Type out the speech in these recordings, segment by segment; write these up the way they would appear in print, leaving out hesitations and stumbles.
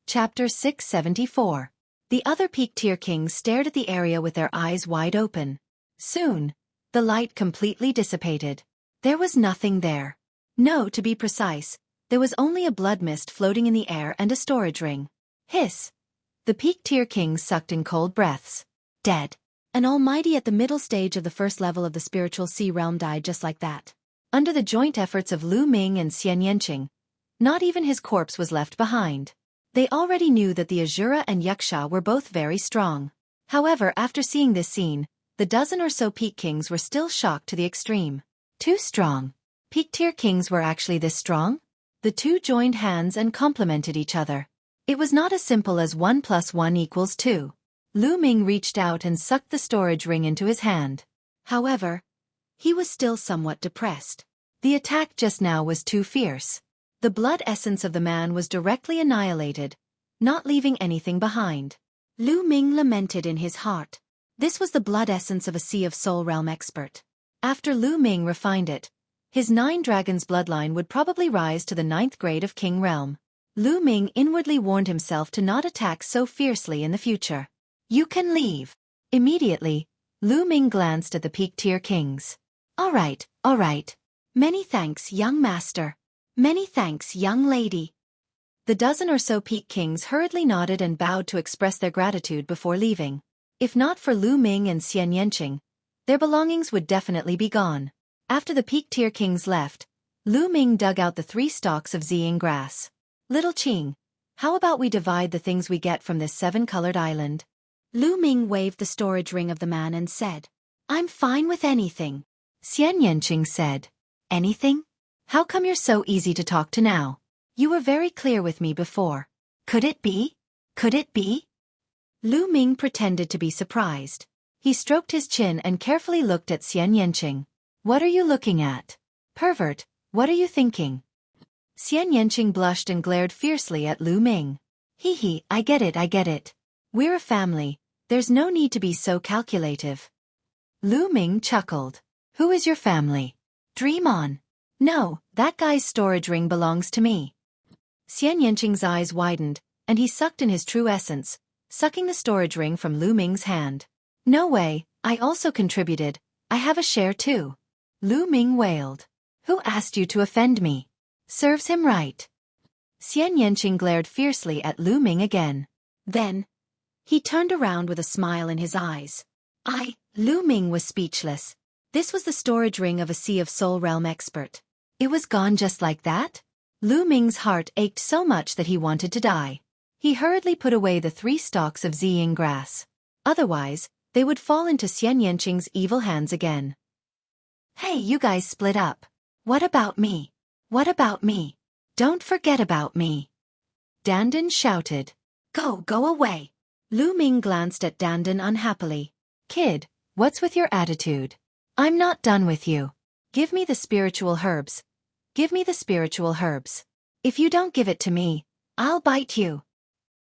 Chapter 674. The other peak-tier kings stared at the area with their eyes wide open. Soon, the light completely dissipated. There was nothing there. No, to be precise, there was only a blood mist floating in the air and a storage ring. Hiss! The peak-tier kings sucked in cold breaths. Dead. An almighty at the middle stage of the first level of the spiritual sea realm died just like that. Under the joint efforts of Lu Ming and Xian Yanqing, not even his corpse was left behind. They already knew that the Azura and Xueqi were both very strong. However, after seeing this scene, the dozen or so peak kings were still shocked to the extreme. Too strong. Peak-tier kings were actually this strong? The two joined hands and complimented each other. It was not as simple as 1 + 1 = 2. Lu Ming reached out and sucked the storage ring into his hand. However, he was still somewhat depressed. The attack just now was too fierce. The blood essence of the man was directly annihilated, not leaving anything behind. Lu Ming lamented in his heart. This was the blood essence of a Sea of Soul realm expert. After Lu Ming refined it, his 9 dragons bloodline would probably rise to the 9th grade of King Realm. Lu Ming inwardly warned himself to not attack so fiercely in the future. You can leave. Immediately, Lu Ming glanced at the peak-tier kings. All right. Many thanks, young master. Many thanks, young lady. The dozen or so peak kings hurriedly nodded and bowed to express their gratitude before leaving. If not for Lu Ming and Xian Yanqing, their belongings would definitely be gone. After the peak-tier kings left, Lu Ming dug out the 3 stalks of ziying grass. Little Qing, how about we divide the things we get from this 7-colored island? Lu Ming waved the storage ring of the man and said, I'm fine with anything. Xian Yanqing said, Anything? How come you're so easy to talk to now? You were very clear with me before. Could it be? Could it be? Lu Ming pretended to be surprised. He stroked his chin and carefully looked at Xian Yanqing. What are you looking at? Pervert, what are you thinking? Xian Yanqing blushed and glared fiercely at Lu Ming. Hee, I get it. We're a family, there's no need to be so calculative. Lu Ming chuckled. Who is your family? Dream on. No, that guy's storage ring belongs to me. Xian Yanqing's eyes widened, and he sucked in his true essence, sucking the storage ring from Lu Ming's hand. No way, I also contributed, I have a share too. Lu Ming wailed. Who asked you to offend me? Serves him right. Xian Yanqing glared fiercely at Lu Ming again. Then, he turned around with a smile in his eyes. Lu Ming was speechless. This was the storage ring of a Sea of Soul realm expert. It was gone just like that? Lu Ming's heart ached so much that he wanted to die. He hurriedly put away the 3 stalks of ziying grass. Otherwise, they would fall into Xian Yanqing's evil hands again. Hey, you guys split up. What about me? What about me? Don't forget about me. Dandan shouted. Go away. Lu Ming glanced at Dandan unhappily. Kid, what's with your attitude? I'm not done with you. Give me the spiritual herbs. Give me the spiritual herbs. If you don't give it to me, I'll bite you.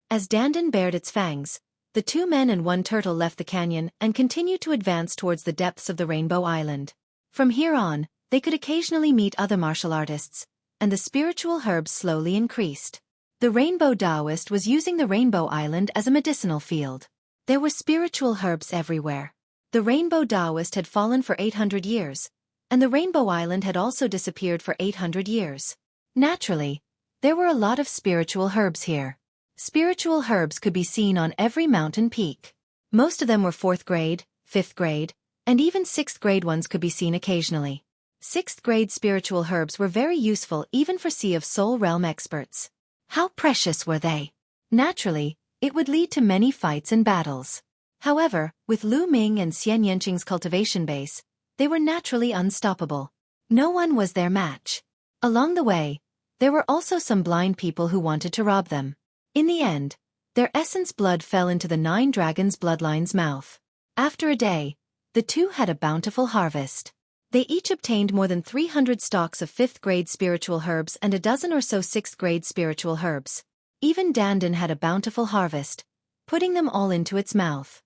As Dandan bared its fangs, the 2 men and 1 turtle left the canyon and continued to advance towards the depths of the Rainbow Island. From here on, they could occasionally meet other martial artists, and the spiritual herbs slowly increased. The Rainbow Taoist was using the Rainbow Island as a medicinal field. There were spiritual herbs everywhere. The Rainbow Taoist had fallen for 800 years, and the Rainbow Island had also disappeared for 800 years. Naturally, there were a lot of spiritual herbs here. Spiritual herbs could be seen on every mountain peak. Most of them were 4th grade, 5th grade, and even 6th grade ones could be seen occasionally. 6th grade spiritual herbs were very useful even for Sea of Soul realm experts. How precious were they? Naturally, it would lead to many fights and battles. However, with Lu Ming and Xian Yanqing's cultivation base, they were naturally unstoppable. No one was their match. Along the way, there were also some blind people who wanted to rob them. In the end, their essence blood fell into the 9 dragons' bloodline's mouth. After a day, the 2 had a bountiful harvest. They each obtained more than 300 stalks of 5th grade spiritual herbs and a dozen or so 6th grade spiritual herbs. Even Dandan had a bountiful harvest, putting them all into its mouth.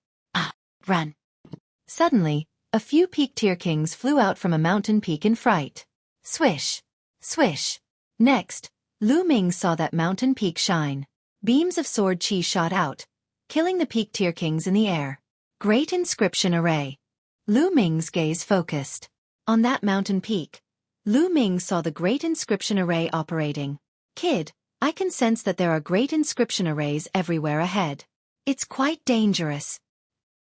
Run. Suddenly, a few peak-tier kings flew out from a mountain peak in fright. Swish! Swish! Next, Lu Ming saw that mountain peak shine. Beams of sword chi shot out, killing the peak tier kings in the air. Great inscription array. Lu Ming's gaze focused. On that mountain peak, Lu Ming saw the great inscription array operating. Kid, I can sense that there are great inscription arrays everywhere ahead. It's quite dangerous.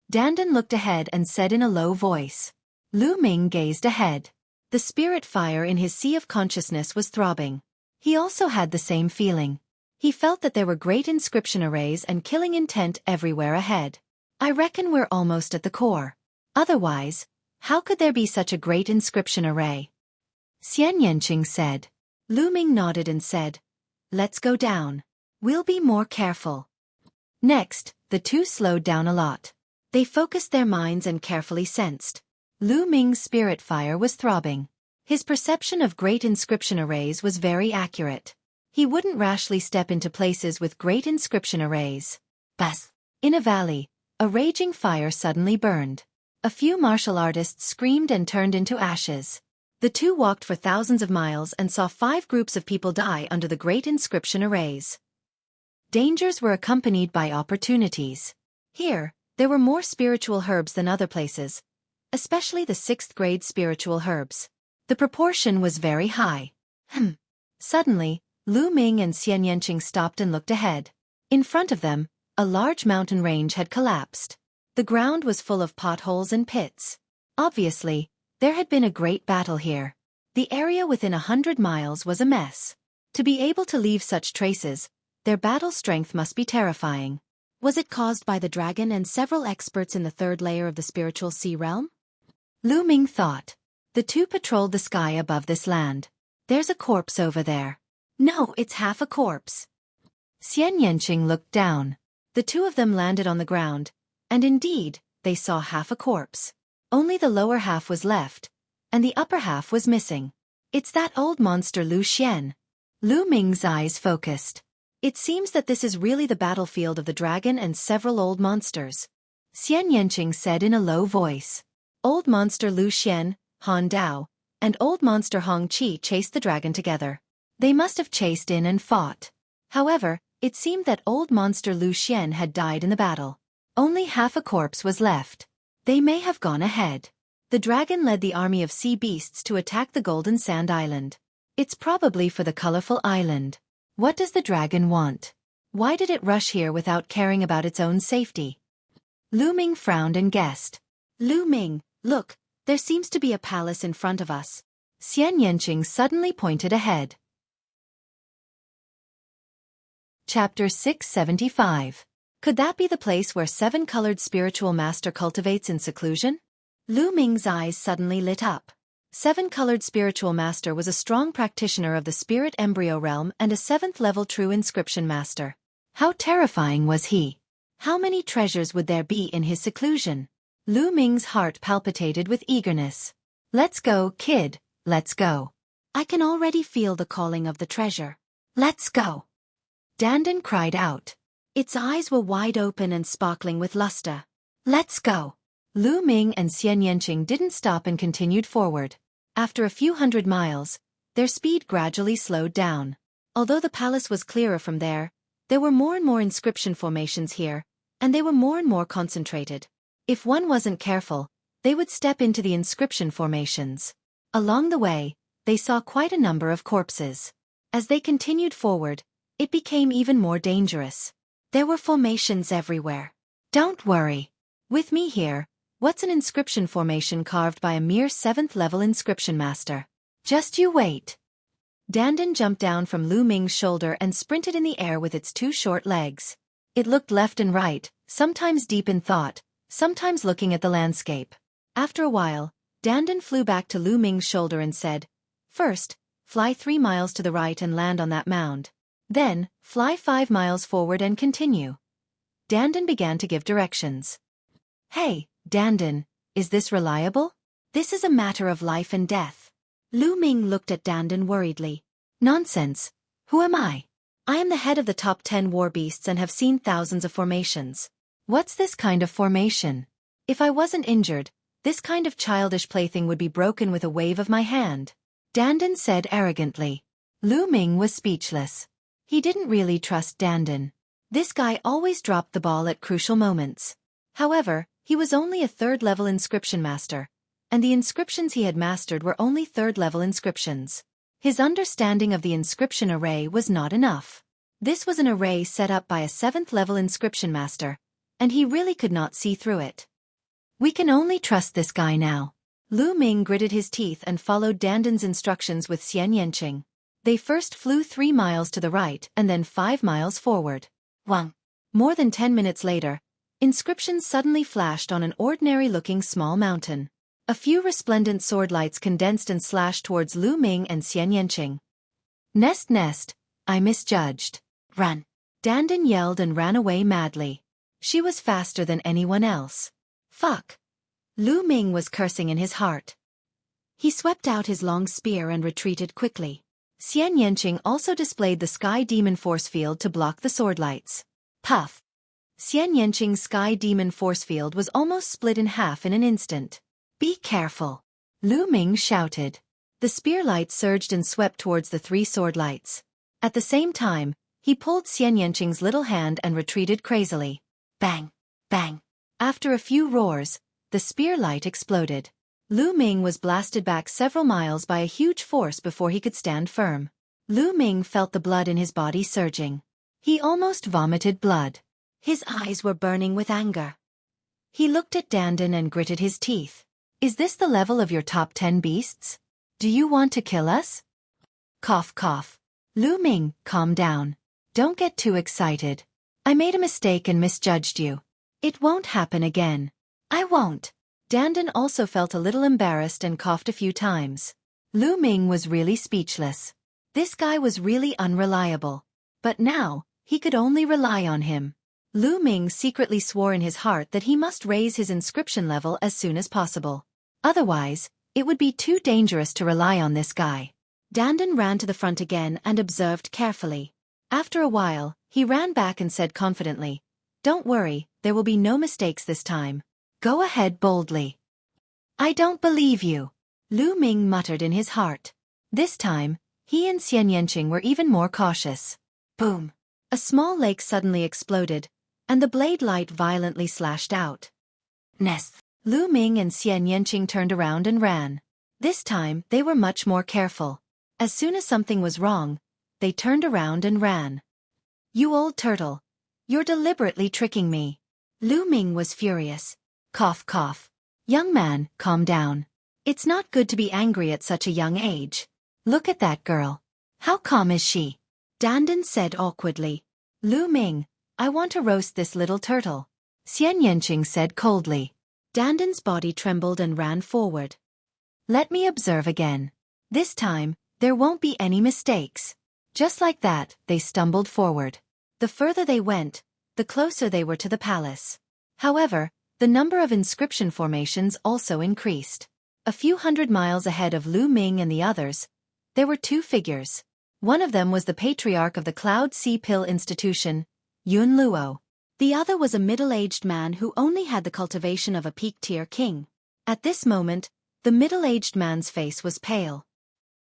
Dandan looked ahead and said in a low voice. Lu Ming gazed ahead. The spirit fire in his sea of consciousness was throbbing. He also had the same feeling. He felt that there were great inscription arrays and killing intent everywhere ahead. I reckon we're almost at the core. Otherwise, how could there be such a great inscription array? Xian Yanqing said. Lu Ming nodded and said, let's go down. We'll be more careful. Next, the two slowed down a lot. They focused their minds and carefully sensed. Lu Ming's spirit fire was throbbing. His perception of great inscription arrays was very accurate. He wouldn't rashly step into places with great inscription arrays. Bas! In a valley, a raging fire suddenly burned. A few martial artists screamed and turned into ashes. The two walked for thousands of miles and saw 5 groups of people die under the great inscription arrays. Dangers were accompanied by opportunities. Here, there were more spiritual herbs than other places, especially the 6th grade spiritual herbs. The proportion was very high. Suddenly, Lu Ming and Xian Yanqing stopped and looked ahead. In front of them, a large mountain range had collapsed. The ground was full of potholes and pits. Obviously, there had been a great battle here. The area within 100 miles was a mess. To be able to leave such traces, their battle strength must be terrifying. Was it caused by the dragon and several experts in the 3rd layer of the spiritual sea realm? Lu Ming thought. The two patrolled the sky above this land. There's a corpse over there. No, it's half a corpse. Xian Yanqing looked down. The two of them landed on the ground, and indeed, they saw half a corpse. Only the lower half was left, and the upper half was missing. It's that old monster Lu Xian. Lu Ming's eyes focused. It seems that this is really the battlefield of the dragon and several old monsters. Xian Yanqing said in a low voice. Old monster Lu Xian, Han Dao, and old monster Hong Qi chased the dragon together. They must have chased in and fought. However, it seemed that old monster Lu Xian had died in the battle. Only half a corpse was left. They may have gone ahead. The dragon led the army of sea beasts to attack the Golden Sand Island. It's probably for the colorful island. What does the dragon want? Why did it rush here without caring about its own safety? Lu Ming frowned and guessed. Lu Ming, look, there seems to be a palace in front of us. Xian Yanqing suddenly pointed ahead. Chapter 675. Could that be the place where 7-colored spiritual master cultivates in seclusion? Lu Ming's eyes suddenly lit up. 7-colored spiritual master was a strong practitioner of the spirit embryo realm and a 7th-level true inscription master. How terrifying was he? How many treasures would there be in his seclusion? Lu Ming's heart palpitated with eagerness. Let's go, kid, let's go. I can already feel the calling of the treasure. Let's go. Dandan cried out. Its eyes were wide open and sparkling with luster. Let's go. Lu Ming and Xian Yanqing didn't stop and continued forward. After a few hundred miles, their speed gradually slowed down. Although the palace was clearer from there were more and more inscription formations here, and they were more and more concentrated. If one wasn't careful, they would step into the inscription formations. Along the way, they saw quite a number of corpses. As they continued forward, it became even more dangerous. There were formations everywhere. Don't worry. With me here, what's an inscription formation carved by a mere 7th-level inscription master? Just you wait. Dandan jumped down from Lu Ming's shoulder and sprinted in the air with its 2 short legs. It looked left and right, sometimes deep in thought, sometimes looking at the landscape. After a while, Dandan flew back to Lu Ming's shoulder and said, First, fly 3 miles to the right and land on that mound. Then, fly 5 miles forward and continue. Dandan began to give directions. Hey, Dandan, is this reliable? This is a matter of life and death. Lu Ming looked at Dandan worriedly. Nonsense. Who am I? I am the head of the top 10 war beasts and have seen thousands of formations. What's this kind of formation? If I wasn't injured, this kind of childish plaything would be broken with a wave of my hand. Dandan said arrogantly. Lu Ming was speechless. He didn't really trust Dandan. This guy always dropped the ball at crucial moments. However, he was only a third-level inscription master, and the inscriptions he had mastered were only third-level inscriptions. His understanding of the inscription array was not enough. This was an array set up by a 7th-level inscription master, and he really could not see through it. We can only trust this guy now. Lu Ming gritted his teeth and followed Dandan's instructions with Xian Yanqing. They first flew 3 miles to the right and then 5 miles forward. Wang. More than 10 minutes later, inscriptions suddenly flashed on an ordinary-looking small mountain. A few resplendent sword lights condensed and slashed towards Lu Ming and Xian Yanqing. Nest, I misjudged. Run. Dandan yelled and ran away madly. She was faster than anyone else. Fuck. Lu Ming was cursing in his heart. He swept out his long spear and retreated quickly. Xian Yanqing also displayed the Sky Demon Force Field to block the sword lights. Puff. Xian Yanqing's Sky Demon Force Field was almost split in half in an instant. Be careful. Lu Ming shouted. The spear lights surged and swept towards the 3 sword lights. At the same time, he pulled Xian Yanqing's little hand and retreated crazily. Bang! Bang! After a few roars, the spear light exploded. Lu Ming was blasted back several miles by a huge force before he could stand firm. Lu Ming felt the blood in his body surging. He almost vomited blood. His eyes were burning with anger. He looked at Dandan and gritted his teeth. Is this the level of your top 10 beasts? Do you want to kill us? Cough cough. Lu Ming, calm down. Don't get too excited. I made a mistake and misjudged you. It won't happen again. I won't. Dandan also felt a little embarrassed and coughed a few times. Lu Ming was really speechless. This guy was really unreliable. But now, he could only rely on him. Lu Ming secretly swore in his heart that he must raise his inscription level as soon as possible. Otherwise, it would be too dangerous to rely on this guy. Dandan ran to the front again and observed carefully. After a while, he ran back and said confidently, "Don't worry, there will be no mistakes this time. Go ahead boldly." "I don't believe you," Lu Ming muttered in his heart. This time, he and Xian Yanqing were even more cautious. Boom! A small lake suddenly exploded, and the blade light violently slashed out. Nest! Lu Ming and Xian Yanqing turned around and ran. This time, they were much more careful. As soon as something was wrong, they turned around and ran. "You old turtle! You're deliberately tricking me." Lu Ming was furious. Cough cough. "Young man, calm down. It's not good to be angry at such a young age. Look at that girl. How calm is she?" Dandan said awkwardly. "Lu Ming, I want to roast this little turtle." Xian Yanqing said coldly. Dandan's body trembled and ran forward. "Let me observe again. This time, there won't be any mistakes." Just like that, they stumbled forward. The further they went, the closer they were to the palace. However, the number of inscription formations also increased. A few hundred miles ahead of Lu Ming and the others, there were 2 figures. One of them was the patriarch of the Cloud Sea Pill Institution, Yun Luo. The other was a middle-aged man who only had the cultivation of a peak-tier king. At this moment, the middle-aged man's face was pale.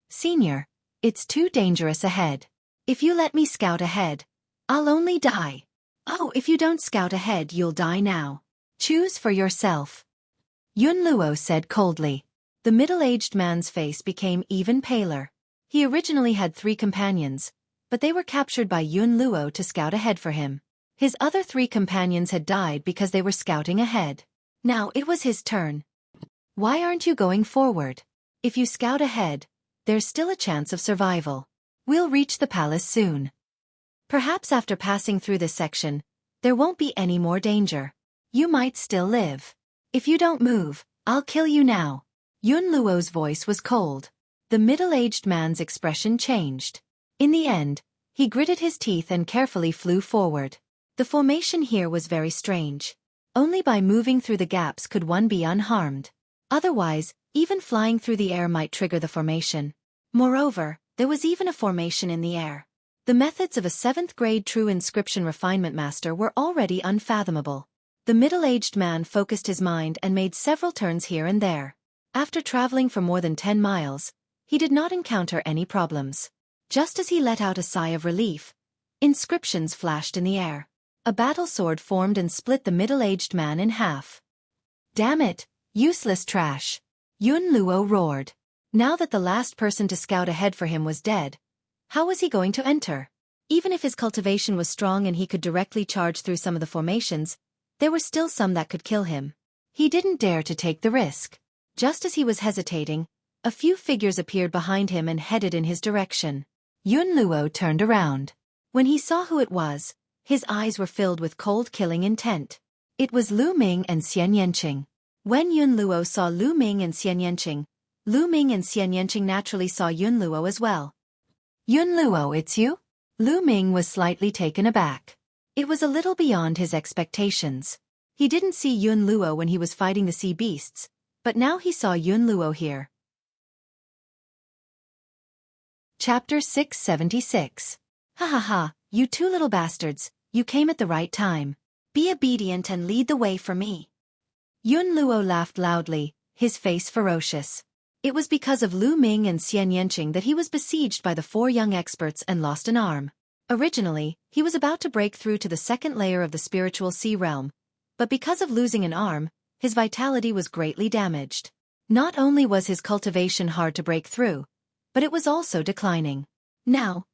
"Senior, it's too dangerous ahead. If you let me scout ahead, I'll only die." "Oh, if you don't scout ahead, you'll die now. Choose for yourself," Yun Luo said coldly. The middle-aged man's face became even paler. He originally had 3 companions, but they were captured by Yun Luo to scout ahead for him. His other 3 companions had died because they were scouting ahead. Now it was his turn. "Why aren't you going forward? If you scout ahead, there's still a chance of survival. We'll reach the palace soon. Perhaps after passing through this section, there won't be any more danger. You might still live. If you don't move, I'll kill you now." Yun Luo's voice was cold. The middle-aged man's expression changed. In the end, he gritted his teeth and carefully flew forward. The formation here was very strange. Only by moving through the gaps could one be unharmed. Otherwise, even flying through the air might trigger the formation. Moreover, there was even a formation in the air. The methods of a 7th-grade true inscription refinement master were already unfathomable. The middle-aged man focused his mind and made several turns here and there. After traveling for more than 10 miles, he did not encounter any problems. Just as he let out a sigh of relief, inscriptions flashed in the air. A battle sword formed and split the middle-aged man in half. Damn it, useless trash! Yun Luo roared. Now that the last person to scout ahead for him was dead, how was he going to enter? Even if his cultivation was strong and he could directly charge through some of the formations, there were still some that could kill him. He didn't dare to take the risk. Just as he was hesitating, a few figures appeared behind him and headed in his direction. Yun Luo turned around. When he saw who it was, his eyes were filled with cold killing intent. It was Lu Ming and Xian Yanqing. When Yun Luo saw Lu Ming and Xian Yanqing, Lu Ming and Xian Yanqing naturally saw Yun Luo as well. Yun Luo, it's you? Lu Ming was slightly taken aback. It was a little beyond his expectations. He didn't see Yun Luo when he was fighting the sea beasts, but now he saw Yun Luo here. Chapter 676. Ha ha ha, you two little bastards, you came at the right time. Be obedient and lead the way for me. Yun Luo laughed loudly, his face ferocious. It was because of Lu Ming and Xian Yanqing that he was besieged by the 4 young experts and lost an arm. Originally, he was about to break through to the second layer of the spiritual sea realm, but because of losing an arm, his vitality was greatly damaged. Not only was his cultivation hard to break through, but it was also declining. Now,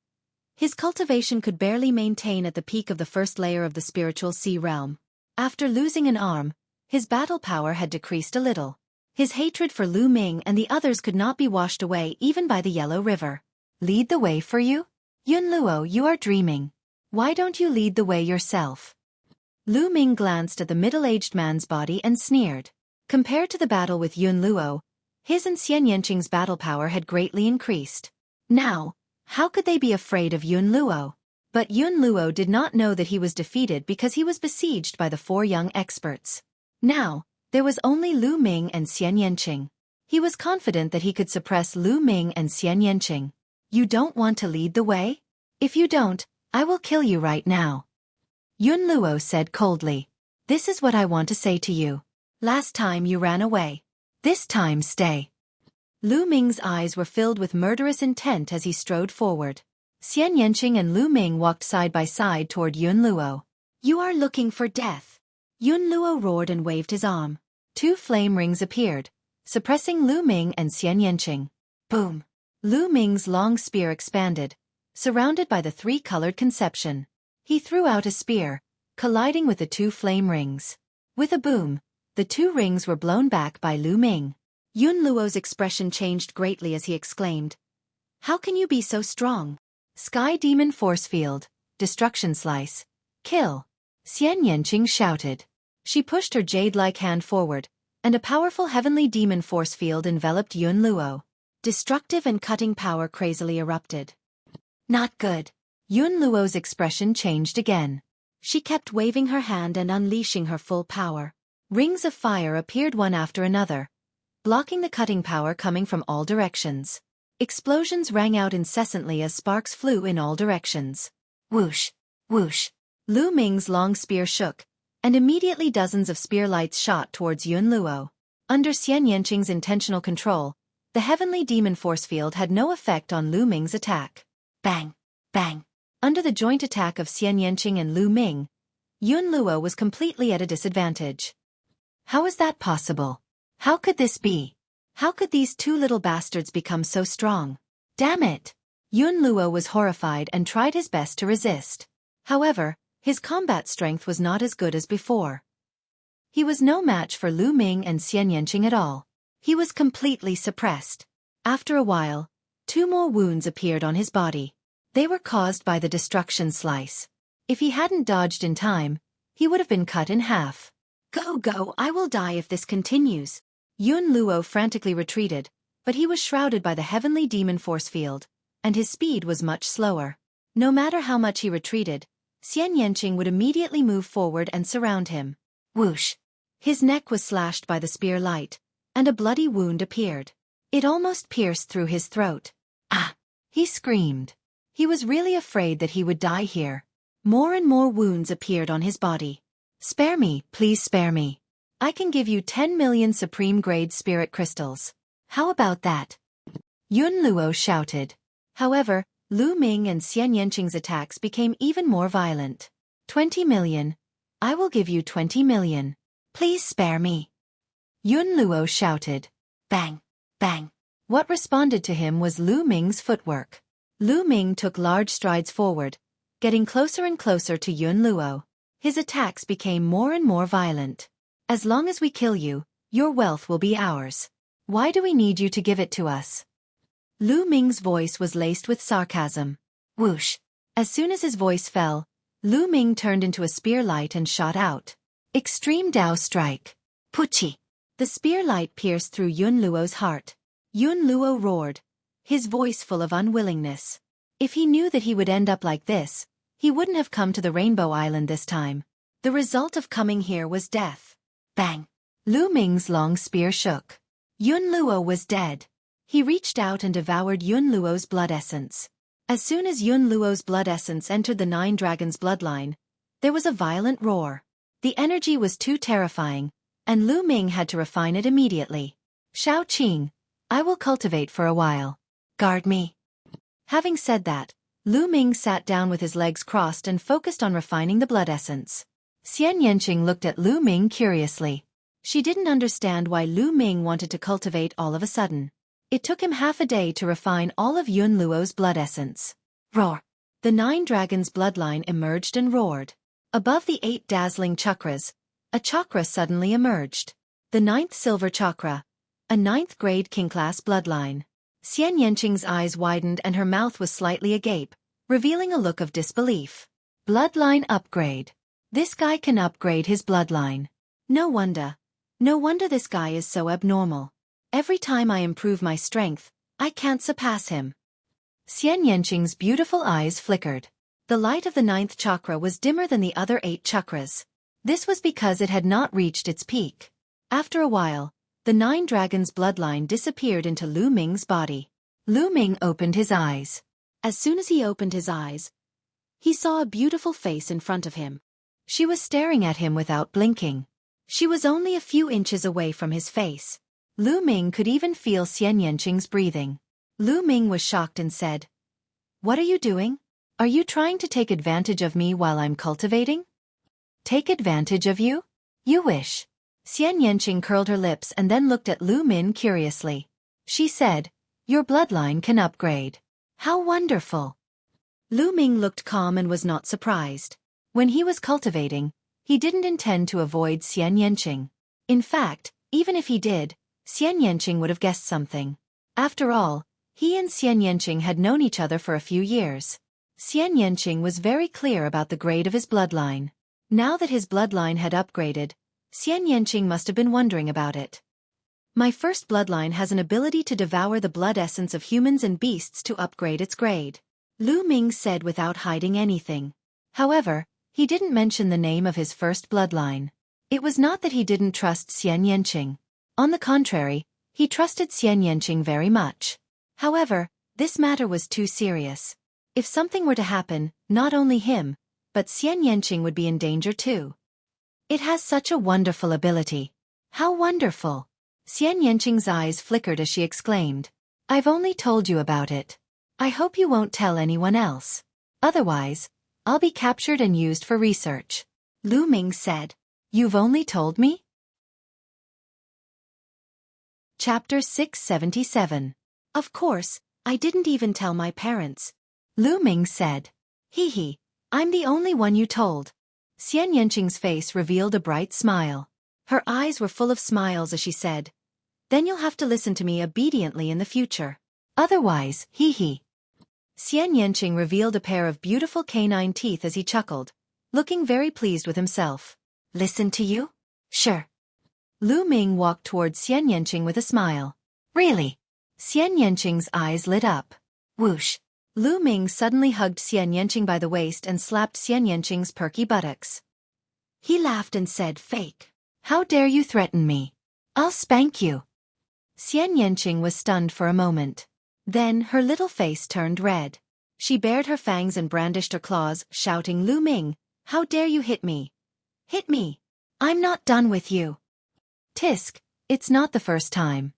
his cultivation could barely maintain at the peak of the first layer of the spiritual sea realm. After losing an arm, his battle power had decreased a little. His hatred for Lu Ming and the others could not be washed away even by the Yellow River. Lead the way for you? Yun Luo, you are dreaming. Why don't you lead the way yourself? Lu Ming glanced at the middle-aged man's body and sneered. Compared to the battle with Yun Luo, his and Xian Yanqing's battle power had greatly increased. Now, how could they be afraid of Yun Luo? But Yun Luo did not know that he was defeated because he was besieged by the 4 young experts. Now, there was only Lu Ming and Xian Yanqing. He was confident that he could suppress Lu Ming and Xian Yanqing. You don't want to lead the way? If you don't, I will kill you right now. Yun Luo said coldly. This is what I want to say to you. Last time you ran away. This time stay. Lu Ming's eyes were filled with murderous intent as he strode forward. Xian Yanqing and Lu Ming walked side by side toward Yun Luo. You are looking for death. Yun Luo roared and waved his arm. 2 flame rings appeared, suppressing Lu Ming and Xian Yanqing. Boom! Lu Ming's long spear expanded, surrounded by the 3-colored conception. He threw out a spear, colliding with the 2 flame rings. With a boom, the 2 rings were blown back by Lu Ming. Yun Luo's expression changed greatly as he exclaimed, How can you be so strong? Sky Demon Force Field, Destruction Slice, Kill! Xian Yanqing shouted. She pushed her jade-like hand forward, and a powerful heavenly demon force field enveloped Yun Luo. Destructive and cutting power crazily erupted. Not good. Yun Luo's expression changed again. She kept waving her hand and unleashing her full power. Rings of fire appeared one after another, blocking the cutting power coming from all directions. Explosions rang out incessantly as sparks flew in all directions. Whoosh! Whoosh! Lu Ming's long spear shook, and immediately dozens of spear lights shot towards Yun Luo. Under Xian Yanqing's intentional control, the heavenly demon force field had no effect on Lu Ming's attack. Bang! Bang! Under the joint attack of Xian Yanqing and Lu Ming, Yun Luo was completely at a disadvantage. How is that possible? How could this be? How could these 2 little bastards become so strong? Damn it! Yun Luo was horrified and tried his best to resist. However, his combat strength was not as good as before. He was no match for Lu Ming and Xian Yanqing at all. He was completely suppressed. After a while, 2 more wounds appeared on his body. They were caused by the destruction slice. If he hadn't dodged in time, he would have been cut in half. Go, I will die if this continues. Yun Luo frantically retreated, but he was shrouded by the heavenly demon force field, and his speed was much slower. No matter how much he retreated, Xian Yanqing would immediately move forward and surround him. Whoosh! His neck was slashed by the spear light, and a bloody wound appeared. It almost pierced through his throat. Ah! He screamed. He was really afraid that he would die here. More and more wounds appeared on his body. Spare me, please spare me. I can give you 10 million supreme-grade spirit crystals. How about that? Yun Luo shouted. However, Lu Ming and Xian Yanqing's attacks became even more violent. 20 million. I will give you 20 million. Please spare me. Yun Luo shouted. Bang, bang. What responded to him was Lu Ming's footwork. Lu Ming took large strides forward, getting closer and closer to Yun Luo. His attacks became more and more violent. As long as we kill you, your wealth will be ours. Why do we need you to give it to us? Lu Ming's voice was laced with sarcasm. Whoosh. As soon as his voice fell, Lu Ming turned into a spear light and shot out. Extreme Dao Strike. Puchi. The spear light pierced through Yun Luo's heart. Yun Luo roared, his voice full of unwillingness. If he knew that he would end up like this, he wouldn't have come to the Rainbow Island this time. The result of coming here was death. Bang! Lu Ming's long spear shook. Yun Luo was dead. He reached out and devoured Yun Luo's blood essence. As soon as Yun Luo's blood essence entered the Nine Dragons' bloodline, there was a violent roar. The energy was too terrifying, and Lu Ming had to refine it immediately. Shao Qing, I will cultivate for a while. Guard me. Having said that, Lu Ming sat down with his legs crossed and focused on refining the blood essence. Xian Yanqing looked at Lu Ming curiously. She didn't understand why Lu Ming wanted to cultivate all of a sudden. It took him half a day to refine all of Yun Luo's blood essence. Roar! The Nine Dragons' bloodline emerged and roared. Above the 8 dazzling chakras, a chakra suddenly emerged. The 9th silver chakra, a 9th grade king-class bloodline. Xian Yanqing's eyes widened and her mouth was slightly agape, revealing a look of disbelief. Bloodline upgrade. This guy can upgrade his bloodline. No wonder. No wonder this guy is so abnormal. Every time I improve my strength, I can't surpass him. Xian Yanqing's beautiful eyes flickered. The light of the 9th chakra was dimmer than the other 8 chakras. This was because it had not reached its peak. After a while, the 9 Dragons' bloodline disappeared into Lu Ming's body. Lu Ming opened his eyes. As soon as he opened his eyes, he saw a beautiful face in front of him. She was staring at him without blinking. She was only a few inches away from his face. Lu Ming could even feel Xian Yanqing's breathing. Lu Ming was shocked and said, "What are you doing? Are you trying to take advantage of me while I'm cultivating?" Take advantage of you? You wish. Xian Yanqing curled her lips and then looked at Lu Ming curiously. She said, "Your bloodline can upgrade. How wonderful." Lu Ming looked calm and was not surprised. When he was cultivating, he didn't intend to avoid Xian Yanqing. In fact, even if he did, Xian Yanqing would have guessed something. After all, he and Xian Yanqing had known each other for a few years. Xian Yanqing was very clear about the grade of his bloodline. Now that his bloodline had upgraded, Xian Yanqing must have been wondering about it. My first bloodline has an ability to devour the blood essence of humans and beasts to upgrade its grade, Lu Ming said without hiding anything. However, he didn't mention the name of his first bloodline. It was not that he didn't trust Xian Yanqing. On the contrary, he trusted Xian Yanqing very much. However, this matter was too serious. If something were to happen, not only him, but Xian Yanqing would be in danger too. It has such a wonderful ability. How wonderful! Xian Yanqing's eyes flickered as she exclaimed, "I've only told you about it. I hope you won't tell anyone else. Otherwise, I'll be captured and used for research." Lu Ming said, "You've only told me?" Chapter 677. Of course, I didn't even tell my parents. Lu Ming said. Hee, I'm the only one you told. Xian Yanqing's face revealed a bright smile. Her eyes were full of smiles as she said, "Then you'll have to listen to me obediently in the future. Otherwise, hee." Xian Yanqing revealed a pair of beautiful canine teeth as he chuckled, looking very pleased with himself. "Listen to you? Sure." Lu Ming walked towards Xian Yanqing with a smile. "Really?" Xian Yanqing's eyes lit up. Whoosh! Lu Ming suddenly hugged Xian Yanqing by the waist and slapped Xian Yanqing's perky buttocks. He laughed and said, "Fake. How dare you threaten me? I'll spank you." Xian Yanqing was stunned for a moment. Then her little face turned red. She bared her fangs and brandished her claws, shouting, "Lu Ming, how dare you hit me? Hit me! I'm not done with you." Tisk, it's not the first time.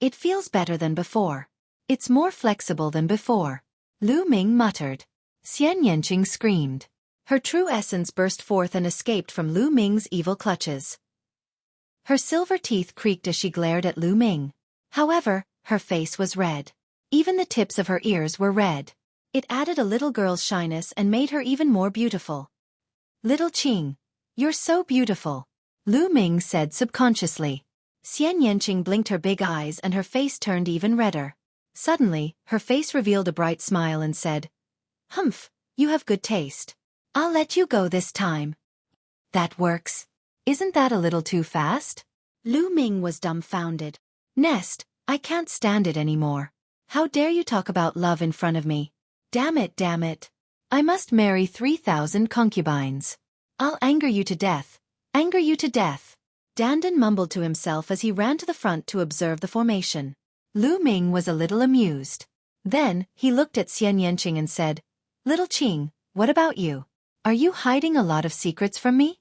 It feels better than before. It's more flexible than before. Lu Ming muttered. Xian Yanqing screamed. Her true essence burst forth and escaped from Lu Ming's evil clutches. Her silver teeth creaked as she glared at Lu Ming. However, her face was red. Even the tips of her ears were red. It added a little girl's shyness and made her even more beautiful. "Little Qing, you're so beautiful," Lu Ming said subconsciously. Xian Yanqing blinked her big eyes and her face turned even redder. Suddenly, her face revealed a bright smile and said, "Humph, you have good taste. I'll let you go this time." "That works. Isn't that a little too fast?" Lu Ming was dumbfounded. "Nest, I can't stand it anymore. How dare you talk about love in front of me? Damn it, damn it. I must marry 3,000 concubines. I'll anger you to death. Anger you to death." Dandan mumbled to himself as he ran to the front to observe the formation. Lu Ming was a little amused. Then, he looked at Xian Yanqing and said, "Little Qing, what about you? Are you hiding a lot of secrets from me?"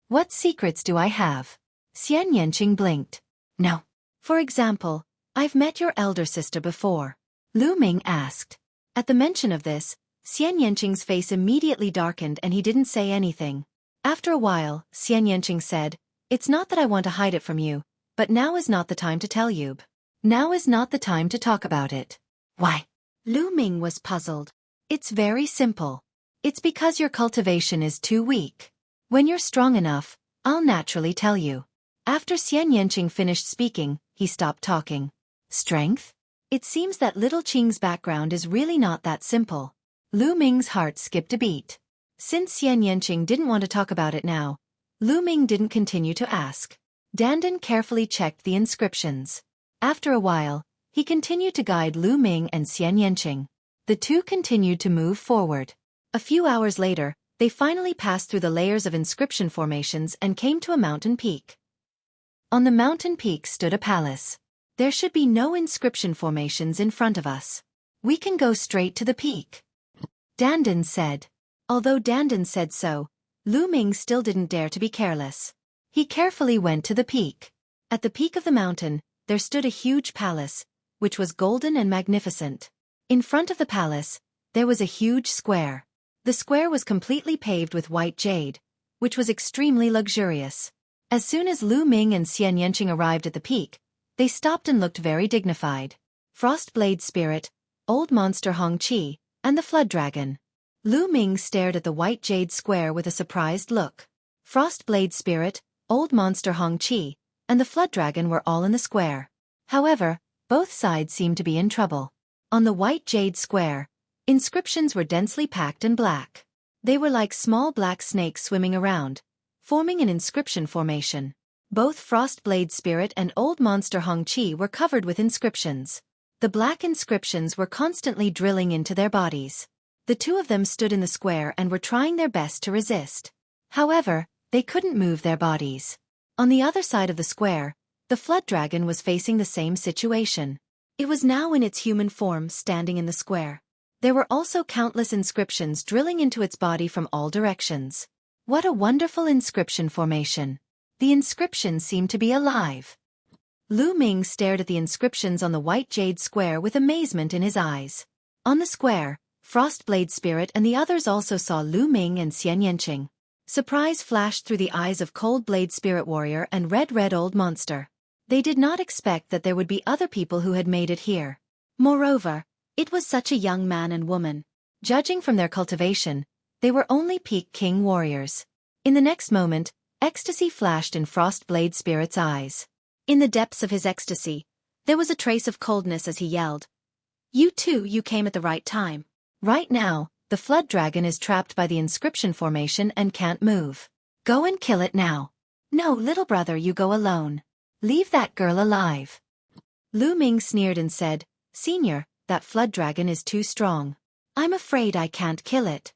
"What secrets do I have?" Xian Yanqing blinked. "No. For example, I've met your elder sister before," Lu Ming asked. At the mention of this, Xian Yanqing's face immediately darkened and he didn't say anything. After a while, Xian Yanqing said, "It's not that I want to hide it from you, but now is not the time to tell you. Now is not the time to talk about it." "Why?" Lu Ming was puzzled. "It's very simple. It's because your cultivation is too weak. When you're strong enough, I'll naturally tell you." After Xian Yanqing finished speaking, he stopped talking. "Strength? It seems that little Qing's background is really not that simple." Lu Ming's heart skipped a beat. Since Xian Yanqing didn't want to talk about it now, Lu Ming didn't continue to ask. Dandan carefully checked the inscriptions. After a while, he continued to guide Lu Ming and Xian Yanqing. The two continued to move forward. A few hours later, they finally passed through the layers of inscription formations and came to a mountain peak. On the mountain peak stood a palace. "There should be no inscription formations in front of us. We can go straight to the peak," Dandan said. Although Dandan said so, Lu Ming still didn't dare to be careless. He carefully went to the peak. At the peak of the mountain, there stood a huge palace, which was golden and magnificent. In front of the palace, there was a huge square. The square was completely paved with white jade, which was extremely luxurious. As soon as Lu Ming and Xian Yanqing arrived at the peak, they stopped and looked very dignified. Frostblade Spirit, Old Monster Hongqi, and the Flood Dragon. Lu Ming stared at the white jade square with a surprised look. Frostblade Spirit, Old Monster Hongqi, and the Flood Dragon were all in the square. However, both sides seemed to be in trouble. On the white jade square, inscriptions were densely packed and black. They were like small black snakes swimming around, forming an inscription formation. Both Frostblade Spirit and Old Monster Hongqi were covered with inscriptions. The black inscriptions were constantly drilling into their bodies. The two of them stood in the square and were trying their best to resist. However, they couldn't move their bodies. On the other side of the square, the Flood Dragon was facing the same situation. It was now in its human form standing in the square. There were also countless inscriptions drilling into its body from all directions. What a wonderful inscription formation. The inscriptions seemed to be alive. Lu Ming stared at the inscriptions on the white jade square with amazement in his eyes. On the square, Frostblade Spirit and the others also saw Lu Ming and Xian Yanqing. Surprise flashed through the eyes of Cold Blade Spirit Warrior and Red Old Monster. They did not expect that there would be other people who had made it here. Moreover, it was such a young man and woman. Judging from their cultivation, they were only Peak King warriors. In the next moment, ecstasy flashed in Frostblade Spirit's eyes. In the depths of his ecstasy, there was a trace of coldness as he yelled, "You came at the right time. Right now, the Flood Dragon is trapped by the inscription formation and can't move. Go and kill it now." "No, little brother, you go alone. Leave that girl alive." Lu Ming sneered and said, "Senior, that Flood Dragon is too strong. I'm afraid I can't kill it."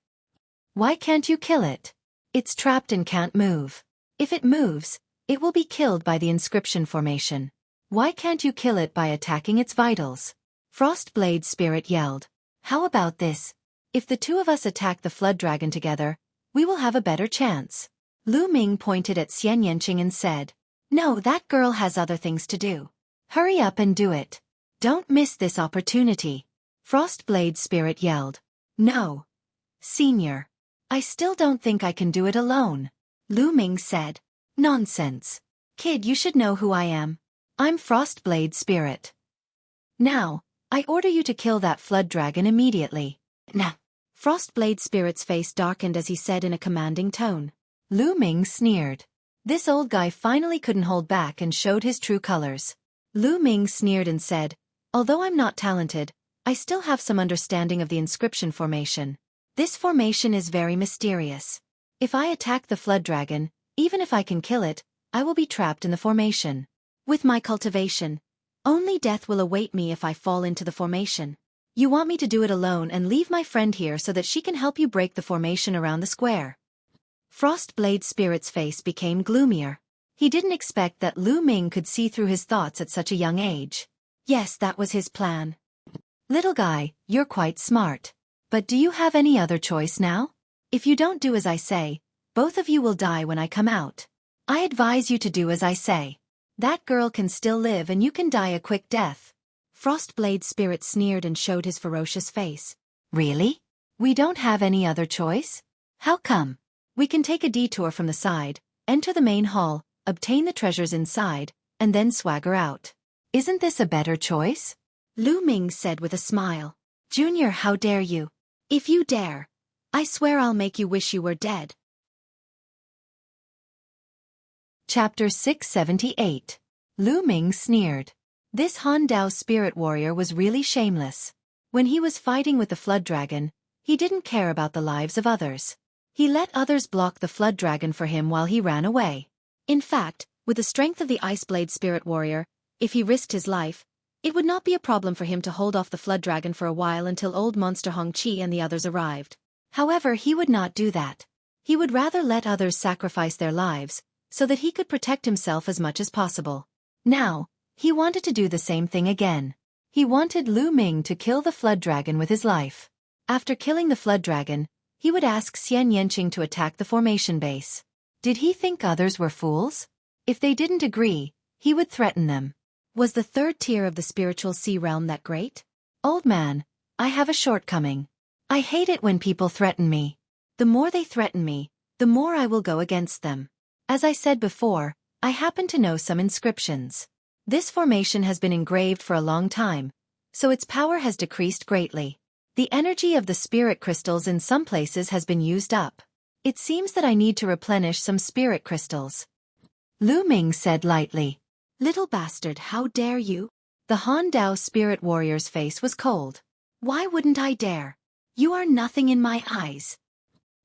"Why can't you kill it? It's trapped and can't move. If it moves, it will be killed by the inscription formation. Why can't you kill it by attacking its vitals?" Frostblade Spirit yelled. "How about this? If the two of us attack the Flood Dragon together, we will have a better chance." Lu Ming pointed at Xian Yanqing and said, "No, that girl has other things to do. Hurry up and do it. Don't miss this opportunity." Frostblade Spirit yelled. "No. Senior. I still don't think I can do it alone. Lu Ming said. Nonsense. Kid, you should know who I am. I'm Frostblade Spirit. Now, I order you to kill that flood dragon immediately. Nah. Frostblade Spirit's face darkened as he said in a commanding tone. Lu Ming sneered. This old guy finally couldn't hold back and showed his true colors. Lu Ming sneered and said, although I'm not talented, I still have some understanding of the inscription formation. This formation is very mysterious. If I attack the flood dragon, even if I can kill it, I will be trapped in the formation. With my cultivation, only death will await me if I fall into the formation. You want me to do it alone and leave my friend here so that she can help you break the formation around the square. Frostblade Spirit's face became gloomier. He didn't expect that Lu Ming could see through his thoughts at such a young age. Yes, that was his plan. Little guy, you're quite smart. But do you have any other choice now? If you don't do as I say, both of you will die when I come out. I advise you to do as I say. That girl can still live and you can die a quick death. Frostblade Spirit sneered and showed his ferocious face. Really? We don't have any other choice? How come? We can take a detour from the side, enter the main hall, obtain the treasures inside, and then swagger out. Isn't this a better choice? Lu Ming said with a smile. Junior, how dare you? If you dare, I swear I'll make you wish you were dead. Chapter 678. Lu Ming sneered. This Han Dao spirit warrior was really shameless. When he was fighting with the flood dragon, he didn't care about the lives of others. He let others block the flood dragon for him while he ran away. In fact, with the strength of the Iceblade spirit warrior, if he risked his life, it would not be a problem for him to hold off the flood dragon for a while until old monster Hong Qi and the others arrived. However, he would not do that. He would rather let others sacrifice their lives, so that he could protect himself as much as possible. Now, he wanted to do the same thing again. He wanted Lu Ming to kill the flood dragon with his life. After killing the flood dragon, he would ask Xian Yanqing to attack the formation base. Did he think others were fools? If they didn't agree, he would threaten them. Was the third tier of the spiritual sea realm that great? Old man, I have a shortcoming. I hate it when people threaten me. The more they threaten me, the more I will go against them. As I said before, I happen to know some inscriptions. This formation has been engraved for a long time, so its power has decreased greatly. The energy of the spirit crystals in some places has been used up. It seems that I need to replenish some spirit crystals. Lu Ming said lightly. Little bastard, how dare you? The Han Dao spirit warrior's face was cold. Why wouldn't I dare? You are nothing in my eyes.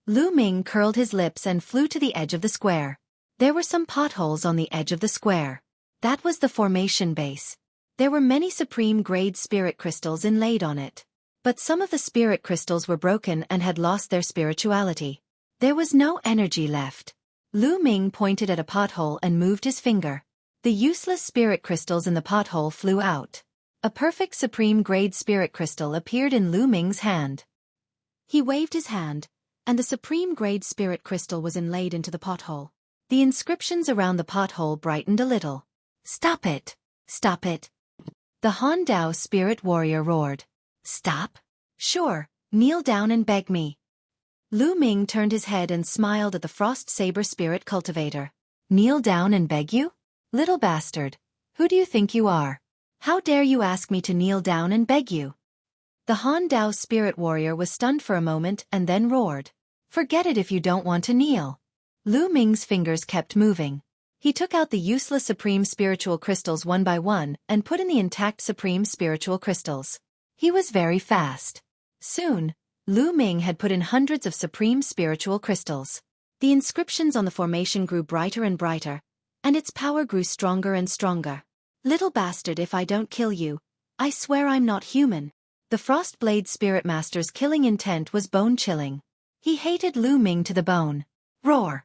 Lu Ming curled his lips and flew to the edge of the square. There were some potholes on the edge of the square. That was the formation base. There were many supreme-grade spirit crystals inlaid on it. But some of the spirit crystals were broken and had lost their spirituality. There was no energy left. Lu Ming pointed at a pothole and moved his finger. The useless spirit crystals in the pothole flew out. A perfect supreme-grade spirit crystal appeared in Lu Ming's hand. He waved his hand, and the supreme-grade spirit crystal was inlaid into the pothole. The inscriptions around the pothole brightened a little. Stop it! Stop it! The Han Dao spirit warrior roared. Stop? Sure, kneel down and beg me. Lu Ming turned his head and smiled at the Frost Saber spirit cultivator. Kneel down and beg you? Little bastard, who do you think you are? How dare you ask me to kneel down and beg you? The Han Dao spirit warrior was stunned for a moment and then roared. Forget it if you don't want to kneel. Lu Ming's fingers kept moving. He took out the useless supreme spiritual crystals one by one and put in the intact supreme spiritual crystals. He was very fast. Soon, Lu Ming had put in hundreds of supreme spiritual crystals. The inscriptions on the formation grew brighter and brighter, and its power grew stronger and stronger. Little bastard, if I don't kill you, I swear I'm not human. The Frostblade Spirit Master's killing intent was bone-chilling. He hated Lu Ming to the bone. Roar!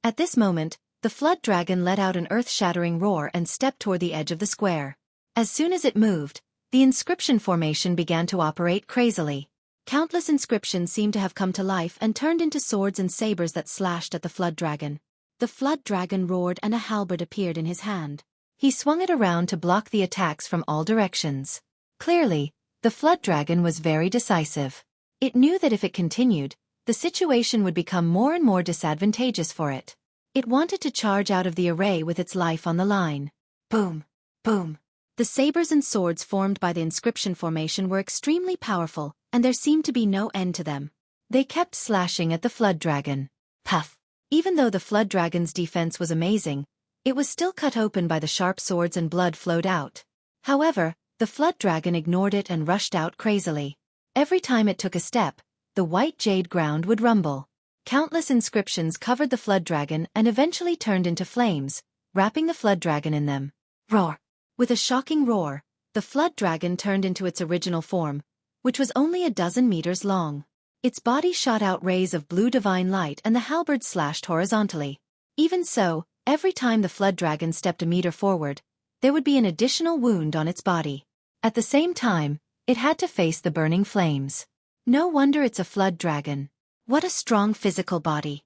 At this moment, the flood dragon let out an earth-shattering roar and stepped toward the edge of the square. As soon as it moved, the inscription formation began to operate crazily. Countless inscriptions seemed to have come to life and turned into swords and sabers that slashed at the flood dragon. The flood dragon roared and a halberd appeared in his hand. He swung it around to block the attacks from all directions. Clearly, the flood dragon was very decisive. It knew that if it continued, the situation would become more and more disadvantageous for it. It wanted to charge out of the array with its life on the line. Boom! Boom! The sabers and swords formed by the inscription formation were extremely powerful, and there seemed to be no end to them. They kept slashing at the flood dragon. Puff! Even though the flood dragon's defense was amazing, it was still cut open by the sharp swords and blood flowed out. However, the flood dragon ignored it and rushed out crazily. Every time it took a step, the white jade ground would rumble. Countless inscriptions covered the flood dragon and eventually turned into flames, wrapping the flood dragon in them. Roar! With a shocking roar, the flood dragon turned into its original form, which was only 12 meters long. Its body shot out rays of blue divine light and the halberd slashed horizontally. Even so, every time the flood dragon stepped a meter forward, there would be an additional wound on its body. At the same time, it had to face the burning flames. No wonder it's a flood dragon. What a strong physical body!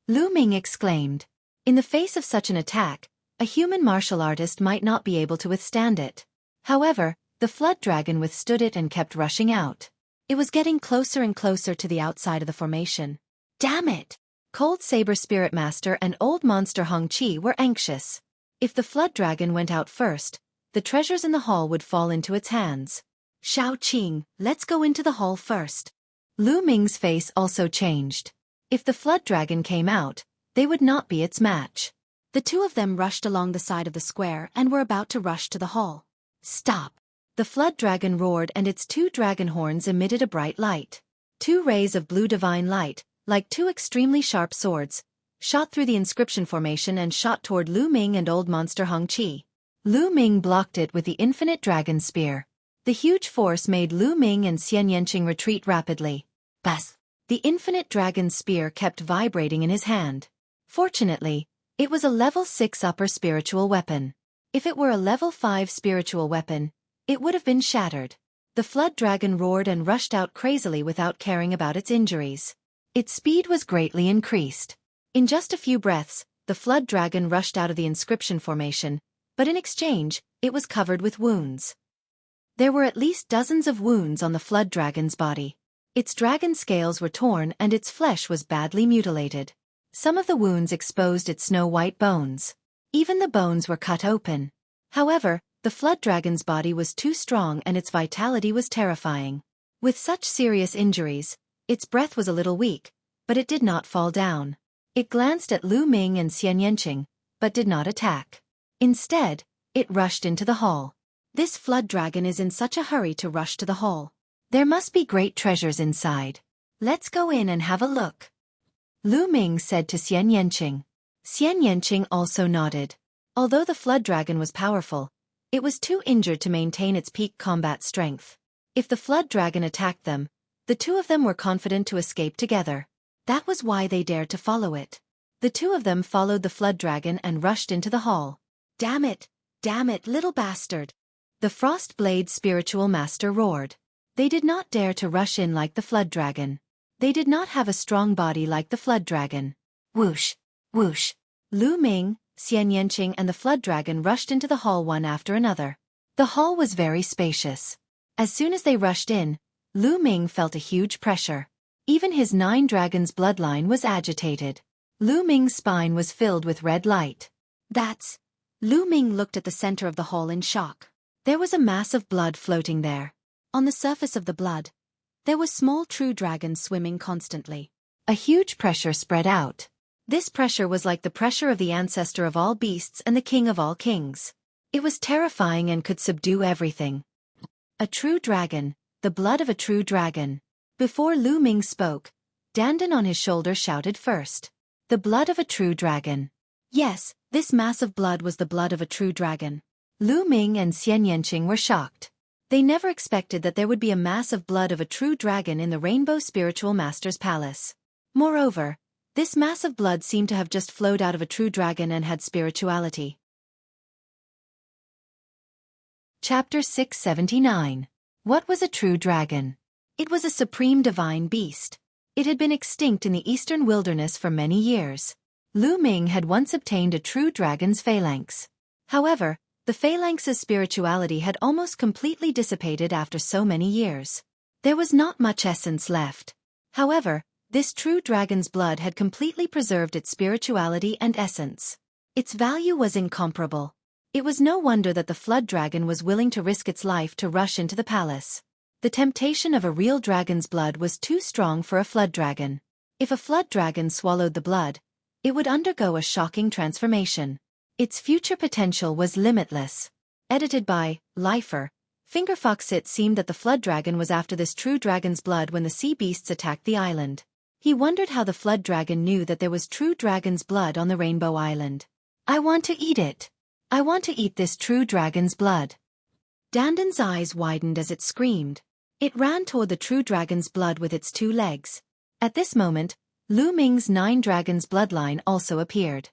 Lu Ming exclaimed. In the face of such an attack, a human martial artist might not be able to withstand it. However, the flood dragon withstood it and kept rushing out. It was getting closer and closer to the outside of the formation. Damn it! Cold Saber Spirit Master and Old Monster Xueqi were anxious. If the flood dragon went out first, the treasures in the hall would fall into its hands. Shao Qing, let's go into the hall first. Lu Ming's face also changed. If the flood dragon came out, they would not be its match. The two of them rushed along the side of the square and were about to rush to the hall. Stop! The flood dragon roared and its 2 dragon horns emitted a bright light. 2 rays of blue divine light, like 2 extremely sharp swords, shot through the inscription formation and shot toward Lu Ming and Old Monster Xueqi. Lu Ming blocked it with the infinite dragon spear. The huge force made Lu Ming and Xian Yanqing retreat rapidly. Bas! The infinite dragon spear kept vibrating in his hand. Fortunately, it was a level 6 upper spiritual weapon. If it were a level 5 spiritual weapon, it would have been shattered. The flood dragon roared and rushed out crazily without caring about its injuries. Its speed was greatly increased. In just a few breaths, the flood dragon rushed out of the inscription formation, but in exchange, it was covered with wounds. There were at least dozens of wounds on the flood dragon's body. Its dragon scales were torn and its flesh was badly mutilated. Some of the wounds exposed its snow-white bones. Even the bones were cut open. However, the flood dragon's body was too strong and its vitality was terrifying. With such serious injuries, its breath was a little weak, but it did not fall down. It glanced at Lu Ming and Xian Yanqing, but did not attack. Instead, it rushed into the hall. This flood dragon is in such a hurry to rush to the hall. There must be great treasures inside. Let's go in and have a look. Lu Ming said to Xian Yanqing. Xian Yanqing also nodded. Although the flood dragon was powerful, it was too injured to maintain its peak combat strength. If the flood dragon attacked them, the two of them were confident to escape together. That was why they dared to follow it. The two of them followed the flood dragon and rushed into the hall. Damn it, little bastard! The Frost Blade Spiritual Master roared. They did not dare to rush in like the flood dragon. They did not have a strong body like the flood dragon. Whoosh! Whoosh! Lu Ming, Xian Yanqing and the flood dragon rushed into the hall one after another. The hall was very spacious. As soon as they rushed in, Lu Ming felt a huge pressure. Even his 9 dragons bloodline was agitated. Lu Ming's spine was filled with red light. That's... Lu Ming looked at the center of the hall in shock. There was a mass of blood floating there. On the surface of the blood, there were small true dragons swimming constantly. A huge pressure spread out. This pressure was like the pressure of the ancestor of all beasts and the king of all kings. It was terrifying and could subdue everything. A true dragon, the blood of a true dragon. Before Lu Ming spoke, Dandan on his shoulder shouted first. The blood of a true dragon. Yes, this mass of blood was the blood of a true dragon. Lu Ming and Xian Yanqing were shocked. They never expected that there would be a mass of blood of a true dragon in the Rainbow Spiritual Master's palace. Moreover, this mass of blood seemed to have just flowed out of a true dragon and had spirituality. Chapter 679. What was a true dragon? It was a supreme divine beast. It had been extinct in the eastern wilderness for many years. Lu Ming had once obtained a true dragon's phalanx. However, the phalanx's spirituality had almost completely dissipated after so many years. There was not much essence left. However, This true dragon's blood had completely preserved its spirituality and essence. Its value was incomparable. It was no wonder that the flood dragon was willing to risk its life to rush into the palace. The temptation of a real dragon's blood was too strong for a flood dragon. If a flood dragon swallowed the blood, it would undergo a shocking transformation. Its future potential was limitless. Edited by Lifer. Fingerfox. It seemed that the flood dragon was after this true dragon's blood when the sea beasts attacked the island. He wondered how the flood dragon knew that there was true dragon's blood on the Rainbow Island. I want to eat it. I want to eat this true dragon's blood. Dandan's eyes widened as it screamed. It ran toward the true dragon's blood with its 2 legs. At this moment, Lu Ming's 9 dragons bloodline also appeared.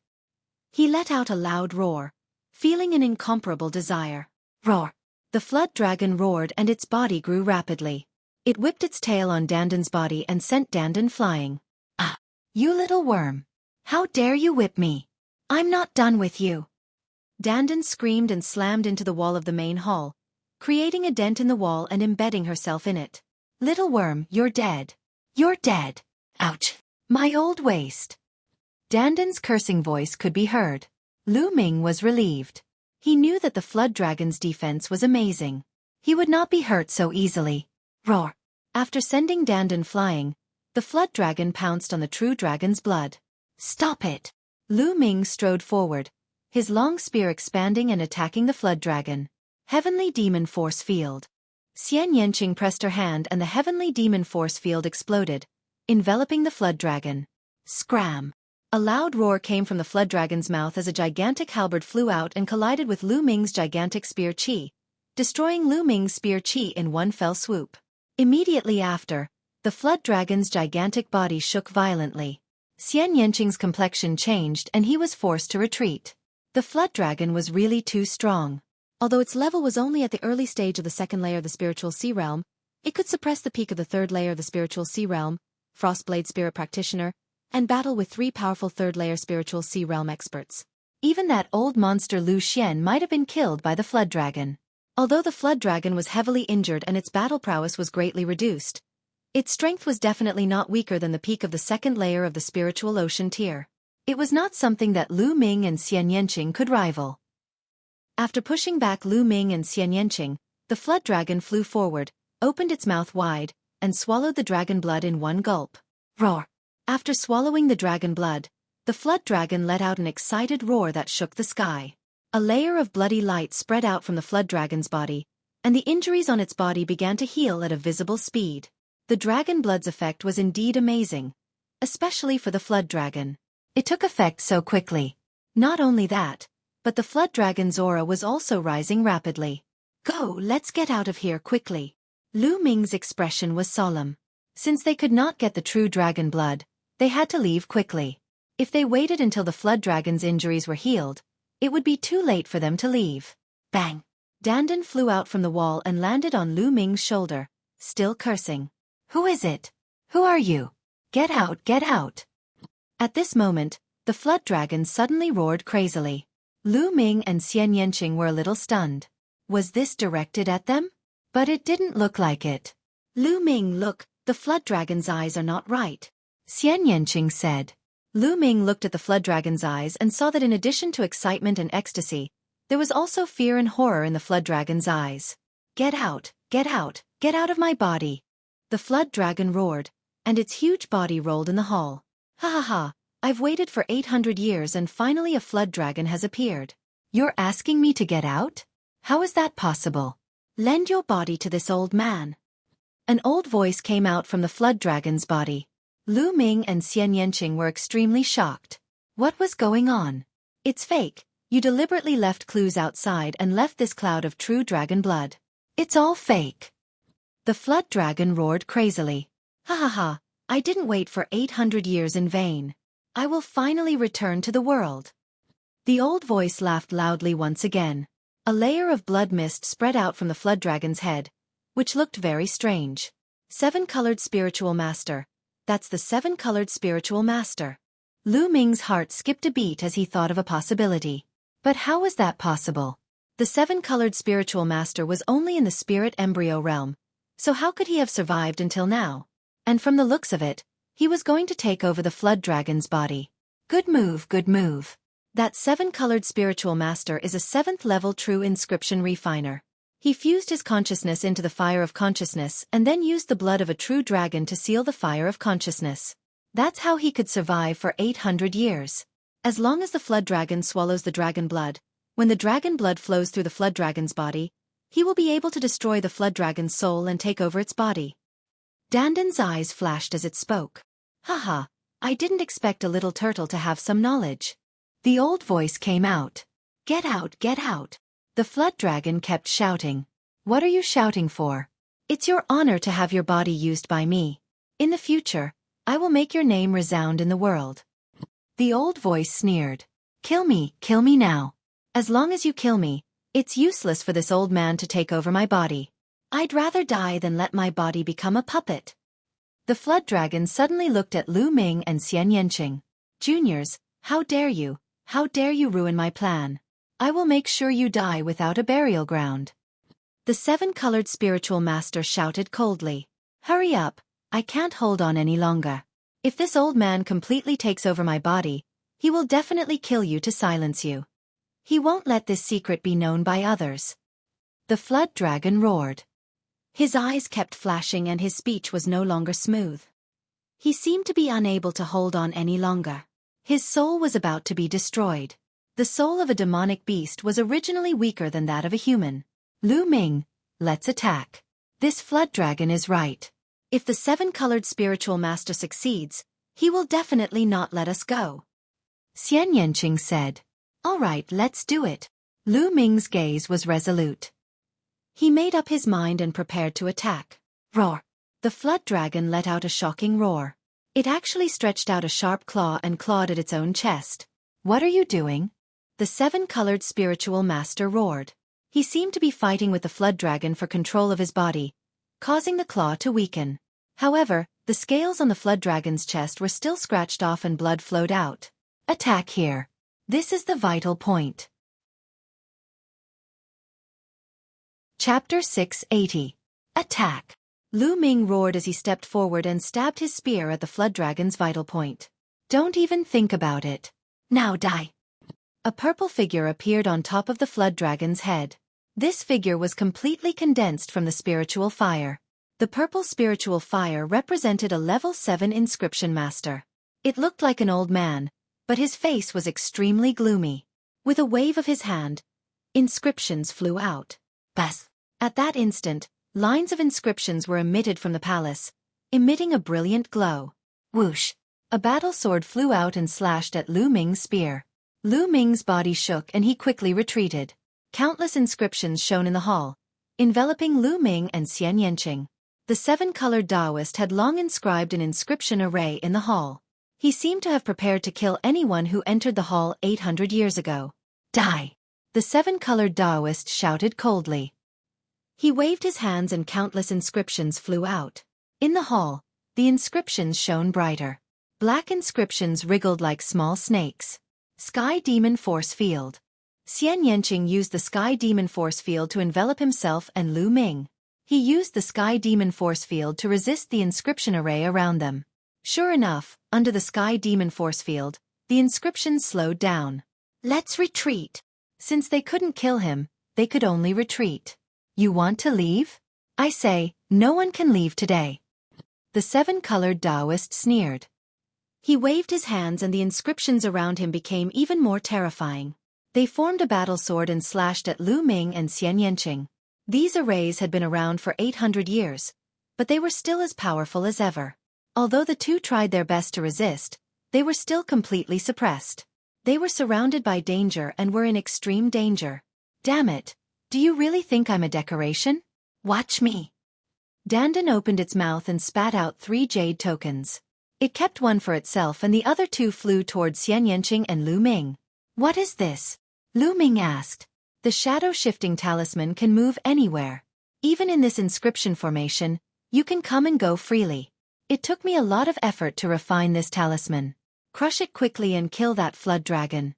He let out a loud roar, feeling an incomparable desire. Roar! The flood dragon roared and its body grew rapidly. It whipped its tail on Dandan's body and sent Dandan flying. Ah! You little worm! How dare you whip me! I'm not done with you! Dandan screamed and slammed into the wall of the main hall, creating a dent in the wall and embedding herself in it. Little worm, you're dead. You're dead. Ouch! My old waist. Dandan's cursing voice could be heard. Lu Ming was relieved. He knew that the flood dragon's defense was amazing. He would not be hurt so easily. Roar! After sending Dandan flying, the flood dragon pounced on the true dragon's blood. Stop it! Lu Ming strode forward, his long spear expanding and attacking the flood dragon. Heavenly Demon Force Field. Xian Yanqing pressed her hand and the Heavenly Demon Force Field exploded, enveloping the flood dragon. Scram! A loud roar came from the flood dragon's mouth as a gigantic halberd flew out and collided with Lu Ming's gigantic spear chi, destroying Lu Ming's spear chi in one fell swoop. Immediately after, the flood dragon's gigantic body shook violently. Xian Yanqing's complexion changed and he was forced to retreat. The flood dragon was really too strong. Although its level was only at the early stage of the 2nd layer of the spiritual sea realm, it could suppress the peak of the 3rd layer of the spiritual sea realm, Frostblade Spirit Practitioner, and battle with 3 powerful 3rd layer spiritual sea realm experts. Even that old monster Lu Xian might have been killed by the flood dragon. Although the flood dragon was heavily injured and its battle prowess was greatly reduced, its strength was definitely not weaker than the peak of the 2nd layer of the spiritual ocean tier. It was not something that Lu Ming and Xian Yanqing could rival. After pushing back Lu Ming and Xian Yanqing, the flood dragon flew forward, opened its mouth wide, and swallowed the dragon blood in one gulp. Roar! After swallowing the dragon blood, the flood dragon let out an excited roar that shook the sky. A layer of bloody light spread out from the flood dragon's body, and the injuries on its body began to heal at a visible speed. The dragon blood's effect was indeed amazing, especially for the flood dragon. It took effect so quickly. Not only that, but the flood dragon's aura was also rising rapidly. Go, let's get out of here quickly. Lu Ming's expression was solemn. Since they could not get the true dragon blood, they had to leave quickly. If they waited until the flood dragon's injuries were healed, it would be too late for them to leave. Bang! Dandan flew out from the wall and landed on Lu Ming's shoulder, still cursing. Who is it? Who are you? Get out, get out! At this moment, the flood dragon suddenly roared crazily. Lu Ming and Xian Yanqing were a little stunned. Was this directed at them? But it didn't look like it. Lu Ming, look, the flood dragon's eyes are not right. Xian Yanqing said. Lu Ming looked at the flood dragon's eyes and saw that in addition to excitement and ecstasy, there was also fear and horror in the flood dragon's eyes. Get out, get out, get out of my body! The flood dragon roared, and its huge body rolled in the hall. Ha ha ha, I've waited for 800 years and finally a flood dragon has appeared. You're asking me to get out? How is that possible? Lend your body to this old man. An old voice came out from the flood dragon's body. Lu Ming and Xian Yanqing were extremely shocked. What was going on? It's fake. You deliberately left clues outside and left this cloud of true dragon blood. It's all fake. The flood dragon roared crazily. Ha ha ha, I didn't wait for 800 years in vain. I will finally return to the world. The old voice laughed loudly once again. A layer of blood mist spread out from the flood dragon's head, which looked very strange. 7-colored spiritual master. That's the 7-colored spiritual master. Lu Ming's heart skipped a beat as he thought of a possibility. But how was that possible? The 7-colored spiritual master was only in the spirit embryo realm, so how could he have survived until now? And from the looks of it, He was going to take over the flood dragon's body. Good move, good move. That 7-colored spiritual master is a 7th-level true inscription refiner. He fused his consciousness into the fire of consciousness and then used the blood of a true dragon to seal the fire of consciousness. That's how he could survive for 800 years. As long as the flood dragon swallows the dragon blood, when the dragon blood flows through the flood dragon's body, he will be able to destroy the flood dragon's soul and take over its body. Dandan's eyes flashed as it spoke. Haha, I didn't expect a little turtle to have some knowledge. The old voice came out. Get out, get out. The flood dragon kept shouting. What are you shouting for? It's your honor to have your body used by me. In the future, I will make your name resound in the world. The old voice sneered. Kill me now. As long as you kill me, it's useless for this old man to take over my body. I'd rather die than let my body become a puppet. The flood dragon suddenly looked at Lu Ming and Xian Yanqing. Juniors, how dare you ruin my plan. I will make sure you die without a burial ground. The 7-colored spiritual master shouted coldly. Hurry up, I can't hold on any longer. If this old man completely takes over my body, he will definitely kill you to silence you. He won't let this secret be known by others. The flood dragon roared. His eyes kept flashing and his speech was no longer smooth. He seemed to be unable to hold on any longer. His soul was about to be destroyed. The soul of a demonic beast was originally weaker than that of a human. Lu Ming, let's attack. This flood dragon is right. If the 7-colored spiritual master succeeds, he will definitely not let us go. Xian Yanqing said. All right, let's do it. Lu Ming's gaze was resolute. He made up his mind and prepared to attack. Roar! The flood dragon let out a shocking roar. It actually stretched out a sharp claw and clawed at its own chest. What are you doing? The 7-colored spiritual master roared. He seemed to be fighting with the flood dragon for control of his body, causing the claw to weaken. However, the scales on the flood dragon's chest were still scratched off and blood flowed out. Attack here. This is the vital point. Chapter 680. Attack. Lu Ming roared as he stepped forward and stabbed his spear at the flood dragon's vital point. Don't even think about it. Now die. A purple figure appeared on top of the flood dragon's head. This figure was completely condensed from the spiritual fire. The purple spiritual fire represented a level 7 inscription master. It looked like an old man, but his face was extremely gloomy. With a wave of his hand, inscriptions flew out. Bas! At that instant, lines of inscriptions were emitted from the palace, emitting a brilliant glow. Whoosh! A battle sword flew out and slashed at Lu Ming's spear. Lu Ming's body shook and he quickly retreated. Countless inscriptions shone in the hall, enveloping Lu Ming and Xian Yanqing. The 7-colored Taoist had long inscribed an inscription array in the hall. He seemed to have prepared to kill anyone who entered the hall 800 years ago. Die! The 7-colored Taoist shouted coldly. He waved his hands and countless inscriptions flew out. In the hall, the inscriptions shone brighter. Black inscriptions wriggled like small snakes. Sky Demon Force Field. Xian Yanqing used the Sky Demon Force Field to envelop himself and Lu Ming. He used the Sky Demon Force Field to resist the inscription array around them. Sure enough, under the Sky Demon Force Field, the inscriptions slowed down. Let's retreat. Since they couldn't kill him, they could only retreat. You want to leave? I say, no one can leave today. The 7-colored Taoist sneered. He waved his hands and the inscriptions around him became even more terrifying. They formed a battle sword and slashed at Lu Ming and Xian Yanqing. These arrays had been around for 800 years, but they were still as powerful as ever. Although the two tried their best to resist, they were still completely suppressed. They were surrounded by danger and were in extreme danger. Damn it! Do you really think I'm a decoration? Watch me. Dandan opened its mouth and spat out 3 jade tokens. It kept one for itself and the other 2 flew towards Xian Yanqing and Lu Ming. What is this? Lu Ming asked. The shadow-shifting talisman can move anywhere. Even in this inscription formation, you can come and go freely. It took me a lot of effort to refine this talisman. Crush it quickly and kill that flood dragon.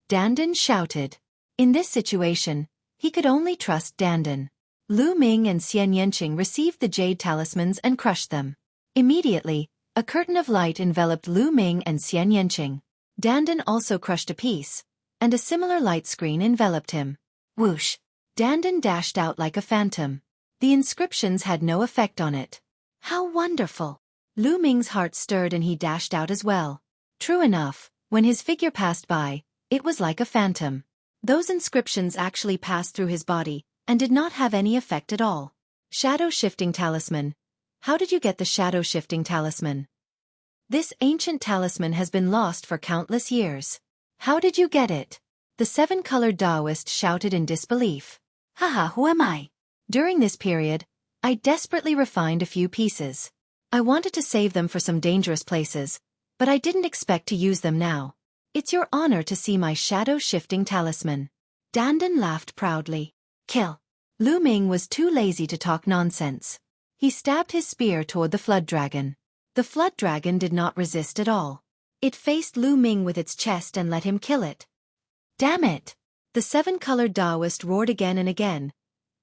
Dandan shouted. In this situation, he could only trust Dandan. Lu Ming and Xian Yanqing received the jade talismans and crushed them. Immediately, A curtain of light enveloped Lu Ming and Xian Yanqing. Dandan also crushed a piece, and a similar light screen enveloped him. Whoosh! Dandan dashed out like a phantom. The inscriptions had no effect on it. How wonderful! Lu Ming's heart stirred and he dashed out as well. True enough, when his figure passed by, it was like a phantom. Those inscriptions actually passed through his body, and did not have any effect at all. Shadow-shifting talisman. How did you get the shadow-shifting talisman? This ancient talisman has been lost for countless years. How did you get it? The seven-colored Taoist shouted in disbelief. Haha, who am I? During this period, I desperately refined a few pieces. I wanted to save them for some dangerous places, but I didn't expect to use them now. It's your honor to see my shadow-shifting talisman. Dandan laughed proudly. Kill. Lu Ming was too lazy to talk nonsense. He stabbed his spear toward the flood dragon. The flood dragon did not resist at all. It faced Lu Ming with its chest and let him kill it. Damn it! The seven-colored Taoist roared again and again,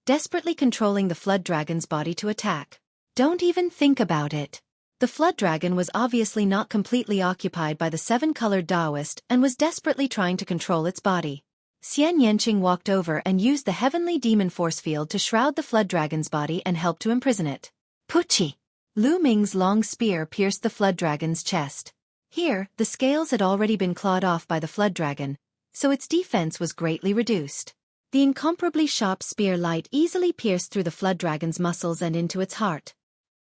desperately controlling the flood dragon's body to attack. Don't even think about it. The flood dragon was obviously not completely occupied by the seven-colored Taoist and was desperately trying to control its body. Xian Yanqing walked over and used the heavenly demon force field to shroud the flood dragon's body and help to imprison it. Puchi! Lu Ming's long spear pierced the flood dragon's chest. Here, the scales had already been clawed off by the flood dragon, so its defense was greatly reduced. The incomparably sharp spear light easily pierced through the flood dragon's muscles and into its heart.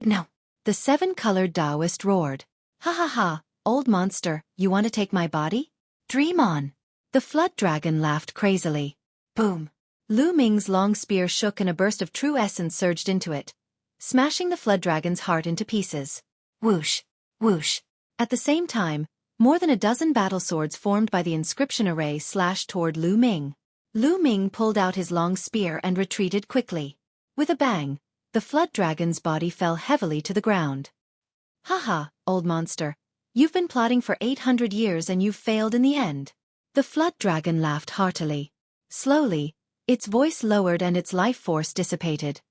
No! The seven-colored Taoist roared. Ha ha ha, old monster, you want to take my body? Dream on! The flood dragon laughed crazily. Boom! Lu Ming's long spear shook and a burst of true essence surged into it, smashing the flood dragon's heart into pieces. Whoosh! Whoosh! At the same time, more than a dozen battle swords formed by the inscription array slashed toward Lu Ming. Lu Ming pulled out his long spear and retreated quickly. With a bang, the flood dragon's body fell heavily to the ground. Haha, old monster. You've been plotting for 800 years and you've failed in the end. The flood dragon laughed heartily. Slowly, its voice lowered and its life force dissipated.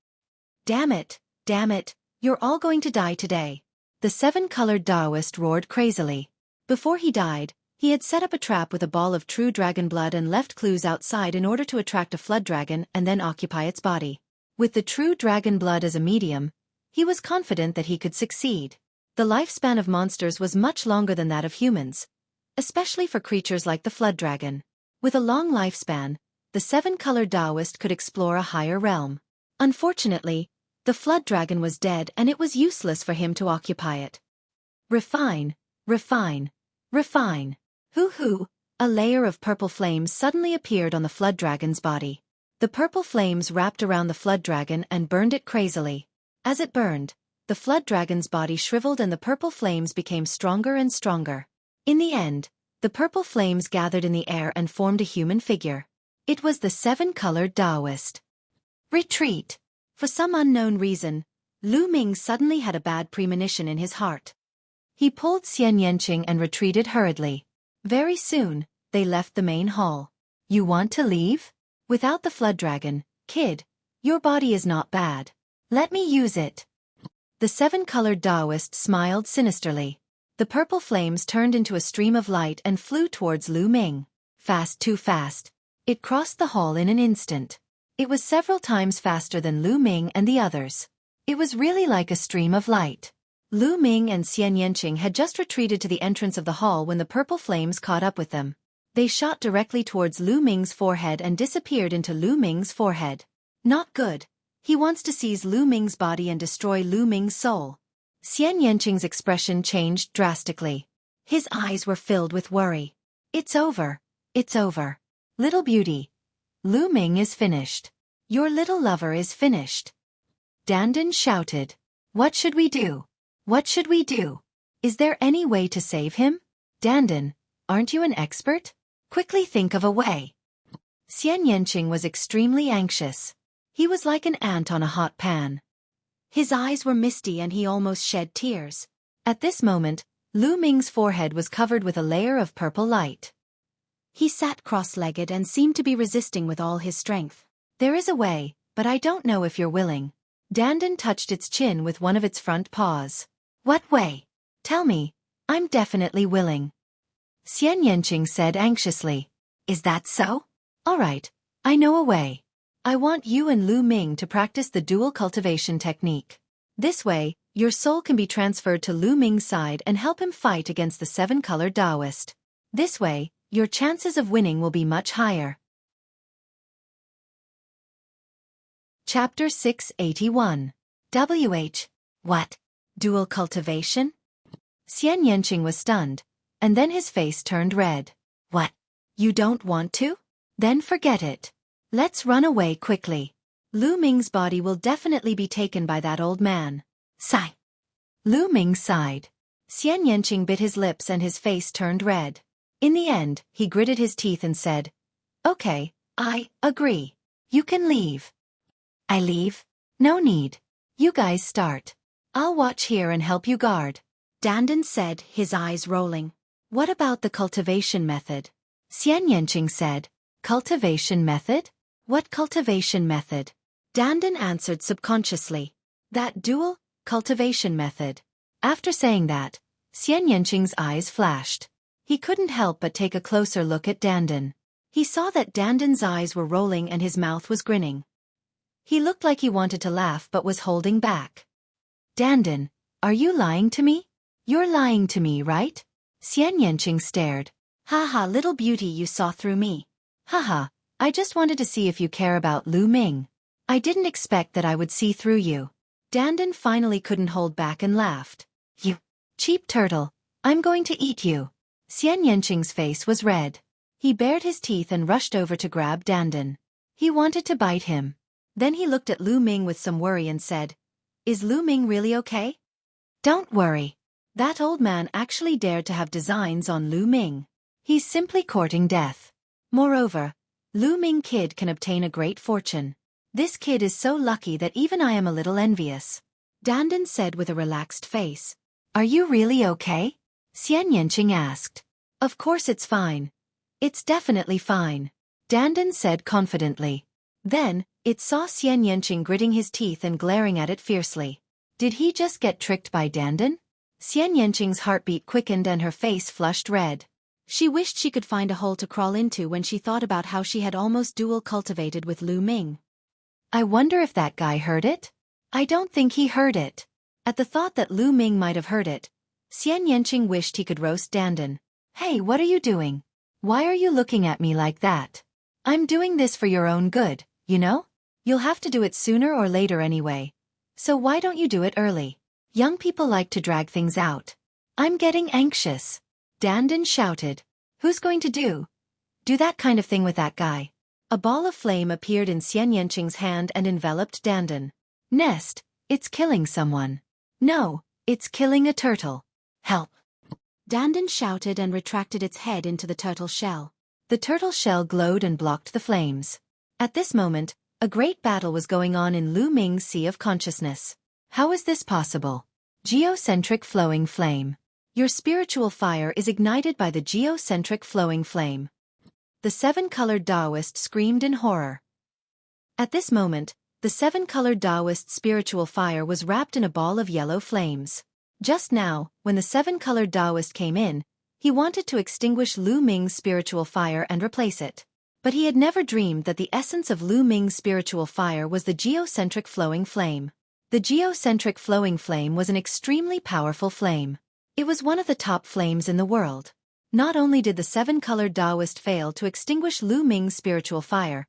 Damn it, you're all going to die today. The seven-colored Taoist roared crazily. Before he died, he had set up a trap with a ball of true dragon blood and left clues outside in order to attract a flood dragon and then occupy its body. With the true dragon blood as a medium, he was confident that he could succeed. The lifespan of monsters was much longer than that of humans, especially for creatures like the flood dragon. With a long lifespan, the seven-colored Taoist could explore a higher realm. Unfortunately, the flood dragon was dead and it was useless for him to occupy it. Refine, refine, refine. Hoo-hoo! A layer of purple flames suddenly appeared on the flood dragon's body. The purple flames wrapped around the flood dragon and burned it crazily. As it burned, the flood dragon's body shriveled and the purple flames became stronger and stronger. In the end, the purple flames gathered in the air and formed a human figure. It was the seven-colored Taoist. Retreat! For some unknown reason, Lu Ming suddenly had a bad premonition in his heart. He pulled Xian Yanqing and retreated hurriedly. Very soon, they left the main hall. You want to leave? Without the flood dragon, kid, your body is not bad. Let me use it. The seven-colored Taoist smiled sinisterly. The purple flames turned into a stream of light and flew towards Lu Ming. Fast, too fast. It crossed the hall in an instant. It was several times faster than Lu Ming and the others. It was really like a stream of light. Lu Ming and Xian Yanqing had just retreated to the entrance of the hall when the purple flames caught up with them. They shot directly towards Lu Ming's forehead and disappeared into Lu Ming's forehead. Not good. He wants to seize Lu Ming's body and destroy Lu Ming's soul. Xian Yanqing's expression changed drastically. His eyes were filled with worry. It's over. It's over. Little beauty. Lu Ming is finished. Your little lover is finished. Dandan shouted. What should we do? What should we do? Is there any way to save him? Dandan, aren't you an expert? Quickly think of a way. Xian Yanqing was extremely anxious. He was like an ant on a hot pan. His eyes were misty and he almost shed tears. At this moment, Lu Ming's forehead was covered with a layer of purple light. He sat cross-legged and seemed to be resisting with all his strength. There is a way, but I don't know if you're willing. Dandan touched its chin with one of its front paws. What way? Tell me, I'm definitely willing. Xian Yanqing said anxiously. Is that so? All right, I know a way. I want you and Lu Ming to practice the dual cultivation technique. This way, your soul can be transferred to Lu Ming's side and help him fight against the seven-colored Taoist. This way, your chances of winning will be much higher. Chapter 681. What? Dual cultivation? Xian Yanqing was stunned, and then his face turned red. What? You don't want to? Then forget it. Let's run away quickly. Lu Ming's body will definitely be taken by that old man. Sigh. Lu Ming sighed. Xian Yanqing bit his lips and his face turned red. In the end, he gritted his teeth and said, Okay, I agree. You can leave. I leave? No need. You guys start. I'll watch here and help you guard. Dandan said, his eyes rolling. What about the cultivation method? Xian Yanqing said, Cultivation method? What cultivation method? Dandan answered subconsciously. That dual cultivation method. After saying that, Xian Yanqing's eyes flashed. He couldn't help but take a closer look at Dandan. He saw that Dandan's eyes were rolling and his mouth was grinning. He looked like he wanted to laugh but was holding back. Dandan, are you lying to me? You're lying to me, right? Xian Yanqing stared. Haha, little beauty, you saw through me. Haha, I just wanted to see if you care about Lu Ming. I didn't expect that I would see through you. Dandan finally couldn't hold back and laughed. You cheap turtle, I'm going to eat you. Xian Yanqing's face was red. He bared his teeth and rushed over to grab Dandan. He wanted to bite him. Then he looked at Lu Ming with some worry and said, Is Lu Ming really okay? Don't worry. That old man actually dared to have designs on Lu Ming. He's simply courting death. Moreover, Lu Ming kid can obtain a great fortune. This kid is so lucky that even I am a little envious. Dandan said with a relaxed face. Are you really okay? Xian Yanqing asked. Of course it's fine. It's definitely fine. Dandan said confidently. Then, it saw Xian Yanqing gritting his teeth and glaring at it fiercely. Did he just get tricked by Dandan? Xian Yanqing's heartbeat quickened and her face flushed red. She wished she could find a hole to crawl into when she thought about how she had almost dual cultivated with Lu Ming. I wonder if that guy heard it? I don't think he heard it. At the thought that Lu Ming might have heard it, Xian Yanqing wished he could roast Dandan. Hey, what are you doing? Why are you looking at me like that? I'm doing this for your own good, you know? You'll have to do it sooner or later anyway. So why don't you do it early? Young people like to drag things out. I'm getting anxious. Dandan shouted. Who's going to do that kind of thing with that guy? A ball of flame appeared in Xian Yanqing's hand and enveloped Dandan. Nest, it's killing someone. No, it's killing a turtle. Help. Dandan shouted and retracted its head into the turtle shell. The turtle shell glowed and blocked the flames. At this moment, a great battle was going on in Lu Ming's sea of consciousness. How is this possible? Geocentric flowing flame. Your spiritual fire is ignited by the geocentric flowing flame. The seven-colored Taoist screamed in horror. At this moment, the seven-colored Taoist spiritual fire was wrapped in a ball of yellow flames. Just now, when the seven-colored Taoist came in, he wanted to extinguish Lu Ming's spiritual fire and replace it. But he had never dreamed that the essence of Lu Ming's spiritual fire was the geocentric flowing flame. The geocentric flowing flame was an extremely powerful flame. It was one of the top flames in the world. Not only did the seven-colored Taoist fail to extinguish Lu Ming's spiritual fire,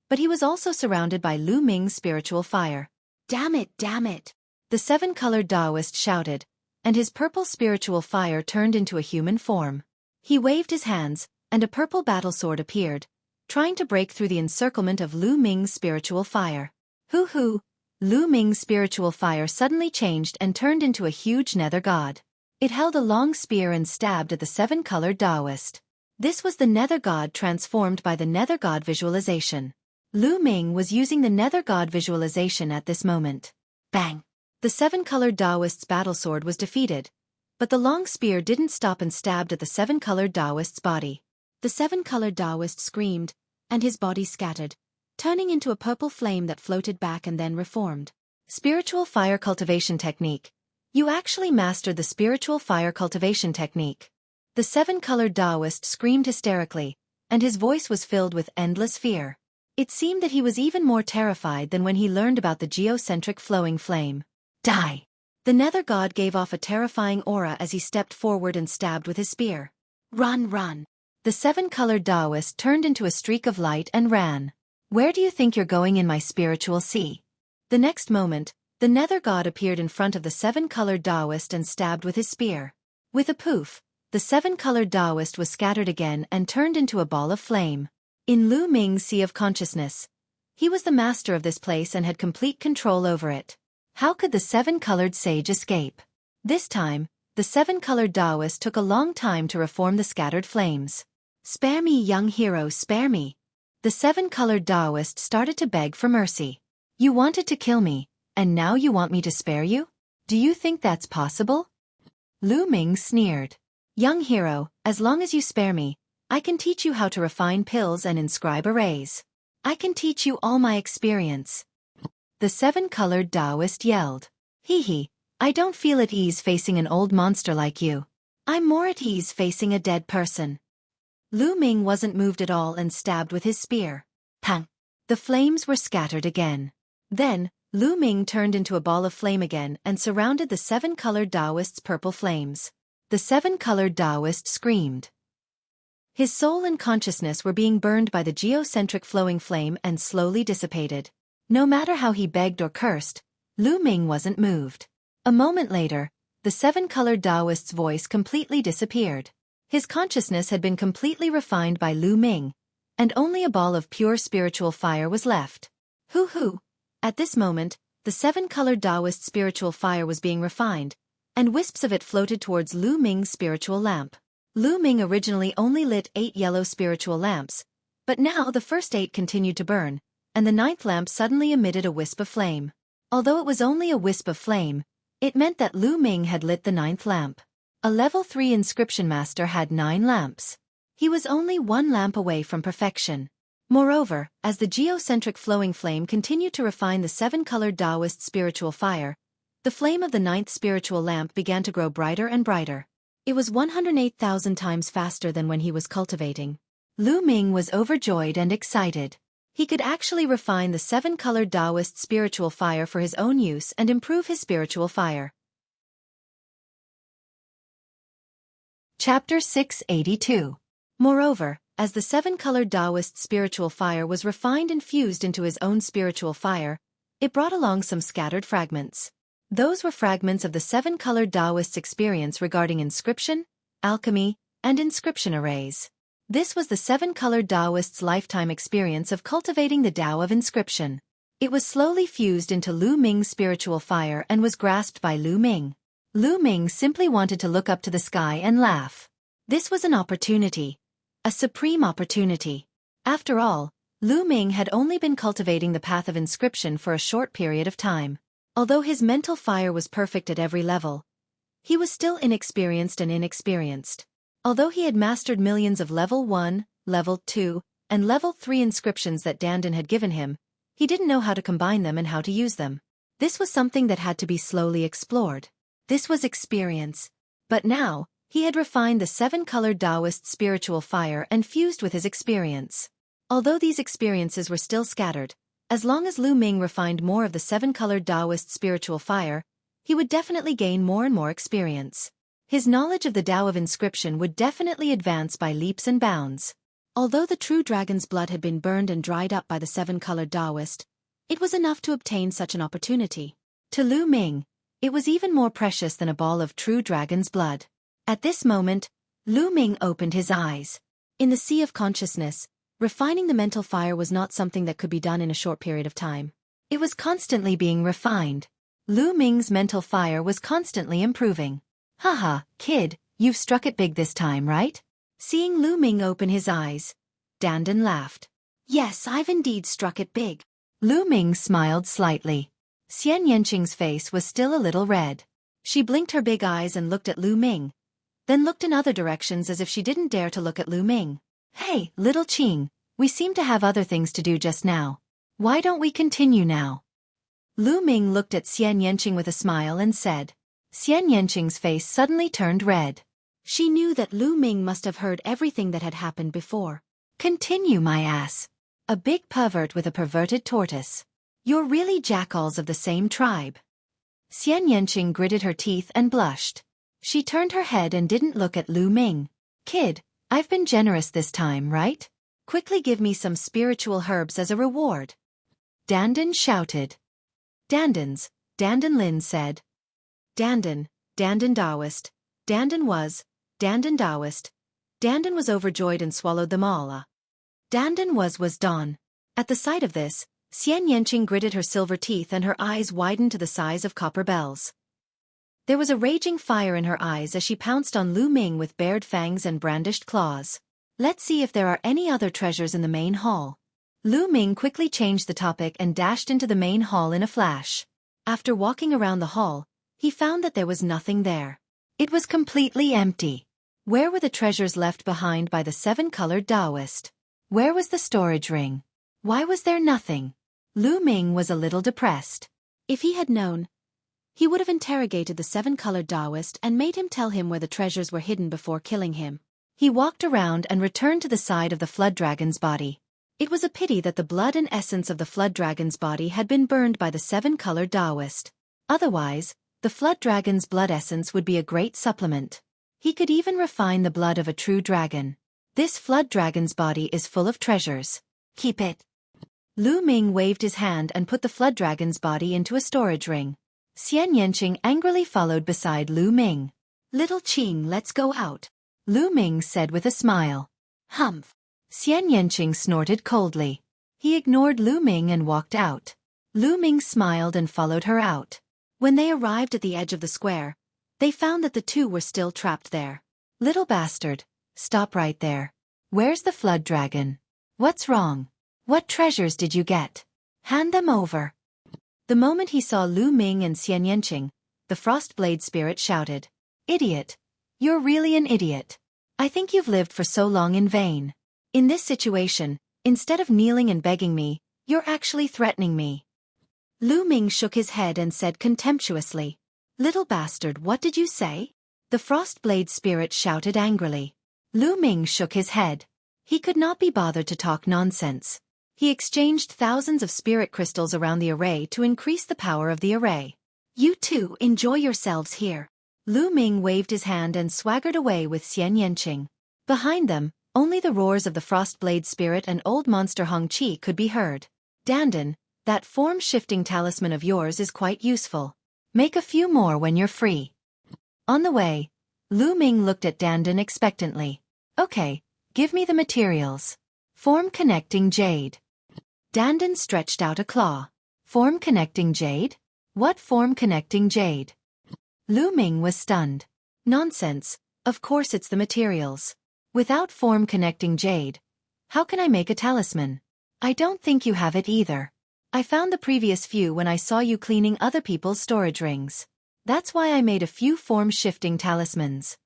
but he was also surrounded by Lu Ming's spiritual fire. Damn it, damn it! The seven-colored Taoist shouted, and his purple spiritual fire turned into a human form. He waved his hands, and a purple battle sword appeared, trying to break through the encirclement of Lu Ming's spiritual fire. Hoo-hoo! Lu Ming's spiritual fire suddenly changed and turned into a huge nether god. It held a long spear and stabbed at the seven-colored Taoist. This was the nether god transformed by the nether god visualization. Lu Ming was using the nether god visualization at this moment. Bang! The seven-colored Taoist's battle sword was defeated, but the long spear didn't stop and stabbed at the seven-colored Taoist's body. The seven-colored Taoist screamed, and his body scattered, turning into a purple flame that floated back and then reformed. Spiritual fire cultivation technique. You actually mastered the spiritual fire cultivation technique. The seven-colored Taoist screamed hysterically, and his voice was filled with endless fear. It seemed that he was even more terrified than when he learned about the geocentric flowing flame. Die! The nether god gave off a terrifying aura as he stepped forward and stabbed with his spear. Run, run! The seven-colored Taoist turned into a streak of light and ran. Where do you think you're going in my spiritual sea? The next moment, the nether god appeared in front of the seven-colored Taoist and stabbed with his spear. With a poof, the seven-colored Taoist was scattered again and turned into a ball of flame. In Lu Ming's Sea of Consciousness, he was the master of this place and had complete control over it. How could the seven-colored sage escape? This time, the seven-colored Taoist took a long time to reform the scattered flames. Spare me, young hero, spare me. The seven-colored Taoist started to beg for mercy. You wanted to kill me, and now you want me to spare you? Do you think that's possible? Lu Ming sneered. Young hero, as long as you spare me, I can teach you how to refine pills and inscribe arrays. I can teach you all my experience. The seven-colored Taoist yelled. Hee hee, I don't feel at ease facing an old monster like you. I'm more at ease facing a dead person. Lu Ming wasn't moved at all and stabbed with his spear. Pang! The flames were scattered again. Then, Lu Ming turned into a ball of flame again and surrounded the seven-colored Taoist's purple flames. The seven-colored Taoist screamed. His soul and consciousness were being burned by the geocentric flowing flame and slowly dissipated. No matter how he begged or cursed, Lu Ming wasn't moved. A moment later, the seven-colored Taoist's voice completely disappeared. His consciousness had been completely refined by Lu Ming, and only a ball of pure spiritual fire was left. Hoo-hoo! At this moment, the seven-colored Taoist spiritual fire was being refined, and wisps of it floated towards Lu Ming's spiritual lamp. Lu Ming originally only lit 8 yellow spiritual lamps, but now the first 8 continued to burn, and the 9th lamp suddenly emitted a wisp of flame. Although it was only a wisp of flame, it meant that Lu Ming had lit the 9th lamp. A level 3 inscription master had 9 lamps. He was only 1 lamp away from perfection. Moreover, as the geocentric flowing flame continued to refine the seven-colored Taoist spiritual fire, the flame of the 9th spiritual lamp began to grow brighter and brighter. It was 108,000 times faster than when he was cultivating. Lu Ming was overjoyed and excited. He could actually refine the seven-colored Taoist spiritual fire for his own use and improve his spiritual fire. Chapter 682. Moreover, as the seven-colored Taoist spiritual fire was refined and fused into his own spiritual fire, it brought along some scattered fragments. Those were fragments of the seven-colored Taoist's experience regarding inscription, alchemy, and inscription arrays. This was the seven-colored Taoist's lifetime experience of cultivating the Tao of inscription. It was slowly fused into Lu Ming's spiritual fire and was grasped by Lu Ming. Lu Ming simply wanted to look up to the sky and laugh. This was an opportunity. A supreme opportunity. After all, Lu Ming had only been cultivating the path of inscription for a short period of time. Although his mental fire was perfect at every level, he was still inexperienced and inexperienced. Although he had mastered millions of level 1, level 2, and level 3 inscriptions that Dandan had given him, he didn't know how to combine them and how to use them. This was something that had to be slowly explored. This was experience. But now, he had refined the seven-colored Taoist spiritual fire and fused with his experience. Although these experiences were still scattered, as long as Lu Ming refined more of the seven-colored Taoist spiritual fire, he would definitely gain more and more experience. His knowledge of the Tao of inscription would definitely advance by leaps and bounds. Although the true dragon's blood had been burned and dried up by the seven-colored Taoist, it was enough to obtain such an opportunity. To Lu Ming, it was even more precious than a ball of true dragon's blood. At this moment, Lu Ming opened his eyes. In the sea of consciousness, refining the mental fire was not something that could be done in a short period of time. It was constantly being refined. Lu Ming's mental fire was constantly improving. Haha, kid, you've struck it big this time, right? Seeing Lu Ming open his eyes, Dandan laughed. Yes, I've indeed struck it big. Lu Ming smiled slightly. Xian Yanqing's face was still a little red. She blinked her big eyes and looked at Lu Ming, then looked in other directions as if she didn't dare to look at Lu Ming. Hey, little Qing, we seem to have other things to do just now. Why don't we continue now? Lu Ming looked at Xian Yanqing with a smile and said, Xian Yanqing's face suddenly turned red. She knew that Lu Ming must have heard everything that had happened before. Continue, my ass. A big pervert with a perverted tortoise. You're really jackals of the same tribe. Xian Yanqing gritted her teeth and blushed. She turned her head and didn't look at Lu Ming. Kid, I've been generous this time, right? Quickly give me some spiritual herbs as a reward. Dandan shouted. Dandans, Dandan Lin said. Dandan Taoist, Dandan Taoist. Dandan was overjoyed and swallowed them all. Dandan was Dawn. At the sight of this, Xian Yanqing gritted her silver teeth and her eyes widened to the size of copper bells. There was a raging fire in her eyes as she pounced on Lu Ming with bared fangs and brandished claws. Let's see if there are any other treasures in the main hall. Lu Ming quickly changed the topic and dashed into the main hall in a flash. After walking around the hall, he found that there was nothing there. It was completely empty. Where were the treasures left behind by the seven-colored Taoist? Where was the storage ring? Why was there nothing? Lu Ming was a little depressed. If he had known, he would have interrogated the seven-colored Taoist and made him tell him where the treasures were hidden before killing him. He walked around and returned to the side of the flood dragon's body. It was a pity that the blood and essence of the flood dragon's body had been burned by the seven-colored Taoist. Otherwise, the flood dragon's blood essence would be a great supplement. He could even refine the blood of a true dragon. This flood dragon's body is full of treasures. Keep it. Lu Ming waved his hand and put the flood dragon's body into a storage ring. Xian Yanqing angrily followed beside Lu Ming. Little Qing, let's go out, Lu Ming said with a smile. Humph. Xian Yanqing snorted coldly. He ignored Lu Ming and walked out. Lu Ming smiled and followed her out. When they arrived at the edge of the square, they found that the two were still trapped there. Little bastard, stop right there. Where's the flood dragon? What's wrong? What treasures did you get? Hand them over. The moment he saw Lu Ming and Xian Yanqing, the Frostblade spirit shouted. Idiot. You're really an idiot. I think you've lived for so long in vain. In this situation, instead of kneeling and begging me, you're actually threatening me. Lu Ming shook his head and said contemptuously. Little bastard, what did you say? The Frostblade spirit shouted angrily. Lu Ming shook his head. He could not be bothered to talk nonsense. He exchanged thousands of spirit crystals around the array to increase the power of the array. You two enjoy yourselves here. Lu Ming waved his hand and swaggered away with Xian Yanqing. Behind them, only the roars of the Frostblade spirit and old monster Hongqi could be heard. Dandan, that form-shifting talisman of yours is quite useful. Make a few more when you're free. On the way, Lu Ming looked at Dandan expectantly. Okay, give me the materials. Form-connecting jade. Dandan stretched out a claw. Form-connecting jade? What form-connecting jade? Lu Ming was stunned. Nonsense, of course it's the materials. Without form-connecting jade, how can I make a talisman? I don't think you have it either. I found the previous few when I saw you cleaning other people's storage rings. That's why I made a few form-shifting talismans.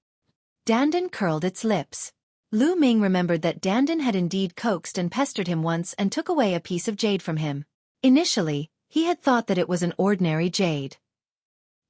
Dandan curled its lips. Lu Ming remembered that Dandan had indeed coaxed and pestered him once and took away a piece of jade from him. Initially, he had thought that it was an ordinary jade.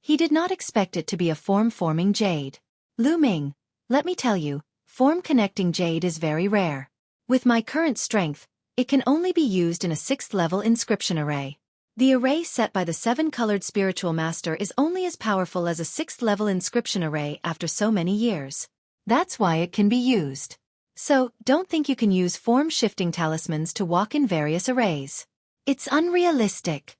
He did not expect it to be a form-forming jade. Lu Ming, let me tell you, form-connecting jade is very rare. With my current strength, it can only be used in a 6th-level inscription array. The array set by the 7-colored spiritual master is only as powerful as a 6th-level inscription array after so many years. That's why it can be used. So, don't think you can use form-shifting talismans to walk in various arrays. It's unrealistic.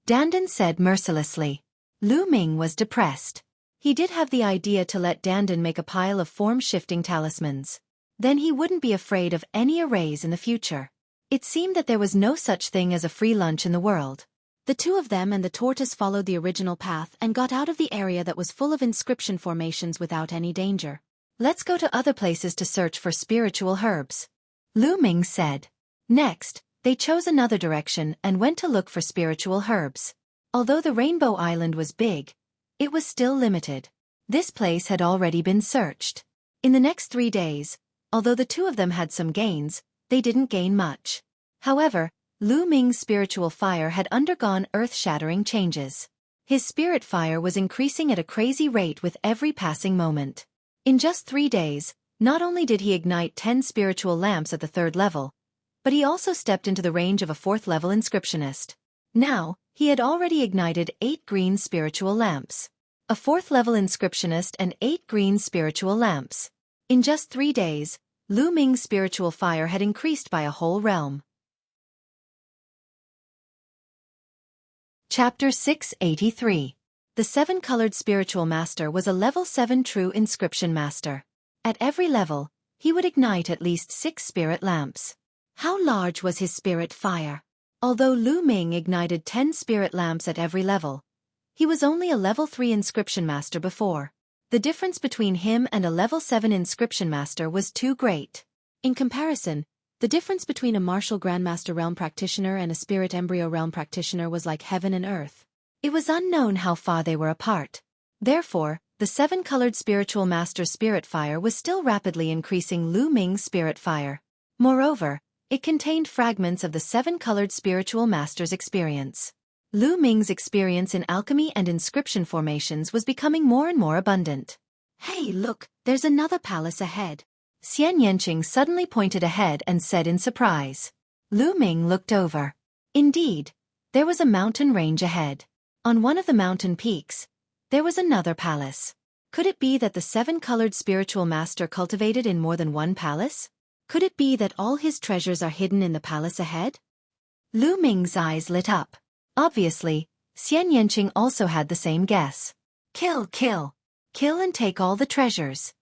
Dandan said mercilessly. Lu Ming was depressed. He did have the idea to let Dandan make a pile of form-shifting talismans. Then he wouldn't be afraid of any arrays in the future. It seemed that there was no such thing as a free lunch in the world. The two of them and the tortoise followed the original path and got out of the area that was full of inscription formations without any danger. Let's go to other places to search for spiritual herbs, Lu Ming said. Next, they chose another direction and went to look for spiritual herbs. Although the Rainbow Island was big, it was still limited. This place had already been searched. In the next 3 days, although the two of them had some gains, they didn't gain much. However, Lu Ming's spiritual fire had undergone earth-shattering changes. His spirit fire was increasing at a crazy rate with every passing moment. In just 3 days, not only did he ignite 10 spiritual lamps at the 3rd level, but he also stepped into the range of a 4th-level inscriptionist. Now, he had already ignited 8 green spiritual lamps. A 4th-level inscriptionist and 8 green spiritual lamps. In just 3 days, Lu Ming's spiritual fire had increased by a whole realm. Chapter 683. The 7-colored spiritual master was a level 7 true inscription master. At every level, he would ignite at least 6 spirit lamps. How large was his spirit fire? Although Lu Ming ignited 10 spirit lamps at every level, he was only a level 3 inscription master before. The difference between him and a level 7 inscription master was too great. In comparison, the difference between a martial grandmaster realm practitioner and a spirit embryo realm practitioner was like heaven and earth. It was unknown how far they were apart. Therefore, the 7-colored spiritual master's spirit fire was still rapidly increasing Lu Ming's spirit fire. Moreover, it contained fragments of the 7-colored spiritual master's experience. Lu Ming's experience in alchemy and inscription formations was becoming more and more abundant. Hey, look, there's another palace ahead. Xian Yanqing suddenly pointed ahead and said in surprise. Lu Ming looked over. Indeed, there was a mountain range ahead. On one of the mountain peaks, there was another palace. Could it be that the 7-colored spiritual master cultivated in more than one palace? Could it be that all his treasures are hidden in the palace ahead? Lu Ming's eyes lit up. Obviously, Xian Yanqing also had the same guess. Kill, kill. Kill and take all the treasures.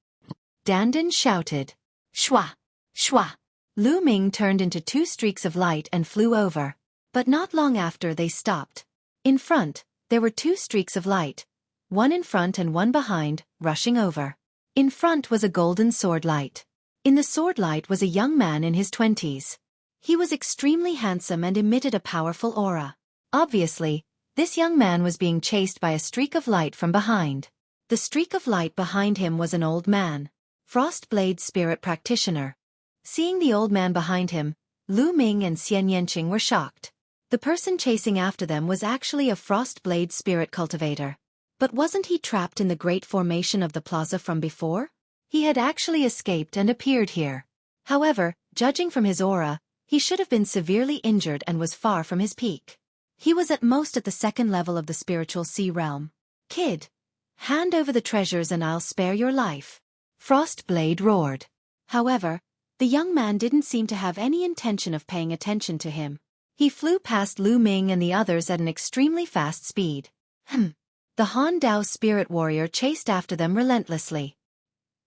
Dandan shouted. Shwa! Shwa! Lu Ming turned into 2 streaks of light and flew over. But not long after they stopped. In front, there were 2 streaks of light, one in front and one behind, rushing over. In front was a golden sword light. In the sword light was a young man in his 20s. He was extremely handsome and emitted a powerful aura. Obviously, this young man was being chased by a streak of light from behind. The streak of light behind him was an old man. Frostblade spirit practitioner. Seeing the old man behind him, Lu Ming and Xian Yanqing were shocked. The person chasing after them was actually a Frostblade spirit cultivator. But wasn't he trapped in the great formation of the plaza from before? He had actually escaped and appeared here. However, judging from his aura, he should have been severely injured and was far from his peak. He was at most at the 2nd level of the spiritual sea realm. Kid, hand over the treasures and I'll spare your life. Frostblade roared. However, the young man didn't seem to have any intention of paying attention to him. He flew past Lu Ming and the others at an extremely fast speed. The Han Dao spirit warrior chased after them relentlessly.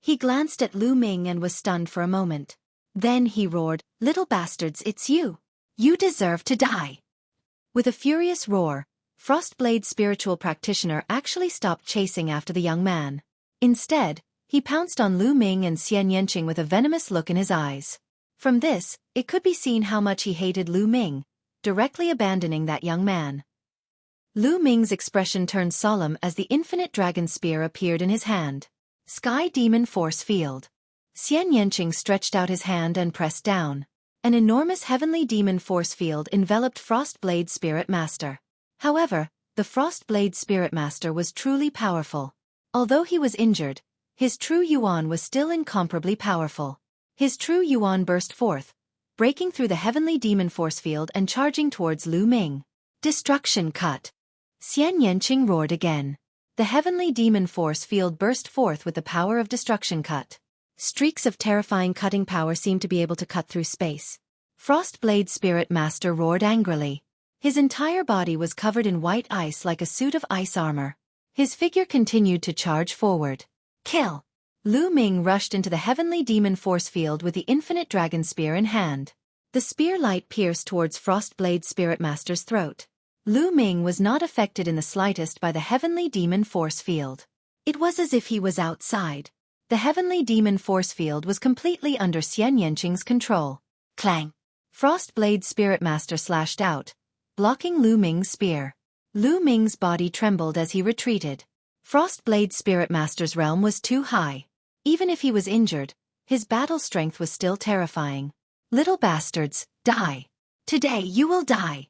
He glanced at Lu Ming and was stunned for a moment. Then he roared, "Little bastards, it's you! You deserve to die!" With a furious roar, Frostblade spiritual practitioner actually stopped chasing after the young man. Instead, he pounced on Lu Ming and Xian Yanqing with a venomous look in his eyes. From this, it could be seen how much he hated Lu Ming, directly abandoning that young man. Lu Ming's expression turned solemn as the infinite dragon spear appeared in his hand. Sky Demon Force Field. Xian Yanqing stretched out his hand and pressed down. An enormous heavenly demon force field enveloped Frostblade Spirit Master. However, the Frostblade Spirit Master was truly powerful. Although he was injured, his true yuan was still incomparably powerful. His true yuan burst forth, breaking through the heavenly demon force field and charging towards Lu Ming. Destruction cut. Xian Yanqing roared again. The heavenly demon force field burst forth with the power of destruction cut. Streaks of terrifying cutting power seemed to be able to cut through space. Frostblade Spirit Master roared angrily. His entire body was covered in white ice like a suit of ice armor. His figure continued to charge forward. Kill! Lu Ming rushed into the heavenly demon force field with the infinite dragon spear in hand. The spear light pierced towards Frostblade Spirit Master's throat. Lu Ming was not affected in the slightest by the heavenly demon force field. It was as if he was outside. The heavenly demon force field was completely under Xian Yanqing's control. Clang! Frostblade Spirit Master slashed out, blocking Lu Ming's spear. Lu Ming's body trembled as he retreated. Frostblade Spirit Master's realm was too high. Even if he was injured, his battle strength was still terrifying. Little bastards, die! Today you will die!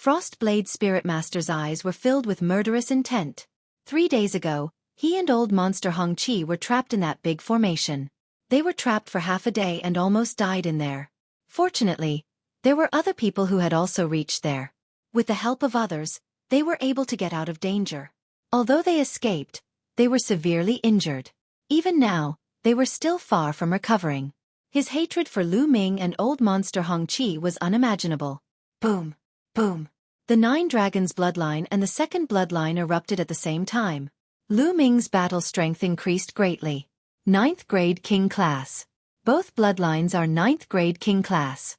Frostblade Spirit Master's eyes were filled with murderous intent. 3 days ago, he and old monster Xueqi were trapped in that big formation. They were trapped for half a day and almost died in there. Fortunately, there were other people who had also reached there. With the help of others, they were able to get out of danger. Although they escaped, they were severely injured. Even now, they were still far from recovering. His hatred for Lu Ming and old monster Xueqi was unimaginable. Boom! Boom! The 9 dragons bloodline and the second bloodline erupted at the same time. Lu Ming's battle strength increased greatly. 9th grade king class. Both bloodlines are 9th grade king class.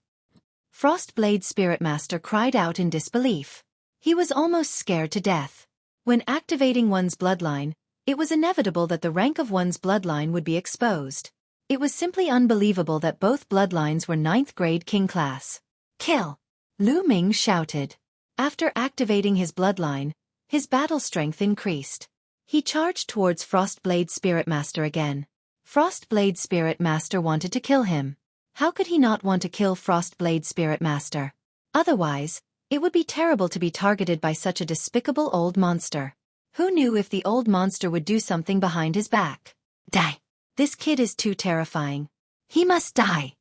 Frostblade Spirit Master cried out in disbelief. He was almost scared to death. When activating one's bloodline, it was inevitable that the rank of one's bloodline would be exposed. It was simply unbelievable that both bloodlines were 9th grade king class. Kill! Lu Ming shouted. After activating his bloodline, his battle strength increased. He charged towards Frostblade Spirit Master again. Frostblade Spirit Master wanted to kill him. How could he not want to kill Frostblade Spirit Master? Otherwise, it would be terrible to be targeted by such a despicable old monster. Who knew if the old monster would do something behind his back? Die! This kid is too terrifying. He must die!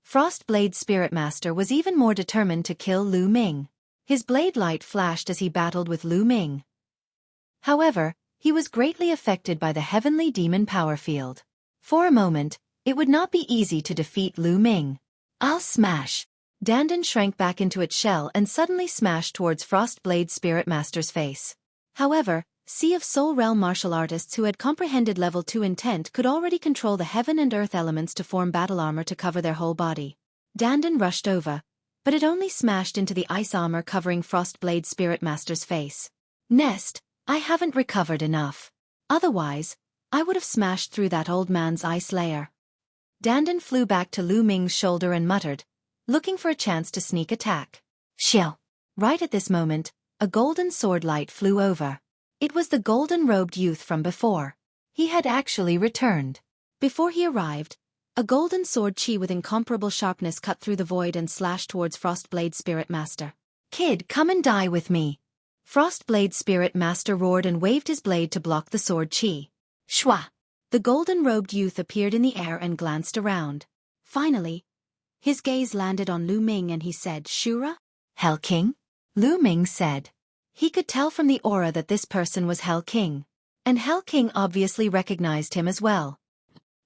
Frostblade Spirit Master was even more determined to kill Lu Ming. His blade light flashed as he battled with Lu Ming. However, he was greatly affected by the heavenly demon power field. For a moment, it would not be easy to defeat Lu Ming. I'll smash! Dandan shrank back into its shell and suddenly smashed towards Frostblade Spirit Master's face. However, Sea of Soul Realm martial artists who had comprehended level 2 intent could already control the heaven and earth elements to form battle armor to cover their whole body. Dandan rushed over, but it only smashed into the ice armor covering Frostblade Spirit Master's face. Nest, I haven't recovered enough. Otherwise, I would have smashed through that old man's ice layer. Dandan flew back to Lu Ming's shoulder and muttered, looking for a chance to sneak attack. Shill! Right at this moment, a golden sword light flew over. It was the golden-robed youth from before. He had actually returned. Before he arrived, a golden sword chi with incomparable sharpness cut through the void and slashed towards Frostblade Spirit Master. Kid, come and die with me! Frostblade Spirit Master roared and waved his blade to block the sword chi. Shwa! The golden-robed youth appeared in the air and glanced around. Finally, his gaze landed on Lu Ming and he said, Shura? Hell King? Lu Ming said. He could tell from the aura that this person was Hell King. And Hell King obviously recognized him as well.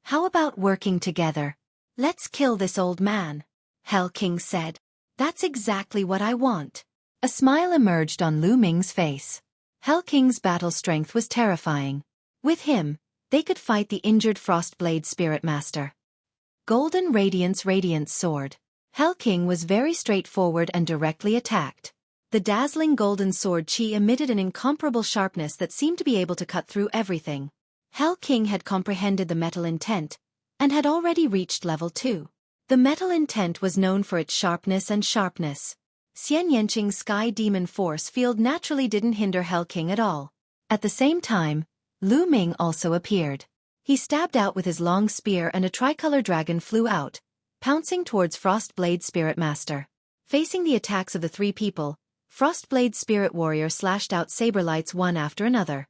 How about working together? Let's kill this old man, Hell King said. That's exactly what I want. A smile emerged on Lu Ming's face. Hell King's battle strength was terrifying. With him, they could fight the injured Frostblade Spirit Master. Golden Radiance Sword. Hell King was very straightforward and directly attacked. The dazzling golden sword chi emitted an incomparable sharpness that seemed to be able to cut through everything. Hell King had comprehended the metal intent, and had already reached level 2. The metal intent was known for its sharpness and sharpness. Xian Yanqing's sky demon force field naturally didn't hinder Hell King at all. At the same time, Lu Ming also appeared. He stabbed out with his long spear and a tricolor dragon flew out, pouncing towards Frostblade Spirit Master. Facing the attacks of the 3 people, Frostblade Spirit Warrior slashed out saber lights one after another.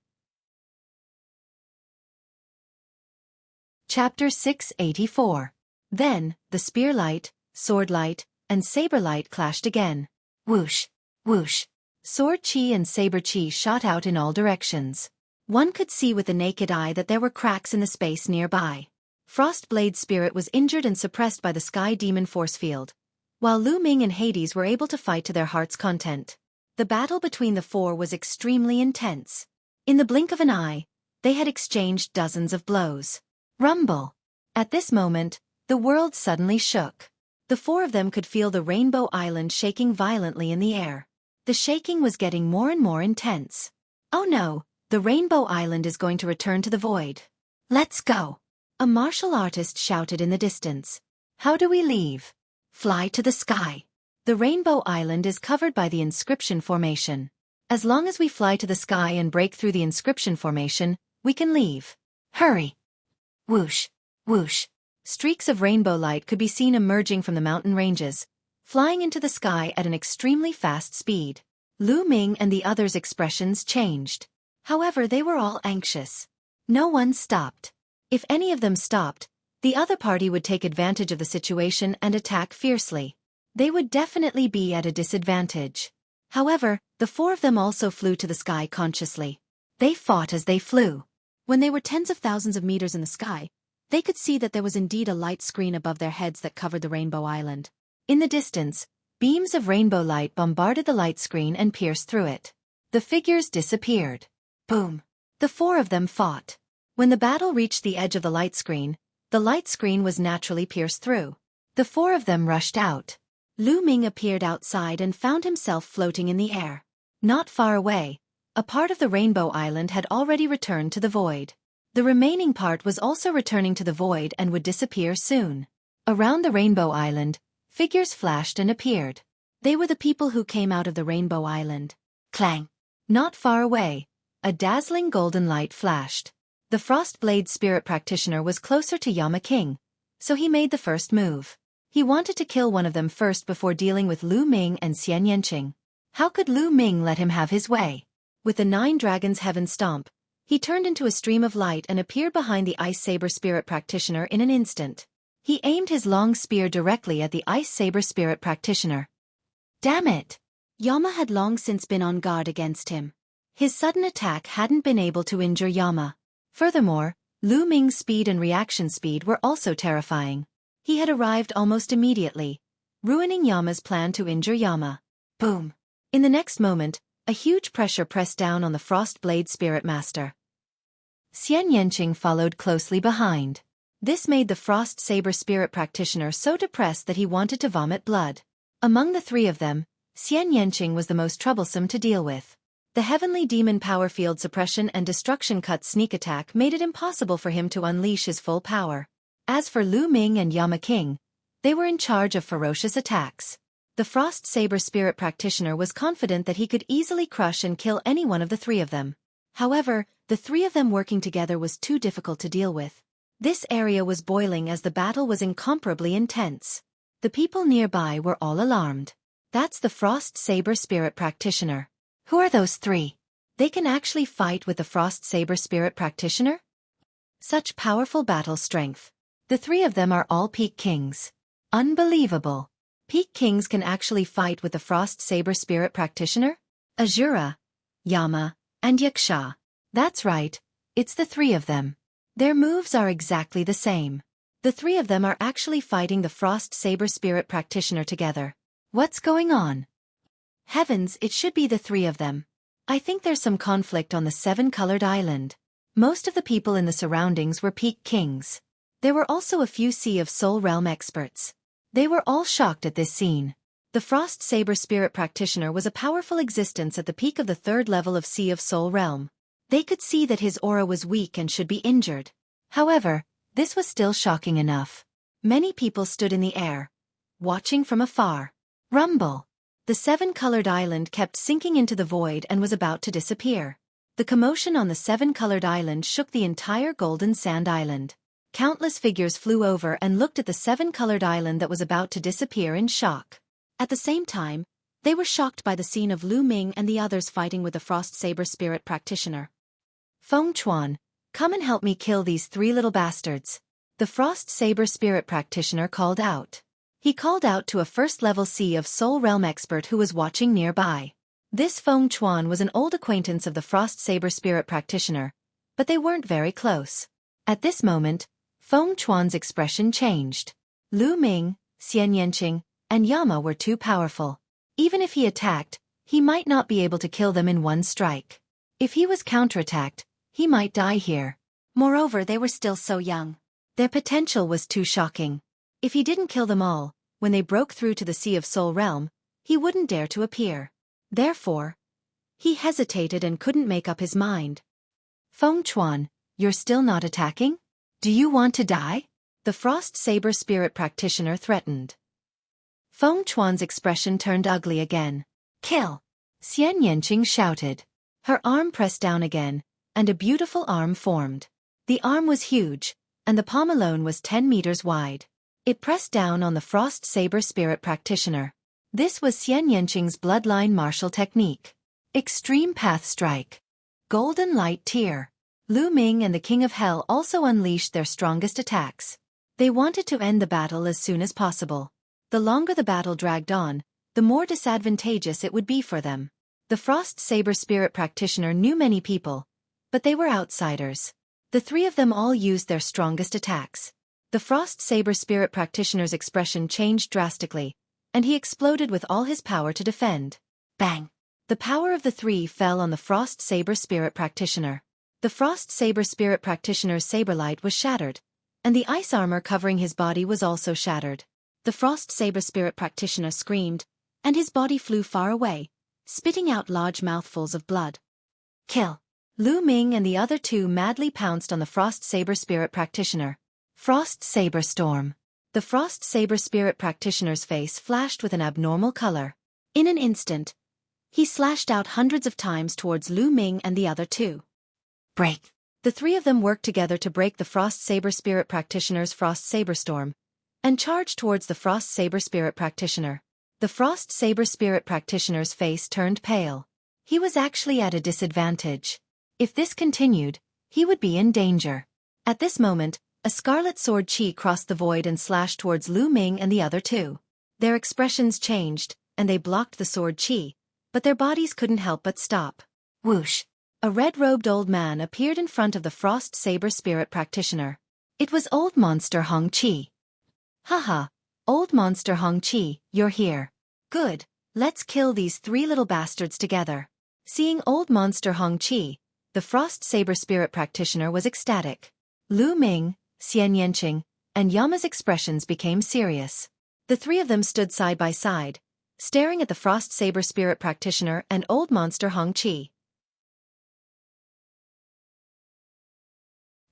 Chapter 684. Then, the spear light, sword light, and saber light clashed again. Whoosh! Whoosh! Sword chi and saber chi shot out in all directions. One could see with the naked eye that there were cracks in the space nearby. Frostblade Spirit was injured and suppressed by the sky demon force field, while Lu Ming and Hades were able to fight to their heart's content. The battle between the 4 was extremely intense. In the blink of an eye, they had exchanged dozens of blows. Rumble! At this moment, the world suddenly shook. The 4 of them could feel the Rainbow Island shaking violently in the air. The shaking was getting more and more intense. Oh no, the Rainbow Island is going to return to the void. Let's go! A martial artist shouted in the distance. How do we leave? Fly to the sky. The Rainbow Island is covered by the inscription formation. As long as we fly to the sky and break through the inscription formation, we can leave. Hurry! Whoosh! Whoosh! Streaks of rainbow light could be seen emerging from the mountain ranges, flying into the sky at an extremely fast speed. Lu Ming and the others' expressions changed. However, they were all anxious. No one stopped. If any of them stopped, the other party would take advantage of the situation and attack fiercely. They would definitely be at a disadvantage. However, the four of them also flew to the sky consciously. They fought as they flew. When they were tens of thousands of meters in the sky, they could see that there was indeed a light screen above their heads that covered the Rainbow Island. In the distance, beams of rainbow light bombarded the light screen and pierced through it. The figures disappeared. Boom! The four of them fought. When the battle reached the edge of the light screen was naturally pierced through. The four of them rushed out. Lu Ming appeared outside and found himself floating in the air. Not far away, a part of the Rainbow Island had already returned to the void. The remaining part was also returning to the void and would disappear soon. Around the Rainbow Island, figures flashed and appeared. They were the people who came out of the Rainbow Island. Clang! Not far away, a dazzling golden light flashed. The Frostblade Spirit Practitioner was closer to Yama King, so he made the first move. He wanted to kill one of them first before dealing with Lu Ming and Xian Yanqing. How could Lu Ming let him have his way? With the 9 Dragons Heaven Stomp, he turned into a stream of light and appeared behind the Ice Saber Spirit Practitioner in an instant. He aimed his long spear directly at the Ice Saber Spirit Practitioner. Damn it! Yama had long since been on guard against him. His sudden attack hadn't been able to injure Yama. Furthermore, Lu Ming's speed and reaction speed were also terrifying. He had arrived almost immediately, ruining Yama's plan to injure Yama. Boom! In the next moment, a huge pressure pressed down on the Frostblade Spirit Master. Xian Yanqing followed closely behind. This made the Frost Saber Spirit Practitioner so depressed that he wanted to vomit blood. Among the 3 of them, Xian Yanqing was the most troublesome to deal with. The Heavenly Demon Power Field Suppression and Destruction Cut Sneak Attack made it impossible for him to unleash his full power. As for Lu Ming and Yama King, they were in charge of ferocious attacks. The Frost Saber Spirit Practitioner was confident that he could easily crush and kill any one of the 3 of them. However, the 3 of them working together was too difficult to deal with. This area was boiling as the battle was incomparably intense. The people nearby were all alarmed. That's the Frost Saber Spirit Practitioner. Who are those 3? They can actually fight with the Frost Saber Spirit Practitioner? Such powerful battle strength. The 3 of them are all Peak Kings. Unbelievable. Peak Kings can actually fight with the Frost Saber Spirit Practitioner? Azura, Yama, and Yaksha. That's right, it's the 3 of them. Their moves are exactly the same. The 3 of them are actually fighting the Frost Saber Spirit Practitioner together. What's going on? Heavens, it should be the 3 of them. I think there's some conflict on the 7-colored island. Most of the people in the surroundings were Peak Kings. There were also a few Sea of Soul Realm experts. They were all shocked at this scene. The Frost Saber Spirit Practitioner was a powerful existence at the peak of the 3rd level of Sea of Soul Realm. They could see that his aura was weak and should be injured. However, this was still shocking enough. Many people stood in the air, watching from afar. Rumble! The 7-colored island kept sinking into the void and was about to disappear. The commotion on the 7-colored island shook the entire Golden Sand Island. Countless figures flew over and looked at the 7-colored island that was about to disappear in shock. At the same time, they were shocked by the scene of Lu Ming and the others fighting with the Frost Saber Spirit Practitioner. Feng Chuan, come and help me kill these 3 little bastards. The Frost Saber Spirit Practitioner called out. He called out to a 1st-level Sea of Soul Realm expert who was watching nearby. This Feng Chuan was an old acquaintance of the Frost Saber Spirit Practitioner, but they weren't very close. At this moment, Feng Chuan's expression changed. Lu Ming, Xian Yanqing, and Yama were too powerful. Even if he attacked, he might not be able to kill them in one strike. If he was counterattacked, he might die here. Moreover, they were still so young. Their potential was too shocking. If he didn't kill them all, when they broke through to the Sea of Soul Realm, he wouldn't dare to appear. Therefore, he hesitated and couldn't make up his mind. Feng Chuan, you're still not attacking? Do you want to die? The Frost Saber Spirit Practitioner threatened. Feng Chuan's expression turned ugly again. Kill! Xian Yanqing shouted. Her arm pressed down again, and a beautiful arm formed. The arm was huge, and the palm alone was 10 meters wide. It pressed down on the Frost Saber Spirit Practitioner. This was Xian Yanqing's bloodline martial technique. Extreme Path Strike. Golden Light Tear. Lu Ming and the King of Hell also unleashed their strongest attacks. They wanted to end the battle as soon as possible. The longer the battle dragged on, the more disadvantageous it would be for them. The Frost Saber Spirit Practitioner knew many people, but they were outsiders. The three of them all used their strongest attacks. The Frost Saber Spirit Practitioner's expression changed drastically, and he exploded with all his power to defend. Bang! The power of the three fell on the Frost Saber Spirit Practitioner. The Frost Saber Spirit Practitioner's saberlight was shattered, and the ice armor covering his body was also shattered. The Frost Saber Spirit Practitioner screamed, and his body flew far away, spitting out large mouthfuls of blood. Kill! Lu Ming and the other two madly pounced on the Frost Saber Spirit Practitioner. Frost Saber Storm. The Frost Saber Spirit Practitioner's face flashed with an abnormal color. In an instant, he slashed out hundreds of times towards Lu Ming and the other two. Break! The three of them worked together to break the Frost Saber Spirit Practitioner's Frost Saber Storm, and charged towards the Frost Saber Spirit Practitioner. The Frost Saber Spirit Practitioner's face turned pale. He was actually at a disadvantage. If this continued, he would be in danger. At this moment, a scarlet sword chi crossed the void and slashed towards Lu Ming and the other two. Their expressions changed, and they blocked the sword chi, but their bodies couldn't help but stop. Whoosh! A red-robed old man appeared in front of the Frost Saber Spirit Practitioner. It was Old Monster Hong Chi. Haha, Old Monster Hong Chi, you're here. Good, let's kill these three little bastards together. Seeing Old Monster Hong Chi, the Frost Saber Spirit Practitioner was ecstatic. Lu Ming, Xian Yanqing, and Yama's expressions became serious. The three of them stood side by side, staring at the Frost Saber Spirit Practitioner and Old Monster Hong Chi.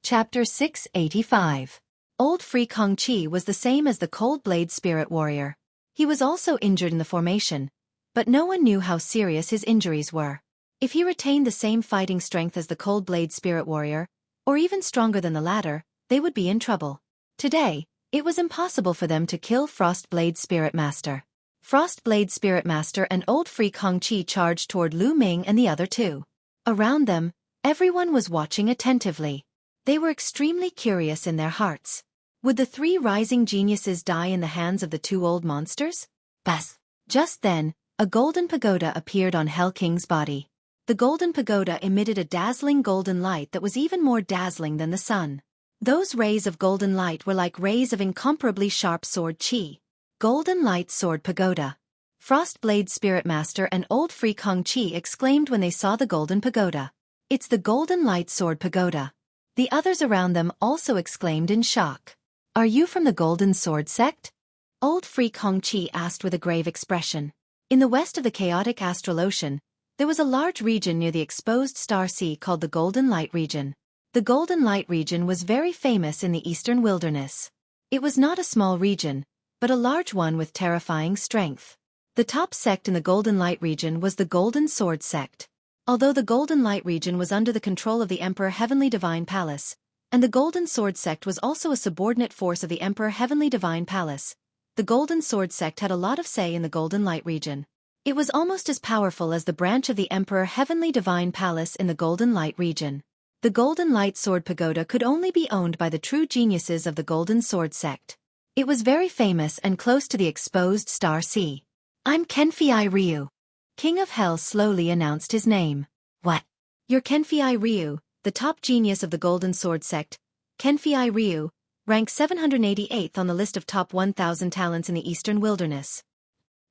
Chapter 685. Old Freak Hong Chi was the same as the Cold Blade Spirit Warrior. He was also injured in the formation, but no one knew how serious his injuries were. If he retained the same fighting strength as the Cold Blade Spirit Warrior, or even stronger than the latter, they would be in trouble. Today, it was impossible for them to kill Frost Blade Spirit Master. Frost Blade Spirit Master and Old Freak Hong Chi charged toward Lu Ming and the other two. Around them, everyone was watching attentively. They were extremely curious in their hearts. Would the three rising geniuses die in the hands of the two old monsters? Buzz! Just then, a golden pagoda appeared on Hell King's body. The golden pagoda emitted a dazzling golden light that was even more dazzling than the sun. Those rays of golden light were like rays of incomparably sharp sword chi. Golden Light Sword Pagoda. Frost Blade Spirit Master and Old Freak Hong Chi exclaimed when they saw the golden pagoda. It's the Golden Light Sword Pagoda. The others around them also exclaimed in shock. Are you from the Golden Sword Sect? Old Freak Hong Chi asked with a grave expression. In the west of the chaotic astral ocean, there was a large region near the exposed star sea called the Golden Light Region. The Golden Light Region was very famous in the eastern wilderness. It was not a small region, but a large one with terrifying strength. The top sect in the Golden Light Region was the Golden Sword Sect. Although the Golden Light Region was under the control of the Emperor Heavenly Divine Palace, and the Golden Sword Sect was also a subordinate force of the Emperor Heavenly Divine Palace, the Golden Sword Sect had a lot of say in the Golden Light Region. It was almost as powerful as the branch of the Emperor Heavenly Divine Palace in the Golden Light Region. The Golden Light Sword Pagoda could only be owned by the true geniuses of the Golden Sword Sect. It was very famous and close to the exposed star sea. I'm Kenfei Ryu. King of Hell slowly announced his name. What? You're Kenfei Ryu, the top genius of the Golden Sword Sect. Kenfei Ryu, rank 788th on the list of top 1,000 talents in the Eastern Wilderness.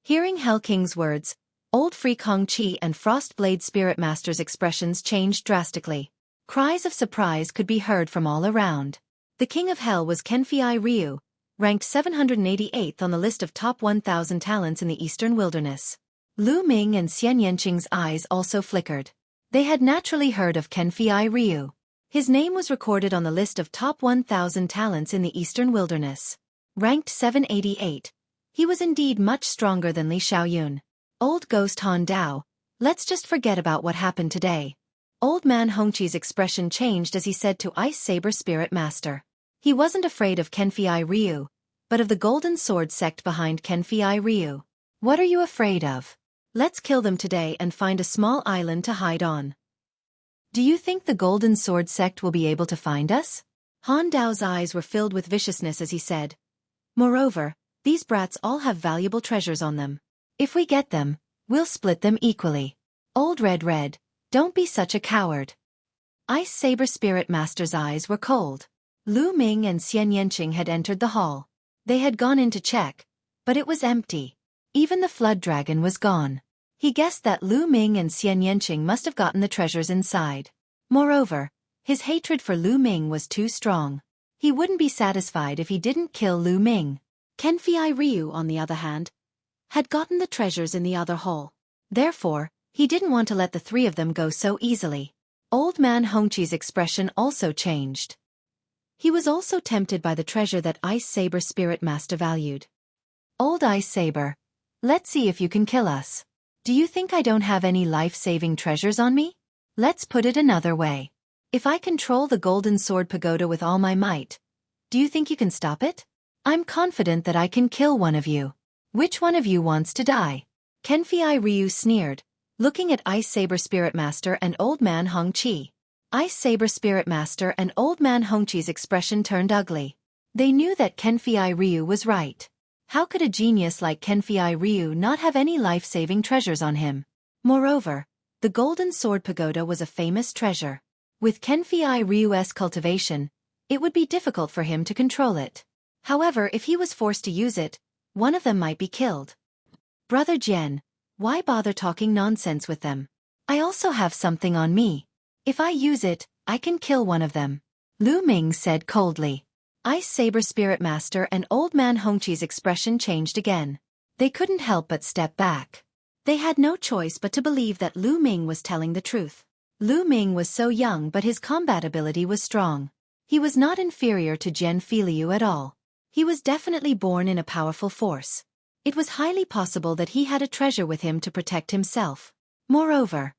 Hearing Hell King's words, Old Freak Hong Chi and Frost Blade Spirit Master's expressions changed drastically. Cries of surprise could be heard from all around. The King of Hell was Kenfei Ryu, ranked 788th on the list of top 1,000 talents in the Eastern Wilderness. Lu Ming and Xian Yanqing's eyes also flickered. They had naturally heard of Kenfei Ryu. His name was recorded on the list of top 1,000 talents in the Eastern Wilderness. Ranked 788, he was indeed much stronger than Li Xiaoyun. Old Ghost Han Dao, let's just forget about what happened today. Old Man Hongqi's expression changed as he said to Ice Saber Spirit Master. He wasn't afraid of Kenfei Ryu, but of the golden sword sect behind Kenfei Ryu. What are you afraid of? Let's kill them today and find a small island to hide on. Do you think the golden sword sect will be able to find us? Han Dao's eyes were filled with viciousness as he said. Moreover, these brats all have valuable treasures on them. If we get them, we'll split them equally. Old Red, don't be such a coward. Ice Saber Spirit Master's eyes were cold. Lu Ming and Xian Yanqing had entered the hall. They had gone in to check, but it was empty. Even the flood dragon was gone. He guessed that Lu Ming and Xian Yanqing must have gotten the treasures inside. Moreover, his hatred for Lu Ming was too strong. He wouldn't be satisfied if he didn't kill Lu Ming. Kenfei Ryu, on the other hand, had gotten the treasures in the other hall. Therefore, he didn't want to let the three of them go so easily. Old Man Hongqi's expression also changed. He was also tempted by the treasure that Ice Saber Spirit Master valued. Old Ice Saber, let's see if you can kill us. Do you think I don't have any life-saving treasures on me? Let's put it another way. If I control the Golden Sword Pagoda with all my might, do you think you can stop it? I'm confident that I can kill one of you. Which one of you wants to die? Kenfei Ryu sneered, looking at Ice Saber Spirit Master and Old Man Hongqi. Ice Saber Spirit Master and Old Man Hongqi's expression turned ugly. They knew that Kenfei Ryu was right. How could a genius like Kenfei Ryu not have any life-saving treasures on him? Moreover, the Golden Sword Pagoda was a famous treasure. With Kenfei Ryu's cultivation, it would be difficult for him to control it. However, if he was forced to use it, one of them might be killed. Brother Jian, why bother talking nonsense with them? I also have something on me. If I use it, I can kill one of them. Lu Ming said coldly. Ice Saber Spirit Master and Old Man Hongqi's expression changed again. They couldn't help but step back. They had no choice but to believe that Lu Ming was telling the truth. Lu Ming was so young, but his combat ability was strong. He was not inferior to Jian Filiu at all. He was definitely born in a powerful force. It was highly possible that he had a treasure with him to protect himself. Moreover,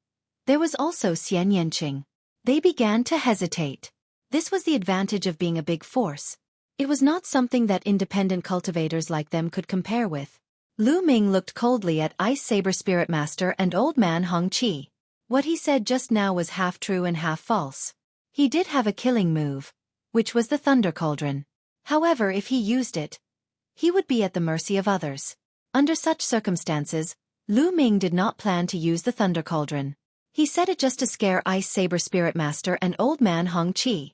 there was also Xian Yanqing. They began to hesitate. This was the advantage of being a big force. It was not something that independent cultivators like them could compare with. Lu Ming looked coldly at Ice Saber Spirit Master and Old Man Hongqi. What he said just now was half true and half false. He did have a killing move, which was the Thunder Cauldron. However, if he used it, he would be at the mercy of others. Under such circumstances, Lu Ming did not plan to use the Thunder Cauldron. He said it just to scare Ice Saber Spirit Master and Old Man Hongqi.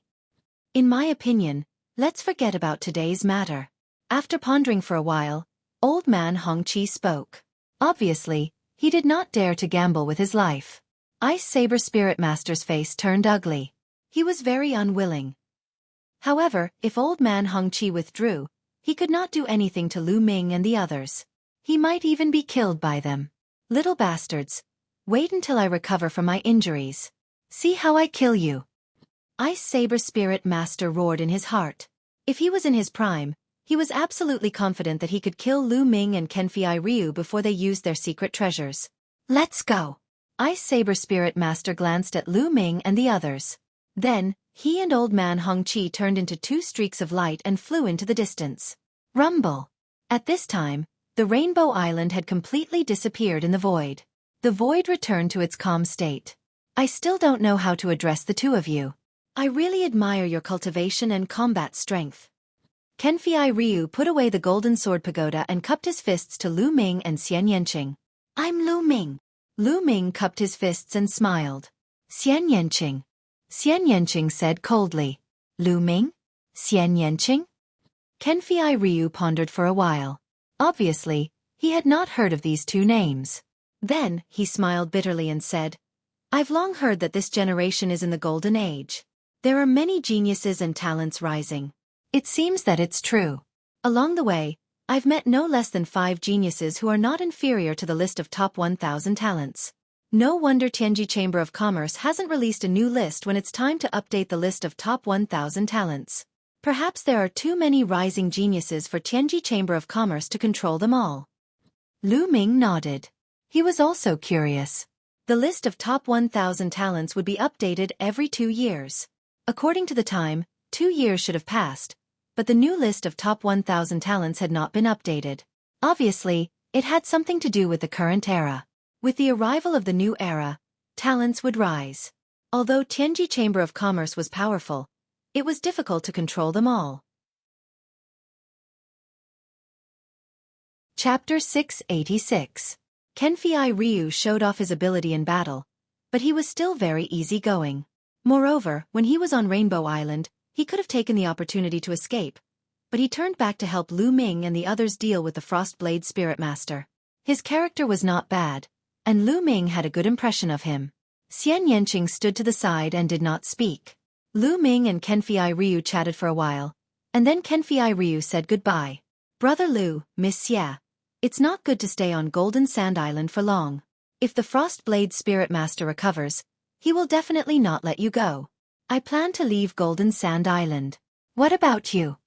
In my opinion, let's forget about today's matter. After pondering for a while, Old Man Hongqi spoke. Obviously, he did not dare to gamble with his life. Ice Saber Spirit Master's face turned ugly. He was very unwilling. However, if Old Man Hongqi withdrew, he could not do anything to Lu Ming and the others. He might even be killed by them. Little bastards, wait until I recover from my injuries. See how I kill you. Ice Saber Spirit Master roared in his heart. If he was in his prime, he was absolutely confident that he could kill Lu Ming and Kenfei Ryu before they used their secret treasures. Let's go. Ice Saber Spirit Master glanced at Lu Ming and the others. Then, he and Old Man Hongqi turned into two streaks of light and flew into the distance. Rumble. At this time, the Rainbow Island had completely disappeared in the void. The void returned to its calm state. I still don't know how to address the two of you. I really admire your cultivation and combat strength. Kenfei Ryu put away the Golden Sword Pagoda and cupped his fists to Lu Ming and Xian Yanqing. I'm Lu Ming. Lu Ming cupped his fists and smiled. Xian Yanqing. Xian Yanqing said coldly. Lu Ming? Xian Yanqing? Kenfei Ryu pondered for a while. Obviously, he had not heard of these two names. Then, he smiled bitterly and said, I've long heard that this generation is in the golden age. There are many geniuses and talents rising. It seems that it's true. Along the way, I've met no less than 5 geniuses who are not inferior to the list of top 1,000 talents. No wonder Tianji Chamber of Commerce hasn't released a new list when it's time to update the list of top 1,000 talents. Perhaps there are too many rising geniuses for Tianji Chamber of Commerce to control them all. Lu Ming nodded. He was also curious. The list of top 1,000 talents would be updated every 2 years. According to the time, 2 years should have passed, but the new list of top 1,000 talents had not been updated. Obviously, it had something to do with the current era. With the arrival of the new era, talents would rise. Although Tianji Chamber of Commerce was powerful, it was difficult to control them all. Chapter 686. Kenfei Ryu showed off his ability in battle, but he was still very easygoing. Moreover, when he was on Rainbow Island, he could have taken the opportunity to escape, but he turned back to help Lu Ming and the others deal with the Frostblade Spirit Master. His character was not bad, and Lu Ming had a good impression of him. Xian Yanqing stood to the side and did not speak. Lu Ming and Kenfei Ryu chatted for a while, and then Kenfei Ryu said goodbye. Brother Lu, Miss Xia, it's not good to stay on Golden Sand Island for long. If the Frostblade Spirit Master recovers, he will definitely not let you go. I plan to leave Golden Sand Island. What about you?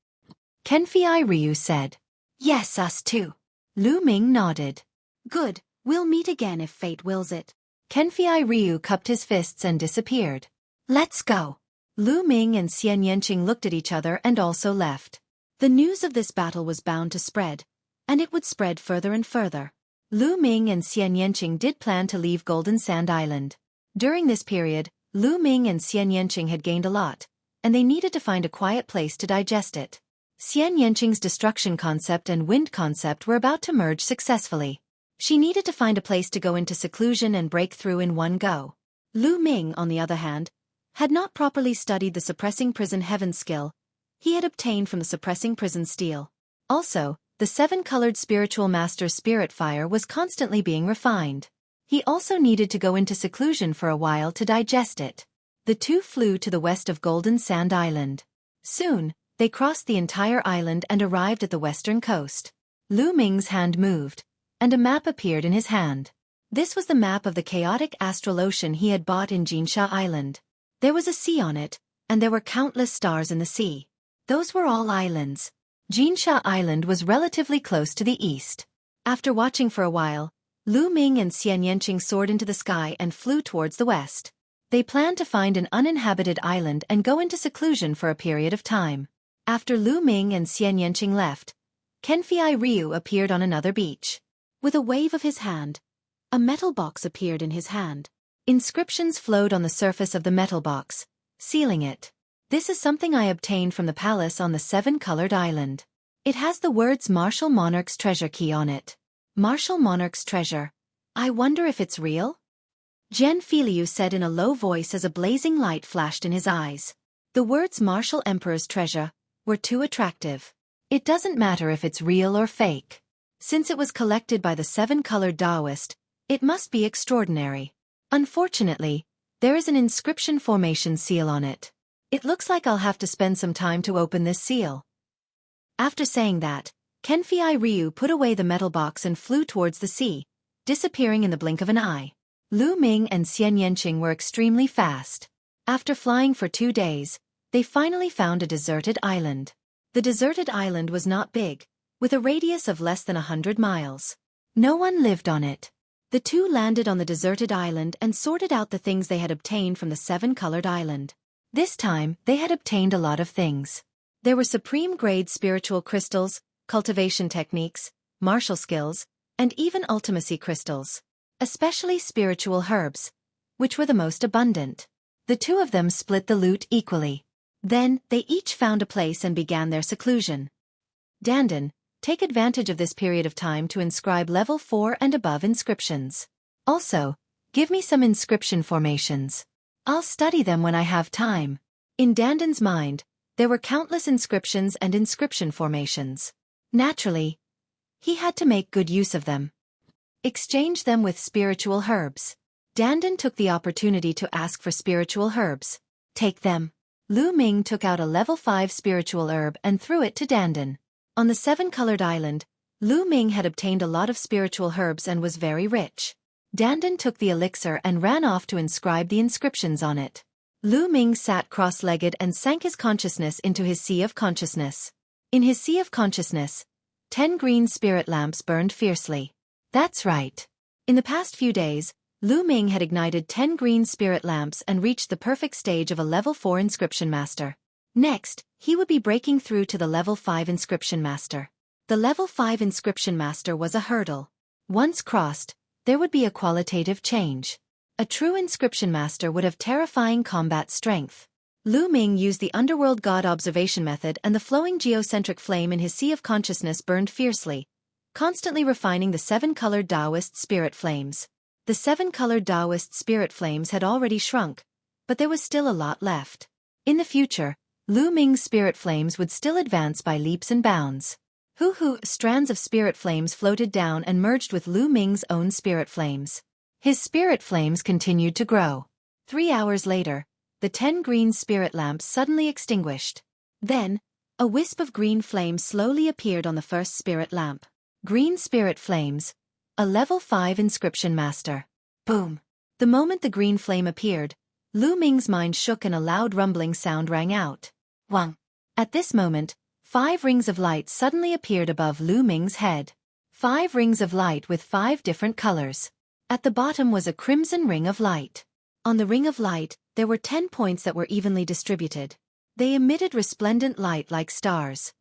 Kenfei Ryu said. Yes, us too. Lu Ming nodded. Good, we'll meet again if fate wills it. Kenfei Ryu cupped his fists and disappeared. Let's go. Lu Ming and Xian Yanqing looked at each other and also left. The news of this battle was bound to spread, and it would spread further and further. Lu Ming and Xian Yanqing did plan to leave Golden Sand Island. During this period, Lu Ming and Xian Yanqing had gained a lot, and they needed to find a quiet place to digest it. Xian Yanqing's destruction concept and wind concept were about to merge successfully. She needed to find a place to go into seclusion and break through in one go. Lu Ming, on the other hand, had not properly studied the suppressing prison heaven skill he had obtained from the suppressing prison steel. Also, the seven-colored spiritual master's spirit fire was constantly being refined. He also needed to go into seclusion for a while to digest it. The two flew to the west of Golden Sand Island. Soon, they crossed the entire island and arrived at the western coast. Lu Ming's hand moved, and a map appeared in his hand. This was the map of the chaotic astral ocean he had bought in Jinsha Island. There was a sea on it, and there were countless stars in the sea. Those were all islands. Jinsha Island was relatively close to the east. After watching for a while, Lu Ming and Xian Yanqing soared into the sky and flew towards the west. They planned to find an uninhabited island and go into seclusion for a period of time. After Lu Ming and Xian Yanqing left, Kenfei Ryu appeared on another beach. With a wave of his hand, a metal box appeared in his hand. Inscriptions flowed on the surface of the metal box, sealing it. This is something I obtained from the palace on the seven-colored island. It has the words Martial Monarch's treasure key on it. Martial Monarch's treasure. I wonder if it's real? Jian Filiu said in a low voice as a blazing light flashed in his eyes. The words Martial Emperor's treasure were too attractive. It doesn't matter if it's real or fake. Since it was collected by the seven-colored Taoist, it must be extraordinary. Unfortunately, there is an inscription formation seal on it. It looks like I'll have to spend some time to open this seal. After saying that, Kenfei Ryu put away the metal box and flew towards the sea, disappearing in the blink of an eye. Lu Ming and Xian Yanqing were extremely fast. After flying for 2 days, they finally found a deserted island. The deserted island was not big, with a radius of less than 100 miles. No one lived on it. The two landed on the deserted island and sorted out the things they had obtained from the seven-colored island. This time, they had obtained a lot of things. There were supreme-grade spiritual crystals, cultivation techniques, martial skills, and even ultimacy crystals. Especially spiritual herbs, which were the most abundant. The two of them split the loot equally. Then, they each found a place and began their seclusion. Dandan, take advantage of this period of time to inscribe level 4 and above inscriptions. Also, give me some inscription formations. I'll study them when I have time. In Dandan's mind, there were countless inscriptions and inscription formations. Naturally, he had to make good use of them. Exchange them with spiritual herbs. Dandan took the opportunity to ask for spiritual herbs. Take them. Lu Ming took out a level 5 spiritual herb and threw it to Dandan. On the seven-colored island, Lu Ming had obtained a lot of spiritual herbs and was very rich. Dandan took the elixir and ran off to inscribe the inscriptions on it. Lu Ming sat cross-legged and sank his consciousness into his sea of consciousness. In his sea of consciousness, 10 green spirit lamps burned fiercely. That's right. In the past few days, Lu Ming had ignited 10 green spirit lamps and reached the perfect stage of a level 4 inscription master. Next, he would be breaking through to the level 5 Inscription Master. The level 5 Inscription Master was a hurdle. Once crossed, there would be a qualitative change. A true Inscription Master would have terrifying combat strength. Lu Ming used the Underworld God Observation Method, and the flowing geocentric flame in his sea of consciousness burned fiercely, constantly refining the 7-colored Taoist spirit flames. The 7-colored Taoist spirit flames had already shrunk, but there was still a lot left. In the future, Lu Ming's spirit flames would still advance by leaps and bounds. Strands of spirit flames floated down and merged with Lu Ming's own spirit flames. His spirit flames continued to grow. 3 hours later, the 10 green spirit lamps suddenly extinguished. Then, a wisp of green flame slowly appeared on the first spirit lamp. Green spirit flames, a level 5 Inscription Master. Boom! The moment the green flame appeared, Lu Ming's mind shook and a loud rumbling sound rang out. Wang! At this moment, 5 rings of light suddenly appeared above Lu Ming's head. 5 rings of light with 5 different colors. At the bottom was a crimson ring of light. On the ring of light, there were 10 points that were evenly distributed. They emitted resplendent light like stars.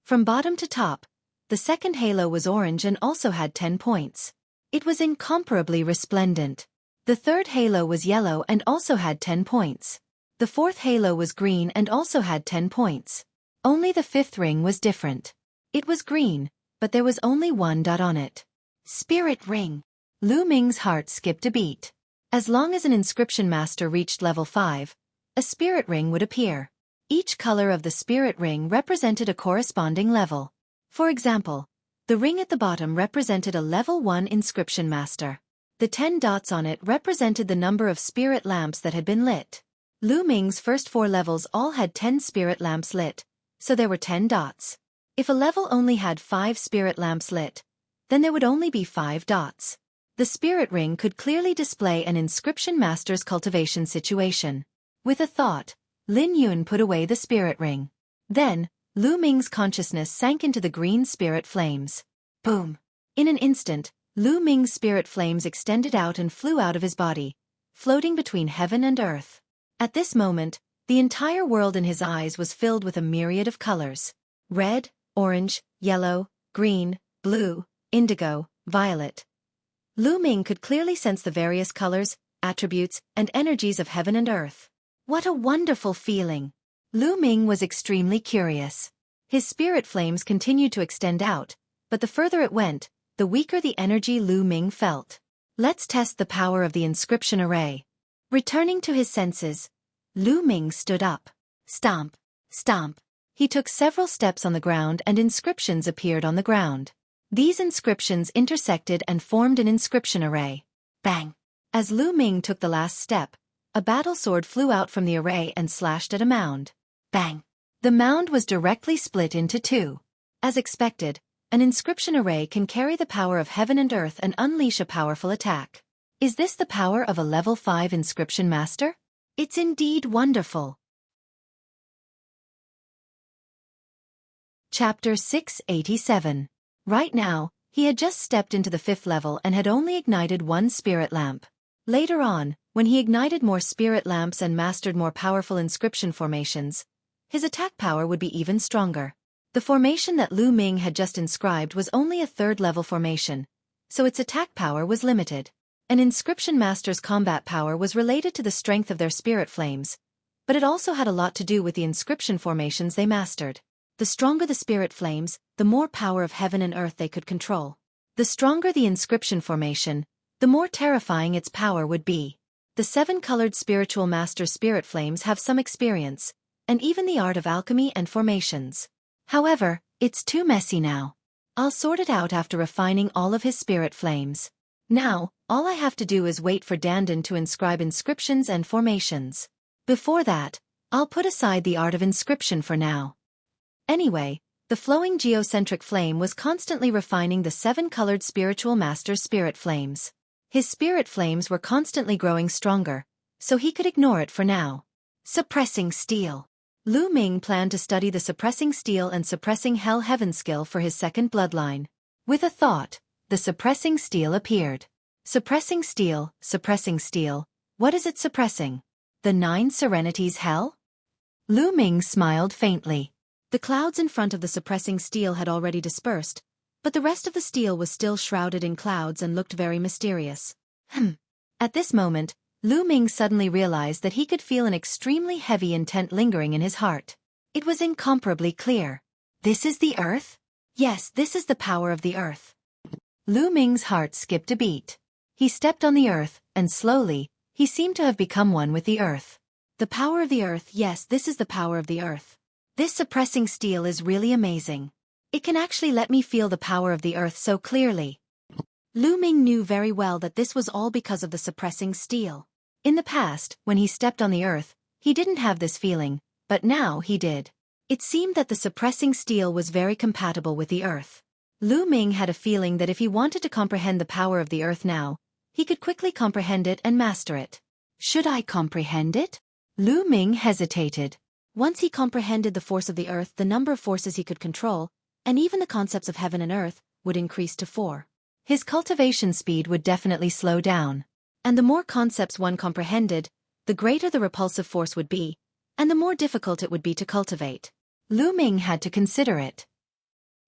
From bottom to top, the second halo was orange and also had 10 points. It was incomparably resplendent. The third halo was yellow and also had 10 points. The fourth halo was green and also had 10 points. Only the fifth ring was different. It was green, but there was only 1 dot on it. Spirit Ring. Lu Ming's heart skipped a beat. As long as an Inscription Master reached level 5, a spirit ring would appear. Each color of the spirit ring represented a corresponding level. For example, the ring at the bottom represented a level 1 Inscription Master. The 10 dots on it represented the number of spirit lamps that had been lit. Lu Ming's first 4 levels all had 10 spirit lamps lit, so there were 10 dots. If a level only had 5 spirit lamps lit, then there would only be 5 dots. The spirit ring could clearly display an Inscription Master's cultivation situation. With a thought, Lin Yun put away the spirit ring. Then, Lu Ming's consciousness sank into the green spirit flames. Boom! In an instant, Lu Ming's spirit flames extended out and flew out of his body, floating between heaven and earth. At this moment, the entire world in his eyes was filled with a myriad of colors. Red, orange, yellow, green, blue, indigo, violet. Lu Ming could clearly sense the various colors, attributes, and energies of heaven and earth. What a wonderful feeling! Lu Ming was extremely curious. His spirit flames continued to extend out, but the further it went, the weaker the energy Lu Ming felt. Let's test the power of the inscription array. Returning to his senses, Lu Ming stood up. Stomp, stomp. He took several steps on the ground and inscriptions appeared on the ground. These inscriptions intersected and formed an inscription array. Bang! As Lu Ming took the last step, a battle sword flew out from the array and slashed at a mound. Bang! The mound was directly split into 2. As expected, an inscription array can carry the power of heaven and earth and unleash a powerful attack. Is this the power of a level 5 Inscription Master? It's indeed wonderful. Chapter 687. Right now, he had just stepped into the 5th level and had only ignited 1 spirit lamp. Later on, when he ignited more spirit lamps and mastered more powerful inscription formations, his attack power would be even stronger. The formation that Lu Ming had just inscribed was only a 3rd level formation, so its attack power was limited. An Inscription Master's combat power was related to the strength of their spirit flames, but it also had a lot to do with the inscription formations they mastered. The stronger the spirit flames, the more power of heaven and earth they could control. The stronger the inscription formation, the more terrifying its power would be. The 7-colored spiritual master spirit flames have some experience, and even the art of alchemy and formations. However, it's too messy now. I'll sort it out after refining all of his spirit flames. Now, all I have to do is wait for Dandan to inscribe inscriptions and formations. Before that, I'll put aside the art of inscription for now. Anyway, the flowing geocentric flame was constantly refining the 7-colored spiritual master's spirit flames. His spirit flames were constantly growing stronger, so he could ignore it for now. Suppressing Steel. Lu Ming planned to study the Suppressing Steel and Suppressing Hell-Heaven skill for his 2nd bloodline. With a thought, the Suppressing Steel appeared. Suppressing Steel, what is it suppressing? The 9 Serenities Hell? Lu Ming smiled faintly. The clouds in front of the suppressing steel had already dispersed, but the rest of the steel was still shrouded in clouds and looked very mysterious. At this moment, Lu Ming suddenly realized that he could feel an extremely heavy intent lingering in his heart. It was incomparably clear. This is the earth? Yes, this is the power of the earth. Lu Ming's heart skipped a beat. He stepped on the earth, and slowly, he seemed to have become one with the earth. The power of the earth, yes, this is the power of the earth. This suppressing steel is really amazing. It can actually let me feel the power of the earth so clearly. Lu Ming knew very well that this was all because of the suppressing steel. In the past, when he stepped on the earth, he didn't have this feeling, but now he did. It seemed that the suppressing steel was very compatible with the earth. Lu Ming had a feeling that if he wanted to comprehend the power of the earth now, he could quickly comprehend it and master it. Should I comprehend it? Lu Ming hesitated. Once he comprehended the force of the earth, the number of forces he could control, and even the concepts of heaven and earth, would increase to 4. His cultivation speed would definitely slow down. And the more concepts one comprehended, the greater the repulsive force would be, and the more difficult it would be to cultivate. Lu Ming had to consider it.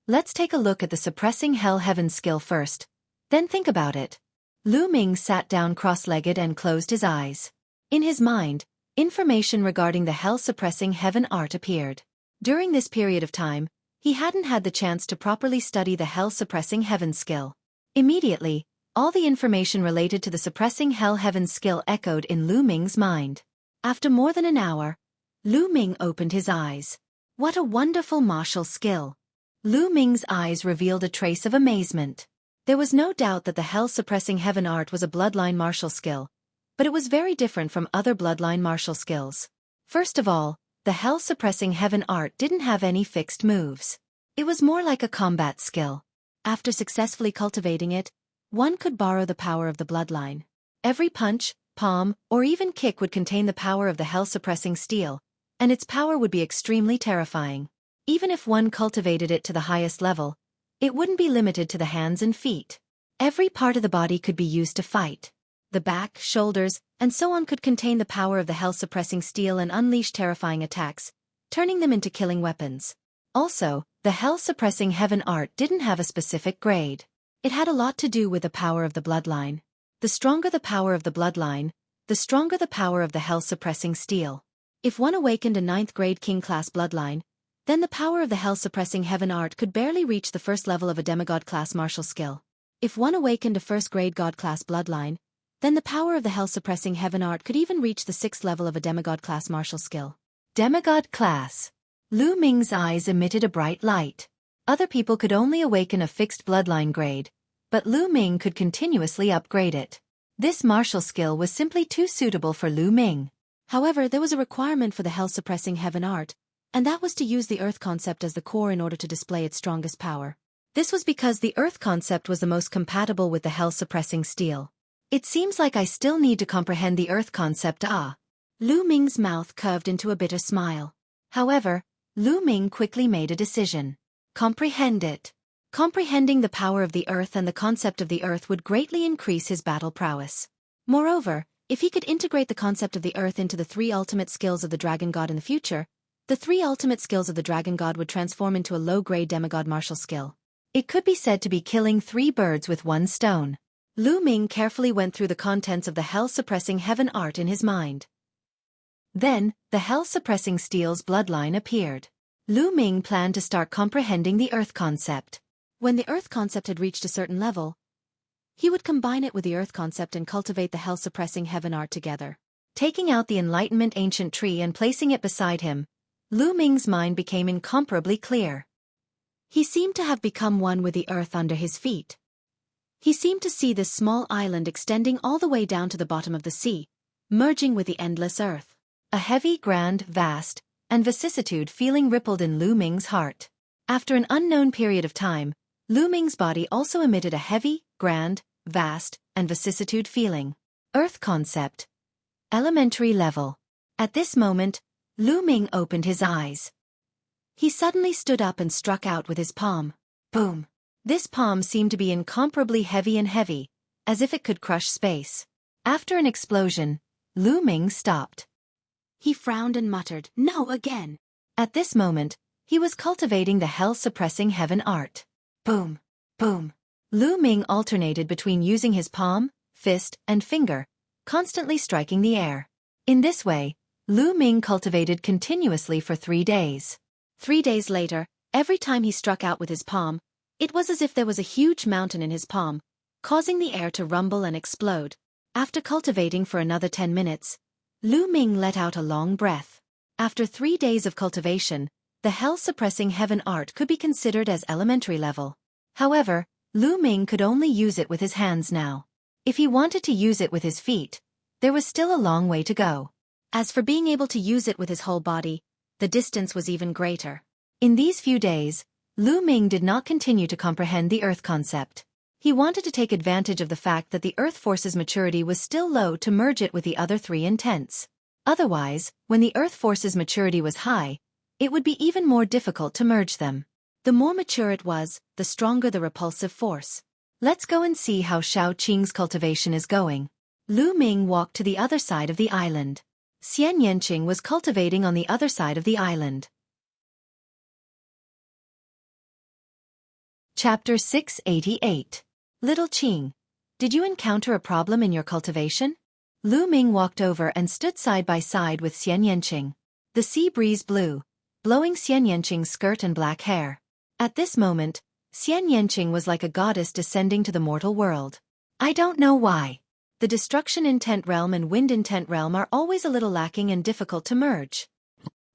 Let's take a look at the suppressing hell-heaven skill first, then think about it. Lu Ming sat down cross-legged and closed his eyes. In his mind, information regarding the hell-suppressing heaven art appeared. During this period of time, he hadn't had the chance to properly study the hell-suppressing heaven skill. Immediately, all the information related to the suppressing hell-heaven skill echoed in Lu Ming's mind. After more than an hour, Lu Ming opened his eyes. What a wonderful martial skill! Lu Ming's eyes revealed a trace of amazement. There was no doubt that the hell-suppressing heaven art was a bloodline martial skill, but it was very different from other bloodline martial skills. First of all, the hell-suppressing heaven art didn't have any fixed moves. It was more like a combat skill. After successfully cultivating it, one could borrow the power of the bloodline. Every punch, palm, or even kick would contain the power of the hell-suppressing steel, and its power would be extremely terrifying. Even if one cultivated it to the highest level, it wouldn't be limited to the hands and feet. Every part of the body could be used to fight. The back, shoulders, and so on could contain the power of the hell-suppressing steel and unleash terrifying attacks, turning them into killing weapons. Also, the hell-suppressing heaven art didn't have a specific grade. It had a lot to do with the power of the bloodline. The stronger the power of the bloodline, the stronger the power of the hell-suppressing steel. If one awakened a 9th grade king-class bloodline, then the power of the hell-suppressing heaven art could barely reach the first level of a demigod-class martial skill. If one awakened a 1st grade god-class bloodline, then the power of the hell-suppressing heaven art could even reach the 6th level of a demigod-class martial skill. Demigod class. Lu Ming's eyes emitted a bright light. Other people could only awaken a fixed bloodline grade, but Lu Ming could continuously upgrade it. This martial skill was simply too suitable for Lu Ming. However, there was a requirement for the hell-suppressing heaven art, and that was to use the earth concept as the core in order to display its strongest power. This was because the earth concept was the most compatible with the hell-suppressing steel. It seems like I still need to comprehend the earth concept. Lu Ming's mouth curved into a bitter smile. However, Lu Ming quickly made a decision. Comprehend it. Comprehending the power of the earth and the concept of the earth would greatly increase his battle prowess. Moreover, if he could integrate the concept of the earth into the 3 ultimate skills of the dragon god in the future, the 3 ultimate skills of the dragon god would transform into a low-grade demigod martial skill. It could be said to be killing 3 birds with 1 stone. Lu Ming carefully went through the contents of the hell-suppressing heaven art in his mind. Then, the hell-suppressing steel's bloodline appeared. Lu Ming planned to start comprehending the earth concept. When the earth concept had reached a certain level, he would combine it with the earth concept and cultivate the hell-suppressing heaven art together. Taking out the Enlightenment ancient tree and placing it beside him, Lu Ming's mind became incomparably clear. He seemed to have become one with the earth under his feet. He seemed to see this small island extending all the way down to the bottom of the sea, merging with the endless earth. A heavy, grand, vast, and vicissitude feeling rippled in Lu Ming's heart. After an unknown period of time, Lu Ming's body also emitted a heavy, grand, vast, and vicissitude feeling. Earth concept. Elementary level. At this moment, Lu Ming opened his eyes. He suddenly stood up and struck out with his palm. Boom! This palm seemed to be incomparably heavy and heavy, as if it could crush space. After an explosion, Lu Ming stopped. He frowned and muttered, "No, again." At this moment, he was cultivating the hell-suppressing heaven art. Boom, boom. Lu Ming alternated between using his palm, fist, and finger, constantly striking the air. In this way, Lu Ming cultivated continuously for 3 days. 3 days later, every time he struck out with his palm, it was as if there was a huge mountain in his palm, causing the air to rumble and explode. After cultivating for another 10 minutes, Lu Ming let out a long breath. After 3 days of cultivation, the hell-suppressing heaven art could be considered as elementary level. However, Lu Ming could only use it with his hands now. If he wanted to use it with his feet, there was still a long way to go. As for being able to use it with his whole body, the distance was even greater. In these few days, Lu Ming did not continue to comprehend the Earth concept. He wanted to take advantage of the fact that the Earth force's maturity was still low to merge it with the other 3 intents. Otherwise, when the Earth force's maturity was high, it would be even more difficult to merge them. The more mature it was, the stronger the repulsive force. Let's go and see how Xueqi's cultivation is going. Lu Ming walked to the other side of the island. Xian Yanqing was cultivating on the other side of the island. Chapter 688. Little Qing, did you encounter a problem in your cultivation? Lu Ming walked over and stood side by side with Xian Yanqing. The sea breeze blew, blowing Xian Yanqing's skirt and black hair. At this moment, Xian Yanqing was like a goddess descending to the mortal world. I don't know why. The destruction intent realm and wind intent realm are always a little lacking and difficult to merge.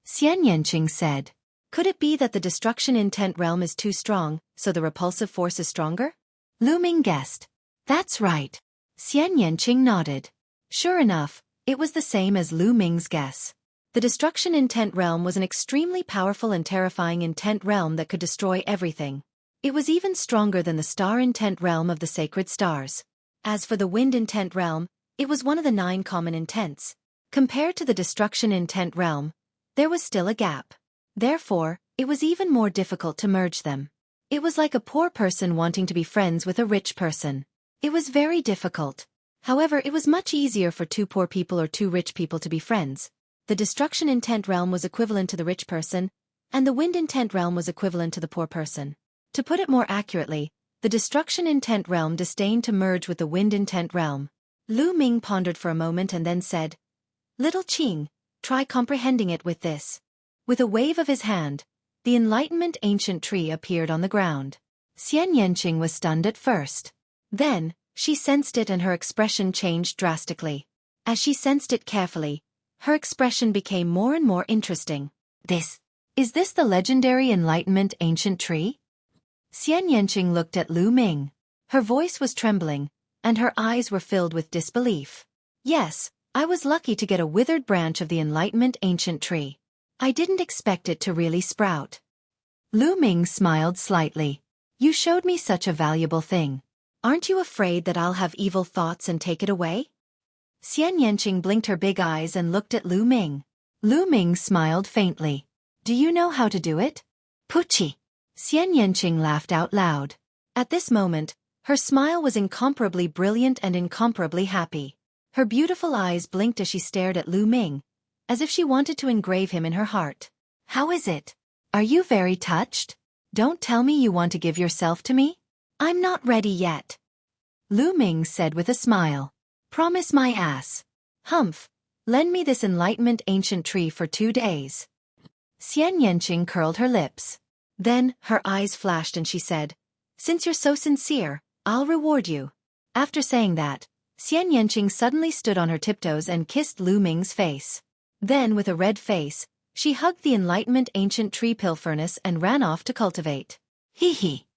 Xian Yanqing said. Could it be that the destruction intent realm is too strong, so the repulsive force is stronger? Lu Ming guessed. That's right. Xian Yanqing nodded. Sure enough, it was the same as Lu Ming's guess. The destruction intent realm was an extremely powerful and terrifying intent realm that could destroy everything. It was even stronger than the star intent realm of the sacred stars. As for the wind intent realm, it was one of the 9 common intents. Compared to the destruction intent realm, there was still a gap. Therefore, it was even more difficult to merge them. It was like a poor person wanting to be friends with a rich person. It was very difficult. However, it was much easier for 2 poor people or 2 rich people to be friends. The destruction intent realm was equivalent to the rich person, and the wind intent realm was equivalent to the poor person. To put it more accurately, the destruction intent realm disdained to merge with the wind intent realm. Lu Ming pondered for a moment and then said, Little Qing, try comprehending it with this. With a wave of his hand, the Enlightenment Ancient Tree appeared on the ground. Xian Yanqing was stunned at first. Then, she sensed it and her expression changed drastically. As she sensed it carefully, her expression became more and more interesting. Is this the legendary Enlightenment Ancient Tree? Xian Yanqing looked at Lu Ming. Her voice was trembling, and her eyes were filled with disbelief. Yes, I was lucky to get a withered branch of the Enlightenment Ancient Tree. I didn't expect it to really sprout. Lu Ming smiled slightly. You showed me such a valuable thing. Aren't you afraid that I'll have evil thoughts and take it away? Xian Yanqing blinked her big eyes and looked at Lu Ming. Lu Ming smiled faintly. Do you know how to do it? Puchi. Xian Yanqing laughed out loud. At this moment, her smile was incomparably brilliant and incomparably happy. Her beautiful eyes blinked as she stared at Lu Ming, as if she wanted to engrave him in her heart. How is it? Are you very touched? Don't tell me you want to give yourself to me? I'm not ready yet. Lu Ming said with a smile. Promise my ass. Humph. Lend me this Enlightenment Ancient Tree for 2 days. Xian Yanqing curled her lips. Then, her eyes flashed and she said, Since you're so sincere, I'll reward you. After saying that, Xian Yanqing suddenly stood on her tiptoes and kissed Lu Ming's face. Then, with a red face, she hugged the Enlightenment Ancient Tree furnace and ran off to cultivate. Hee hee.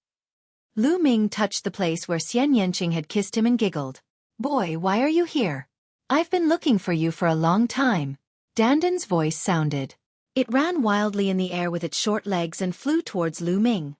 Lu Ming touched the place where Xian Yanqing had kissed him and giggled. Boy, why are you here? I've been looking for you for a long time. Dandan's voice sounded. It ran wildly in the air with its short legs and flew towards Lu Ming.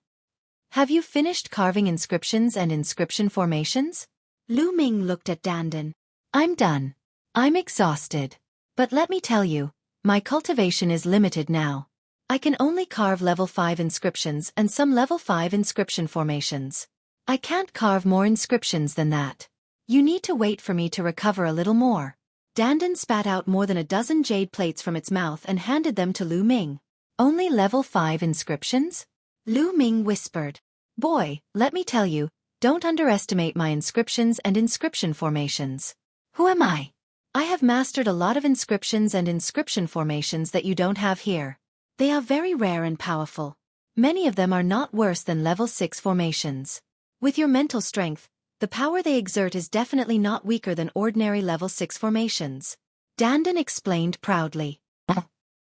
Have you finished carving inscriptions and inscription formations? Lu Ming looked at Dandan. I'm done. I'm exhausted. But let me tell you, my cultivation is limited now. I can only carve level 5 inscriptions and some level 5 inscription formations. I can't carve more inscriptions than that. You need to wait for me to recover a little more. Dandan spat out more than a dozen jade plates from its mouth and handed them to Lu Ming. Only level 5 inscriptions? Lu Ming whispered. Boy, let me tell you, don't underestimate my inscriptions and inscription formations. Who am I? I have mastered a lot of inscriptions and inscription formations that you don't have here. They are very rare and powerful. Many of them are not worse than level 6 formations. With your mental strength, the power they exert is definitely not weaker than ordinary level 6 formations. Dandan explained proudly.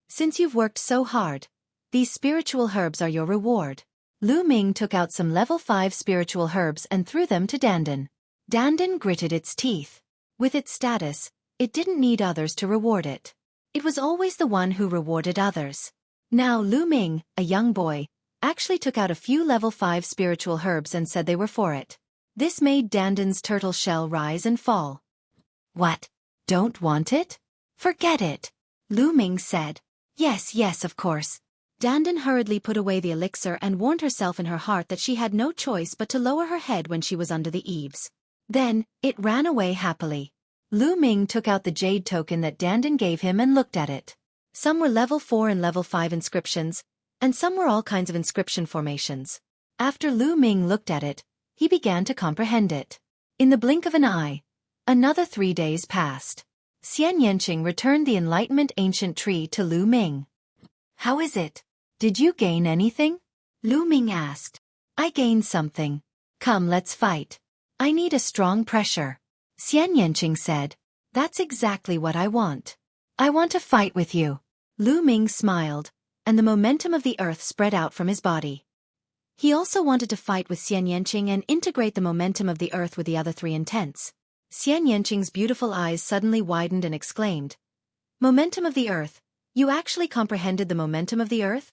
Since you've worked so hard, these spiritual herbs are your reward. Lu Ming took out some level 5 spiritual herbs and threw them to Dandan. Dandan gritted its teeth. With its status, it didn't need others to reward it. It was always the one who rewarded others. Now Lu Ming, a young boy, actually took out a few level 5 spiritual herbs and said they were for it. This made Dandan's turtle shell rise and fall. What? Don't want it? Forget it, Lu Ming said. Yes, of course. Dandan hurriedly put away the elixir and warned herself in her heart that she had no choice but to lower her head when she was under the eaves. Then, it ran away happily. Lu Ming took out the jade token that Dandan gave him and looked at it. Some were level 4 and level 5 inscriptions, and some were all kinds of inscription formations. After Lu Ming looked at it, he began to comprehend it. In the blink of an eye, another 3 days passed. Xian Yanqing returned the Enlightenment Ancient Tree to Lu Ming. How is it? Did you gain anything? Lu Ming asked. I gained something. Come, let's fight. I need a strong pressure. Xian Yanqing said. That's exactly what I want. I want to fight with you. Lu Ming smiled, and the momentum of the earth spread out from his body. He also wanted to fight with Xian Yanqing and integrate the momentum of the earth with the other 3 intents. Xian Yanqing's beautiful eyes suddenly widened and exclaimed. Momentum of the earth? You actually comprehended the momentum of the earth?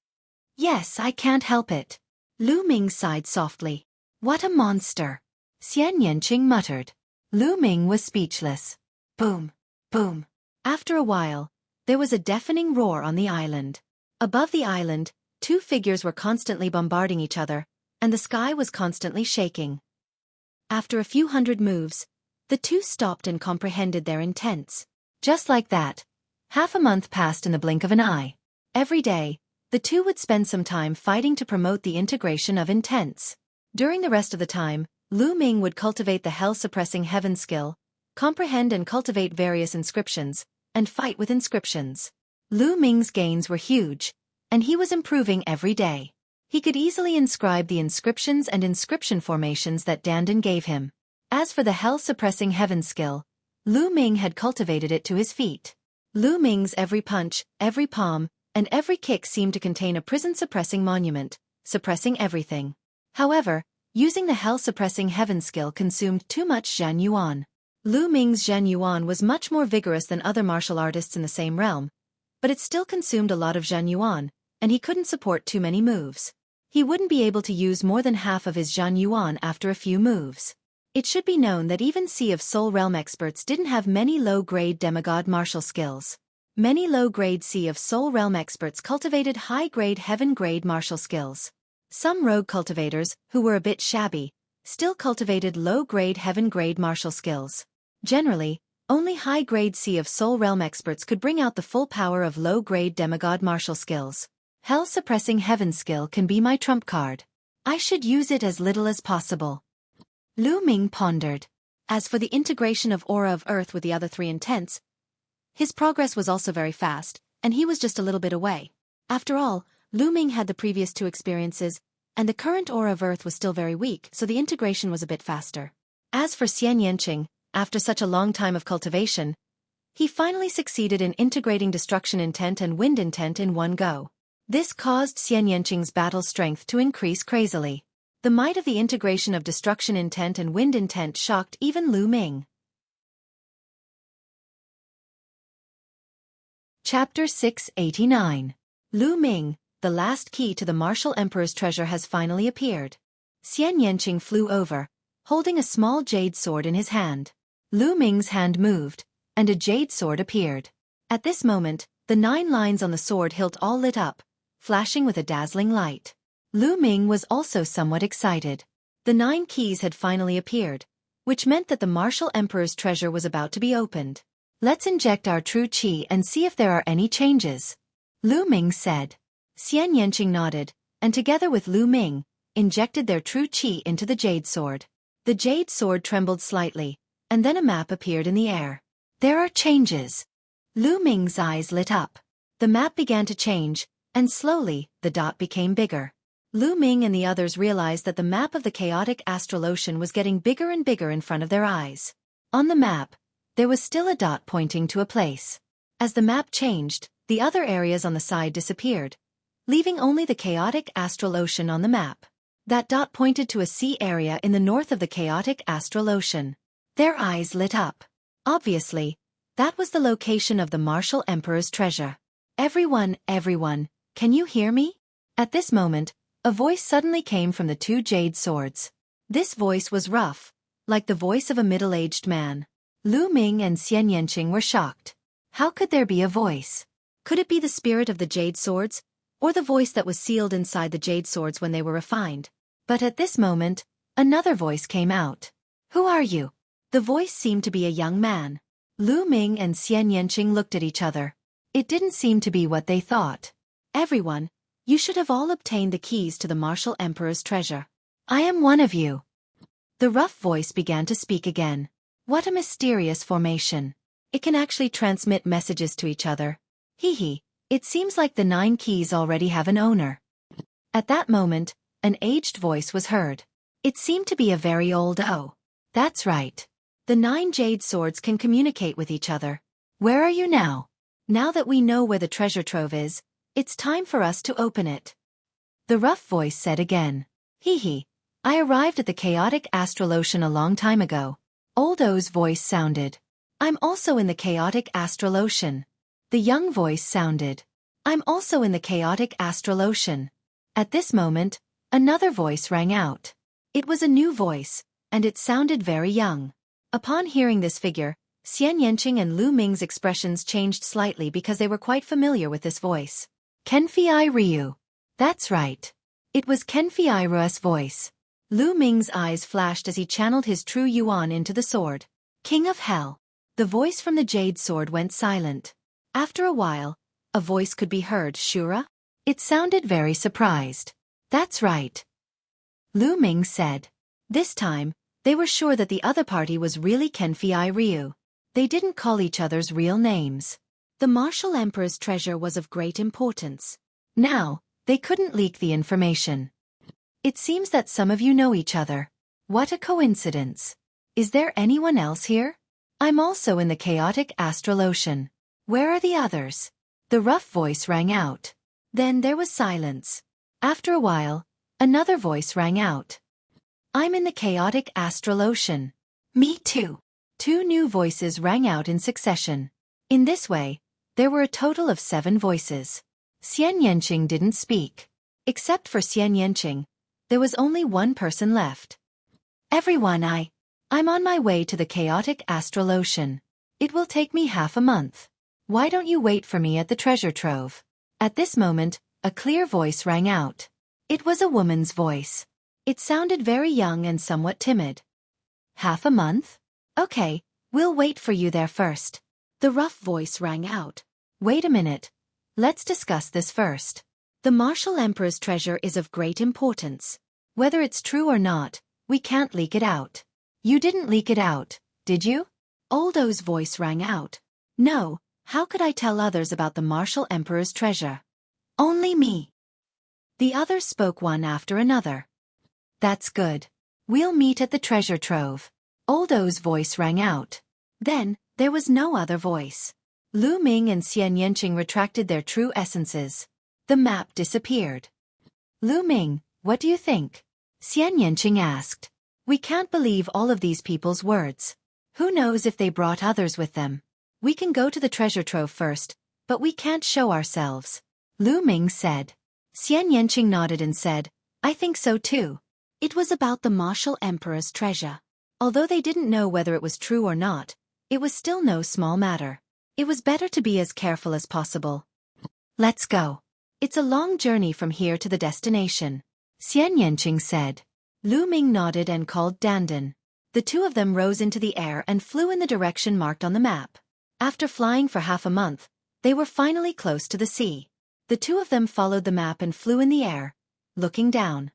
Yes, I can't help it. Lu Ming sighed softly. What a monster. Xian Yanqing muttered. Lu Ming was speechless. Boom, boom. After a while, there was a deafening roar on the island. Above the island, 2 figures were constantly bombarding each other, and the sky was constantly shaking. After a few hundred moves, the 2 stopped and comprehended their intents. Just like that, half a month passed in the blink of an eye. Every day, the 2 would spend some time fighting to promote the integration of intents. During the rest of the time, Lu Ming would cultivate the hell-suppressing heaven skill, comprehend and cultivate various inscriptions, and fight with inscriptions. Lu Ming's gains were huge, and he was improving every day. He could easily inscribe the inscriptions and inscription formations that Dandan gave him. As for the hell-suppressing heaven skill, Lu Ming had cultivated it to his feet. Lu Ming's every punch, every palm, and every kick seemed to contain a prison-suppressing monument, suppressing everything. However, using the hell-suppressing heaven skill consumed too much Zhan Yuan. Lu Ming's Zhan Yuan was much more vigorous than other martial artists in the same realm, but it still consumed a lot of Zhan Yuan, and he couldn't support too many moves. He wouldn't be able to use more than half of his Zhan Yuan after a few moves. It should be known that even Sea of Soul Realm experts didn't have many low-grade demigod martial skills. Many low-grade Sea of Soul Realm experts cultivated high-grade heaven-grade martial skills. Some rogue cultivators, who were a bit shabby, still cultivated low-grade heaven-grade martial skills. Generally, only high-grade Sea of Soul Realm experts could bring out the full power of low-grade demigod martial skills. Hell-suppressing heaven skill can be my trump card. I should use it as little as possible. Lu Ming pondered. As for the integration of Aura of Earth with the other 3 intents, his progress was also very fast, and he was just a little bit away. After all, Lu Ming had the previous 2 experiences, and the current Aura of Earth was still very weak, so the integration was a bit faster. As for Xian Yanqing, after such a long time of cultivation, he finally succeeded in integrating Destruction Intent and Wind Intent in one go. This caused Xian Yanqing's battle strength to increase crazily. The might of the integration of Destruction Intent and Wind Intent shocked even Lu Ming. Chapter 689. Lu Ming, the last key to the Martial Emperor's treasure has finally appeared. Xian Yanqing flew over, holding a small jade sword in his hand. Lu Ming's hand moved, and a jade sword appeared. At this moment, the 9 lines on the sword hilt all lit up, flashing with a dazzling light. Lu Ming was also somewhat excited. The 9 keys had finally appeared, which meant that the Martial Emperor's treasure was about to be opened. Let's inject our true qi and see if there are any changes. Lu Ming said. Xian Yanqing nodded, and together with Lu Ming, injected their true qi into the jade sword. The jade sword trembled slightly, and then a map appeared in the air. There are changes. Lu Ming's eyes lit up. The map began to change, and slowly, the dot became bigger. Lu Ming and the others realized that the map of the chaotic astral ocean was getting bigger and bigger in front of their eyes. On the map, there was still a dot pointing to a place. As the map changed, the other areas on the side disappeared, leaving only the chaotic astral ocean on the map. That dot pointed to a sea area in the north of the chaotic astral ocean. Their eyes lit up. Obviously, that was the location of the martial emperor's treasure. Everyone, can you hear me? At this moment, a voice suddenly came from the two jade swords. This voice was rough, like the voice of a middle-aged man. Lu Ming and Xian Yanqing were shocked. How could there be a voice? Could it be the spirit of the jade swords, or the voice that was sealed inside the jade swords when they were refined? But at this moment, another voice came out. Who are you? The voice seemed to be a young man. Lu Ming and Xian Yanqing looked at each other. It didn't seem to be what they thought. Everyone, you should have all obtained the keys to the martial emperor's treasure. I am one of you. The rough voice began to speak again. What a mysterious formation. It can actually transmit messages to each other. Hee. It seems like the 9 keys already have an owner. At that moment, an aged voice was heard. It seemed to be a very old Oh. That's right. The 9 jade swords can communicate with each other. Where are you now? Now that we know where the treasure trove is, it's time for us to open it. The rough voice said again. Hee. I arrived at the chaotic astral ocean a long time ago. Old Oh's voice sounded. I'm also in the chaotic astral ocean. The young voice sounded. I'm also in the chaotic astral ocean. At this moment, another voice rang out. It was a new voice, and it sounded very young. Upon hearing this figure, Xian Yanqing and Lu Ming's expressions changed slightly because they were quite familiar with this voice. Kenfei Ryu. That's right. It was Kenfei Ryu's voice. Lu Ming's eyes flashed as he channeled his true yuan into the sword. King of Hell. The voice from the jade sword went silent. After a while, a voice could be heard. Shura? It sounded very surprised. That's right. Lu Ming said. This time, they were sure that the other party was really Kenfei Ryu. They didn't call each other's real names. The martial emperor's treasure was of great importance. Now, they couldn't leak the information. It seems that some of you know each other. What a coincidence. Is there anyone else here? I'm also in the chaotic astral ocean. Where are the others? The rough voice rang out. Then there was silence. After a while, another voice rang out. I'm in the chaotic astral ocean. Me too. 2 new voices rang out in succession. In this way, there were a total of 7 voices. Xian Yanqing didn't speak. Except for Xian Yanqing, there was only one person left. Everyone, I'm on my way to the chaotic astral ocean. It will take me half a month. Why don't you wait for me at the treasure trove? At this moment, a clear voice rang out. It was a woman's voice. It sounded very young and somewhat timid. Half a month? Okay, we'll wait for you there first. The rough voice rang out. Wait a minute. Let's discuss this first. The martial emperor's treasure is of great importance. Whether it's true or not, we can't leak it out. You didn't leak it out, did you? Old Oh's voice rang out. No, how could I tell others about the martial emperor's treasure? Only me. The others spoke one after another. That's good. We'll meet at the treasure trove. Old Oh's voice rang out. Then, there was no other voice. Lu Ming and Xian Yanqing retracted their true essences. The map disappeared. Lu Ming, what do you think? Xian Yanqing asked. We can't believe all of these people's words. Who knows if they brought others with them? We can go to the treasure trove first, but we can't show ourselves. Lu Ming said. Xian Yanqing nodded and said, I think so too. It was about the martial emperor's treasure. Although they didn't know whether it was true or not, it was still no small matter. It was better to be as careful as possible. Let's go. It's a long journey from here to the destination. Xian Yanqing said. Lu Ming nodded and called Dandan. The 2 of them rose into the air and flew in the direction marked on the map. After flying for half a month, they were finally close to the sea. The two of them followed the map and flew in the air, looking down.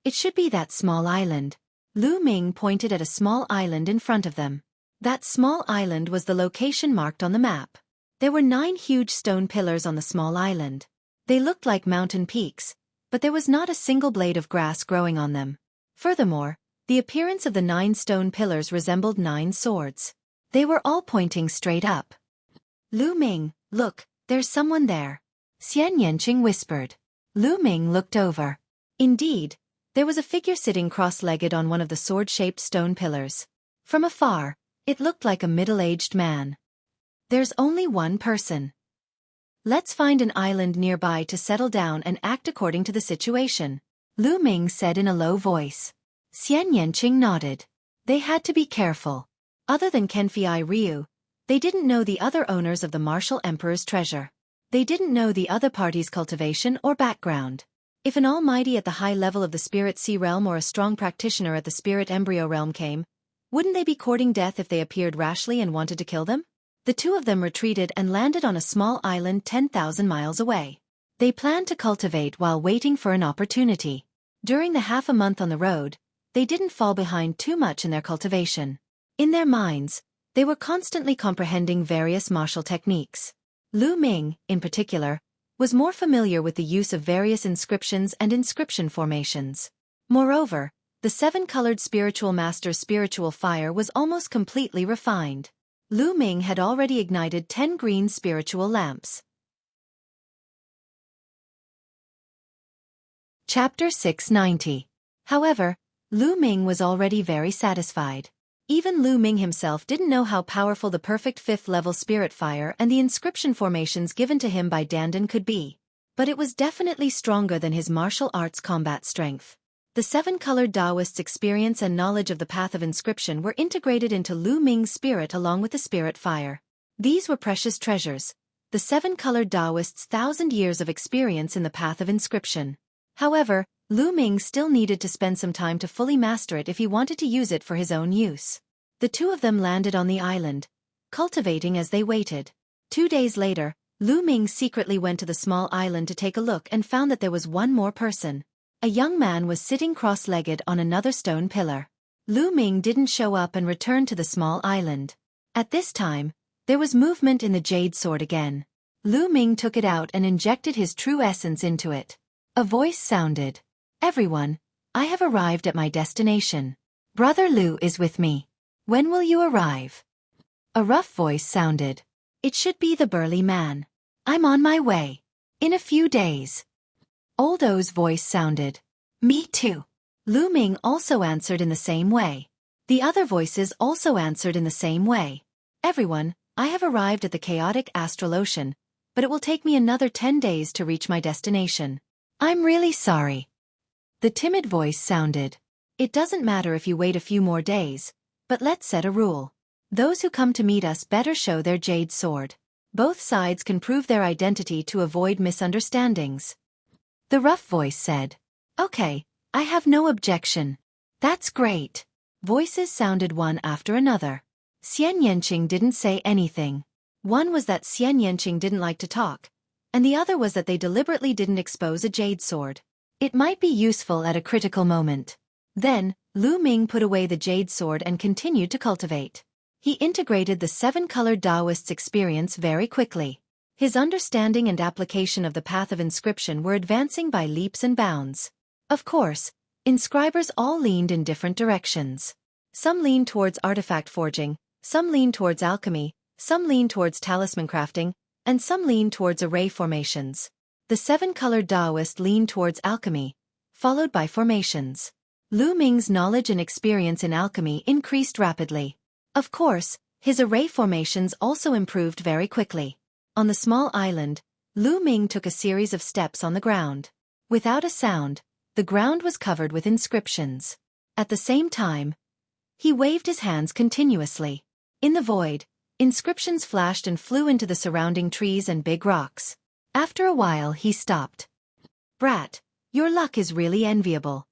It should be that small island. Lu Ming pointed at a small island in front of them. That small island was the location marked on the map. There were 9 huge stone pillars on the small island. They looked like mountain peaks, but there was not a single blade of grass growing on them. Furthermore, the appearance of the 9 stone pillars resembled 9 swords. They were all pointing straight up. Lu Ming, look, there's someone there. Xian Yanqing whispered. Lu Ming looked over. Indeed, there was a figure sitting cross-legged on one of the sword-shaped stone pillars. From afar, it looked like a middle-aged man. There's only one person. Let's find an island nearby to settle down and act according to the situation, Lu Ming said in a low voice. Xian Yanqing nodded. They had to be careful. Other than Kenfei Ryu, they didn't know the other owners of the Martial Emperor's treasure. They didn't know the other party's cultivation or background. If an almighty at the high level of the Spirit Sea realm or a strong practitioner at the Spirit Embryo realm came, wouldn't they be courting death if they appeared rashly and wanted to kill them? The two of them retreated and landed on a small island 10,000 miles away. They planned to cultivate while waiting for an opportunity. During the half a month on the road, they didn't fall behind too much in their cultivation. In their minds, they were constantly comprehending various martial techniques. Lu Ming, in particular, was more familiar with the use of various inscriptions and inscription formations. Moreover, the 7-colored spiritual master's spiritual fire was almost completely refined. Lu Ming had already ignited 10 green spiritual lamps. Chapter 690. However, Lu Ming was already very satisfied. Even Lu Ming himself didn't know how powerful the perfect 5th-level spirit fire and the inscription formations given to him by Dandan could be. But it was definitely stronger than his martial arts combat strength. The 7-colored Taoist's experience and knowledge of the path of inscription were integrated into Lu Ming's spirit along with the spirit fire. These were precious treasures, the 7-colored Taoist's 1,000 years of experience in the path of inscription. However, Lu Ming still needed to spend some time to fully master it if he wanted to use it for his own use. The two of them landed on the island, cultivating as they waited. 2 days later, Lu Ming secretly went to the small island to take a look and found that there was one more person. A young man was sitting cross-legged on another stone pillar. Lu Ming didn't show up and returned to the small island. At this time, there was movement in the jade sword again. Lu Ming took it out and injected his true essence into it. A voice sounded. Everyone, I have arrived at my destination. Brother Lu is with me. When will you arrive? A rough voice sounded. It should be the burly man. I'm on my way. In a few days. Old O's voice sounded. Me too. Lu Ming also answered in the same way. The other voices also answered in the same way. Everyone, I have arrived at the chaotic astral ocean, but it will take me another 10 days to reach my destination. I'm really sorry. The timid voice sounded. It doesn't matter if you wait a few more days, but let's set a rule. Those who come to meet us better show their jade sword. Both sides can prove their identity to avoid misunderstandings. The rough voice said. Okay, I have no objection. That's great. Voices sounded one after another. Xian Yanqing didn't say anything. One was that Xian Yanqing didn't like to talk, and the other was that they deliberately didn't expose a jade sword. It might be useful at a critical moment. Then, Lu Ming put away the jade sword and continued to cultivate. He integrated the 7-colored Taoist's experience very quickly. His understanding and application of the path of inscription were advancing by leaps and bounds. Of course, inscribers all leaned in different directions. Some leaned towards artifact forging, some leaned towards alchemy, some leaned towards talisman crafting, and some leaned towards array formations. The 7-colored Taoist leaned towards alchemy, followed by formations. Lu Ming's knowledge and experience in alchemy increased rapidly. Of course, his array formations also improved very quickly. On the small island, Lu Ming took a series of steps on the ground. Without a sound, the ground was covered with inscriptions. At the same time, he waved his hands continuously. In the void, inscriptions flashed and flew into the surrounding trees and big rocks. After a while he stopped. Brat, your luck is really enviable.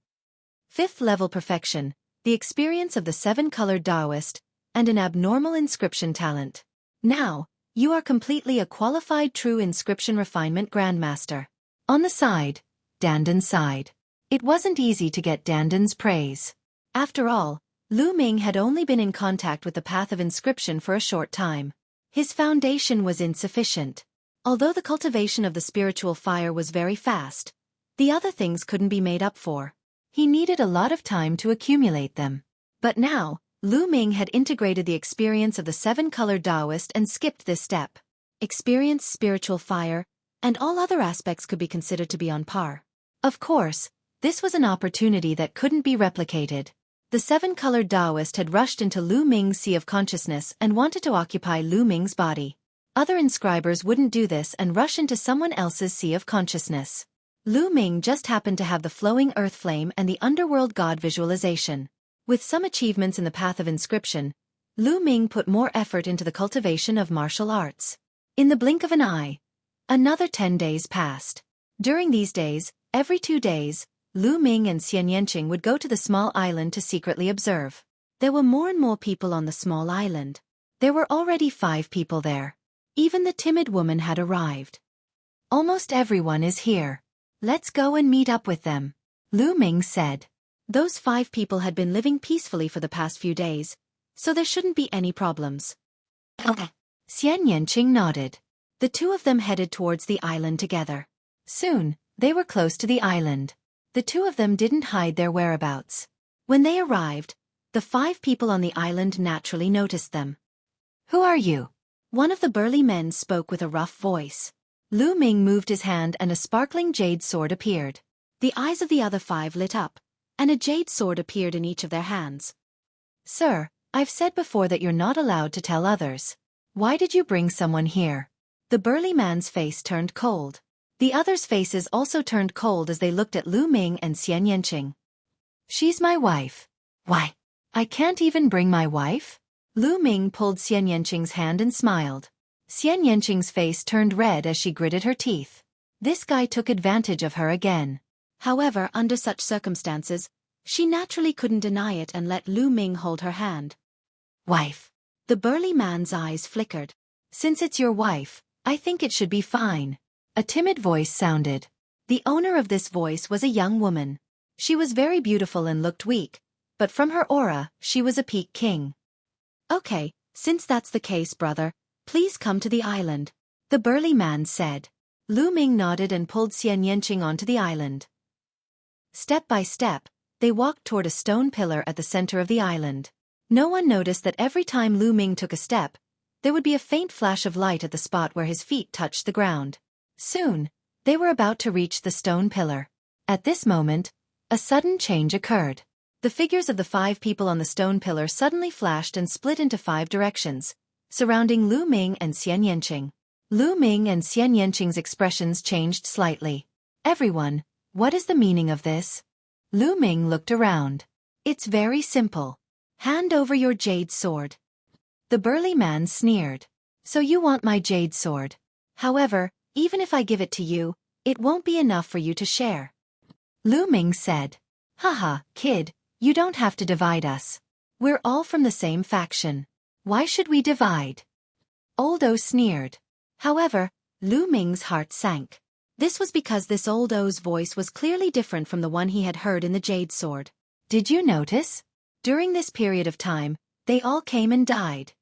5th-level perfection, the experience of the 7-colored Taoist, and an abnormal inscription talent. Now, you are completely a qualified true inscription refinement grandmaster. On the side, Dandan sighed. It wasn't easy to get Dandan's praise. After all, Lu Ming had only been in contact with the path of inscription for a short time. His foundation was insufficient. Although the cultivation of the spiritual fire was very fast, the other things couldn't be made up for. He needed a lot of time to accumulate them. But now, Lu Ming had integrated the experience of the seven-colored Taoist and skipped this step. Experience spiritual fire, and all other aspects could be considered to be on par. Of course, this was an opportunity that couldn't be replicated. The seven-colored Taoist had rushed into Lu Ming's sea of consciousness and wanted to occupy Lu Ming's body. Other inscribers wouldn't do this and rush into someone else's sea of consciousness. Lu Ming just happened to have the flowing earth flame and the underworld god visualization. With some achievements in the path of inscription, Lu Ming put more effort into the cultivation of martial arts. In the blink of an eye, another 10 days passed. During these days, every 2 days, Lu Ming and Xian Yanqing would go to the small island to secretly observe. There were more and more people on the small island. There were already 5 people there. Even the timid woman had arrived. Almost everyone is here. Let's go and meet up with them, Lu Ming said. Those 5 people had been living peacefully for the past few days, so there shouldn't be any problems. Xian Yanqing nodded. The 2 of them headed towards the island together. Soon, they were close to the island. The 2 of them didn't hide their whereabouts. When they arrived, the 5 people on the island naturally noticed them. Who are you? One of the burly men spoke with a rough voice. Lu Ming moved his hand and a sparkling jade sword appeared. The eyes of the other 5 lit up, and a jade sword appeared in each of their hands. Sir, I've said before that you're not allowed to tell others. Why did you bring someone here? The burly man's face turned cold. The others' faces also turned cold as they looked at Lu Ming and Xian Yanqing. She's my wife. Why? I can't even bring my wife? Lu Ming pulled Xian Yanqing's hand and smiled. Xian Yanqing's face turned red as she gritted her teeth. This guy took advantage of her again. However, under such circumstances, she naturally couldn't deny it and let Lu Ming hold her hand. Wife. The burly man's eyes flickered. Since it's your wife, I think it should be fine. A timid voice sounded. The owner of this voice was a young woman. She was very beautiful and looked weak, but from her aura, she was a peak king. Okay, since that's the case, brother, please come to the island, the burly man said. Lu Ming nodded and pulled Xian Yanqing onto the island. Step by step, they walked toward a stone pillar at the center of the island. No one noticed that every time Lu Ming took a step, there would be a faint flash of light at the spot where his feet touched the ground. Soon, they were about to reach the stone pillar. At this moment, a sudden change occurred. The figures of the 5 people on the stone pillar suddenly flashed and split into 5 directions, surrounding Lu Ming and Xian Yanqing. Lu Ming and Xian Yanqing's expressions changed slightly. Everyone, what is the meaning of this? Lu Ming looked around. It's very simple. Hand over your jade sword. The burly man sneered. So you want my jade sword. However, even if I give it to you, it won't be enough for you to share. Lu Ming said. Haha, kid, you don't have to divide us. We're all from the same faction. Why should we divide? Old O sneered. However, Lu Ming's heart sank. This was because this Old O's voice was clearly different from the one he had heard in the jade sword. Did you notice? During this period of time, they all came and died.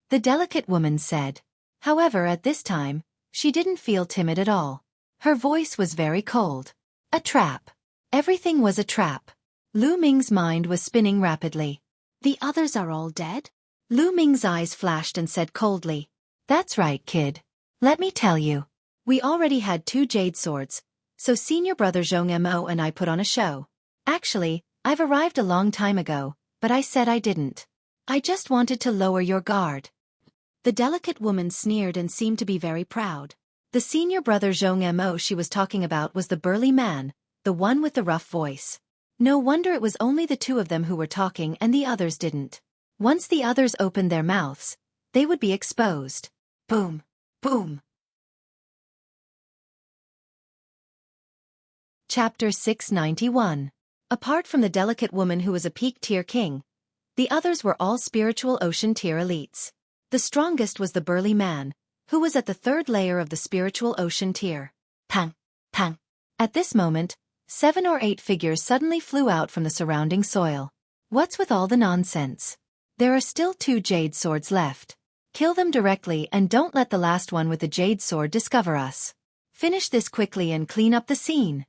The delicate woman said. However, at this time, she didn't feel timid at all. Her voice was very cold. A trap. Everything was a trap. Lu Ming's mind was spinning rapidly. The others are all dead? Lu Ming's eyes flashed and said coldly. That's right, kid. Let me tell you. We already had 2 jade swords, so senior brother Zhong Mo and I put on a show. Actually, I've arrived a long time ago, but I said I didn't. I just wanted to lower your guard. The delicate woman sneered and seemed to be very proud. The senior brother Zhong Mo she was talking about was the burly man, the one with the rough voice. No wonder it was only the 2 of them who were talking and the others didn't. Once the others opened their mouths, they would be exposed. Boom. Boom. Chapter 691. Apart from the delicate woman who was a peak tier king, the others were all spiritual ocean tier elites. The strongest was the burly man, who was at the third layer of the spiritual ocean tier. Pang, pang. At this moment, 7 or 8 figures suddenly flew out from the surrounding soil. What's with all the nonsense? There are still 2 jade swords left. Kill them directly and don't let the last one with the jade sword discover us. Finish this quickly and clean up the scene.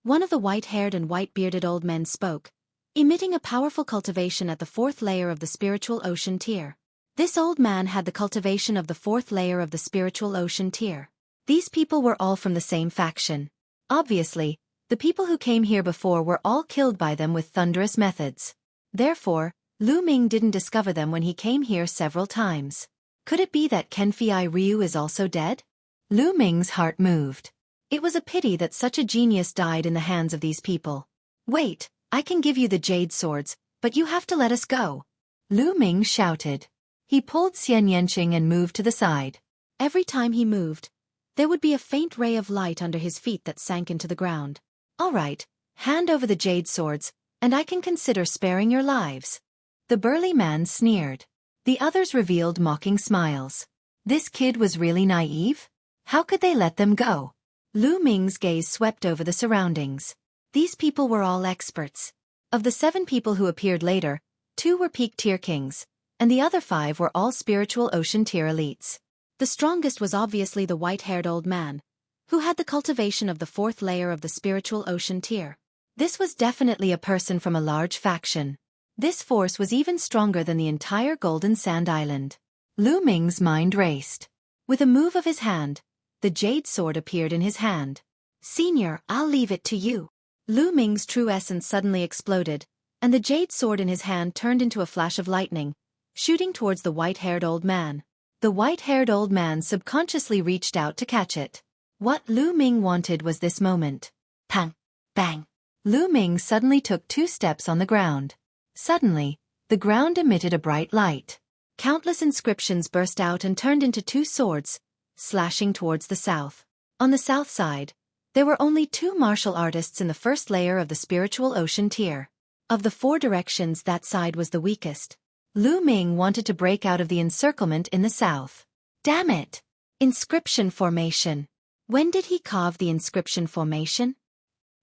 One of the white-haired and white-bearded old men spoke, emitting a powerful cultivation at the 4th layer of the spiritual ocean tier. This old man had the cultivation of the 4th layer of the spiritual ocean tier. These people were all from the same faction. Obviously, the people who came here before were all killed by them with thunderous methods. Therefore, Lu Ming didn't discover them when he came here several times. Could it be that Kenfei Ryu is also dead? Lu Ming's heart moved. It was a pity that such a genius died in the hands of these people. Wait, I can give you the jade swords, but you have to let us go. Lu Ming shouted. He pulled Xian Yanqing and moved to the side. Every time he moved, there would be a faint ray of light under his feet that sank into the ground. All right, hand over the jade swords, and I can consider sparing your lives. The burly man sneered. The others revealed mocking smiles. This kid was really naive? How could they let them go? Lu Ming's gaze swept over the surroundings. These people were all experts. Of the 7 people who appeared later, 2 were peak tier kings, and the other 5 were all spiritual ocean tier elites. The strongest was obviously the white-haired old man, who had the cultivation of the 4th layer of the spiritual ocean tier. This was definitely a person from a large faction. This force was even stronger than the entire Golden Sand Island. Lu Ming's mind raced. With a move of his hand, the jade sword appeared in his hand. Senior, I'll leave it to you. Lu Ming's true essence suddenly exploded, and the jade sword in his hand turned into a flash of lightning, shooting towards the white-haired old man. The white-haired old man subconsciously reached out to catch it. What Lu Ming wanted was this moment. Pang! Bang! Lu Ming suddenly took 2 steps on the ground. Suddenly, the ground emitted a bright light. Countless inscriptions burst out and turned into 2 swords, slashing towards the south. On the south side, there were only 2 martial artists in the 1st layer of the spiritual ocean tier. Of the 4 directions, that side was the weakest. Lu Ming wanted to break out of the encirclement in the south. Damn it! Inscription formation. When did he carve the inscription formation?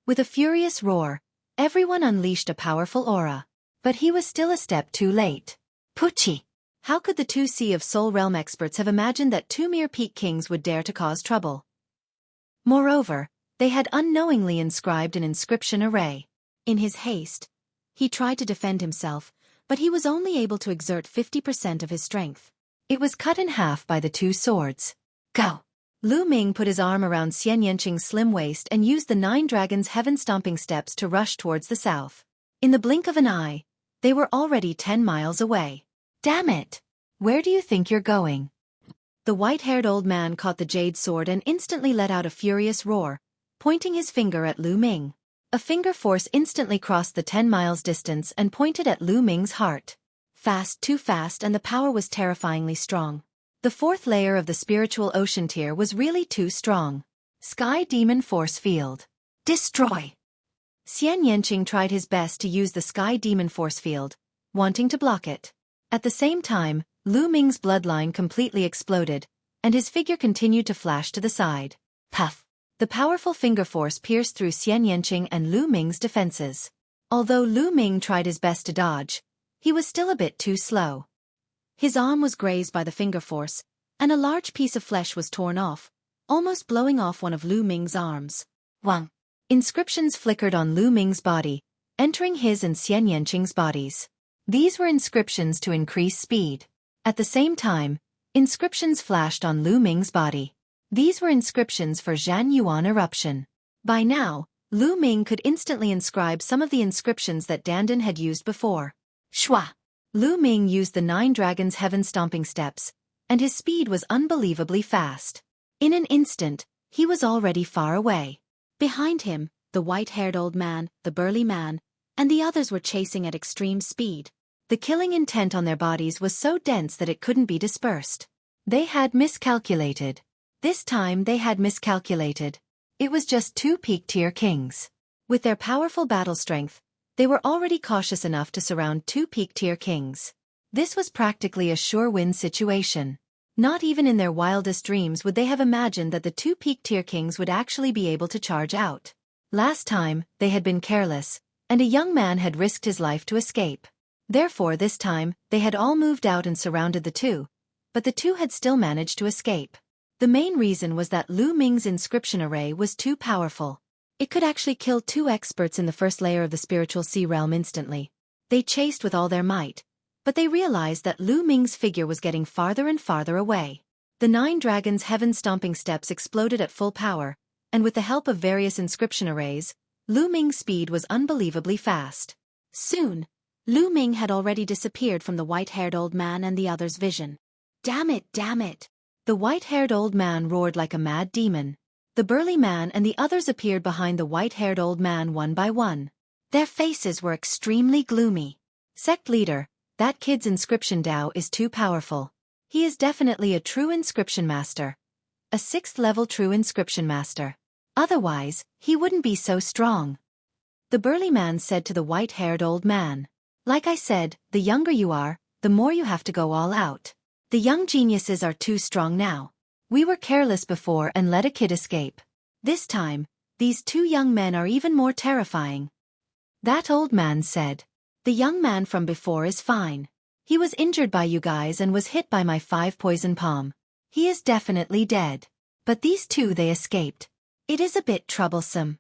With a furious roar, everyone unleashed a powerful aura. But he was still a step too late. Pucci! How could the 2 Sea of Soul Realm experts have imagined that 2 mere peak kings would dare to cause trouble? Moreover, they had unknowingly inscribed an inscription array. In his haste, he tried to defend himself, but he was only able to exert 50% of his strength. It was cut in half by the 2 swords. Go! Lu Ming put his arm around Xian Yanqing's slim waist and used the 9 dragons' heaven-stomping steps to rush towards the south. In the blink of an eye, they were already 10 miles away. Damn it! Where do you think you're going? The white-haired old man caught the jade sword and instantly let out a furious roar, pointing his finger at Lu Ming. A finger force instantly crossed the 10 miles distance and pointed at Lu Ming's heart. Fast, too fast, and the power was terrifyingly strong. The 4th layer of the spiritual ocean tier was really too strong. Sky Demon Force Field. Destroy! Xian Yanqing tried his best to use the Sky Demon Force Field, wanting to block it. At the same time, Lu Ming's bloodline completely exploded, and his figure continued to flash to the side. Puff! The powerful finger force pierced through Xian Yanqing and Lu Ming's defenses. Although Lu Ming tried his best to dodge, he was still a bit too slow. His arm was grazed by the finger force, and a large piece of flesh was torn off, almost blowing off one of Lu Ming's arms. Wang! Inscriptions flickered on Lu Ming's body, entering his and Xian Yanqing's bodies. These were inscriptions to increase speed. At the same time, inscriptions flashed on Lu Ming's body. These were inscriptions for Zhan Yuan eruption. By now, Lu Ming could instantly inscribe some of the inscriptions that Dandan had used before. Shua! Lu Ming used the 9 dragons' heaven-stomping steps, and his speed was unbelievably fast. In an instant, he was already far away. Behind him, the white-haired old man, the burly man, and the others were chasing at extreme speed. The killing intent on their bodies was so dense that it couldn't be dispersed. They had miscalculated. This time they had miscalculated. It was just 2 peak-tier kings. With their powerful battle strength, they were already cautious enough to surround 2 peak-tier kings. This was practically a sure-win situation. Not even in their wildest dreams would they have imagined that the two peak tier kings would actually be able to charge out. Last time, they had been careless, and a young man had risked his life to escape. Therefore this time, they had all moved out and surrounded the two, but the two had still managed to escape. The main reason was that Lu Ming's inscription array was too powerful. It could actually kill 2 experts in the first layer of the spiritual sea realm instantly. They chased with all their might, but they realized that Lu Ming's figure was getting farther and farther away. The 9 dragons' heaven-stomping steps exploded at full power, and with the help of various inscription arrays, Lu Ming's speed was unbelievably fast. Soon, Lu Ming had already disappeared from the white-haired old man and the other's vision. Damn it, damn it! The white-haired old man roared like a mad demon. The burly man and the others appeared behind the white-haired old man one by one. Their faces were extremely gloomy. Sect leader, that kid's inscription Dao is too powerful. He is definitely a true inscription master. A 6th level true inscription master. Otherwise, he wouldn't be so strong. The burly man said to the white-haired old man. Like I said, the younger you are, the more you have to go all out. The young geniuses are too strong now. We were careless before and let a kid escape. This time, these 2 young men are even more terrifying. That old man said. The young man from before is fine. He was injured by you guys and was hit by my 5 poison palm. He is definitely dead. But these 2 they escaped. It is a bit troublesome.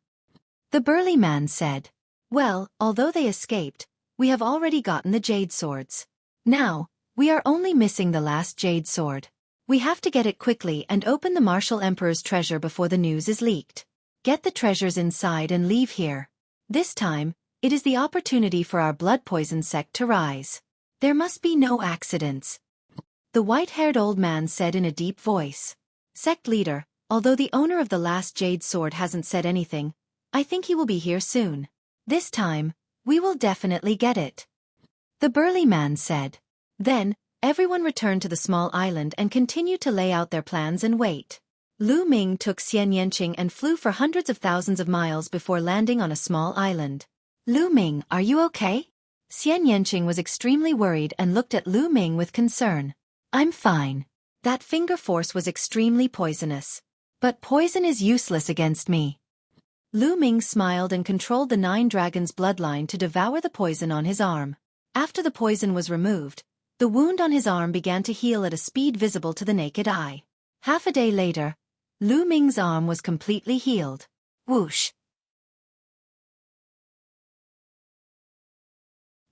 The burly man said. Well, although they escaped, we have already gotten the jade swords. Now, we are only missing the last jade sword. We have to get it quickly and open the Martial Emperor's treasure before the news is leaked. Get the treasures inside and leave here. This time, it is the opportunity for our blood poison sect to rise. There must be no accidents. The white-haired old man said in a deep voice. Sect leader, although the owner of the last jade sword hasn't said anything, I think he will be here soon. This time, we will definitely get it. The burly man said. Then, everyone returned to the small island and continued to lay out their plans and wait. Lu Ming took Xian Yanqing and flew for hundreds of thousands of miles before landing on a small island. Lu Ming, are you okay? Xian Yanqing was extremely worried and looked at Lu Ming with concern. I'm fine. That finger force was extremely poisonous. But poison is useless against me. Lu Ming smiled and controlled the 9 dragons' bloodline to devour the poison on his arm. After the poison was removed, the wound on his arm began to heal at a speed visible to the naked eye. Half a day later, Lu Ming's arm was completely healed. Whoosh!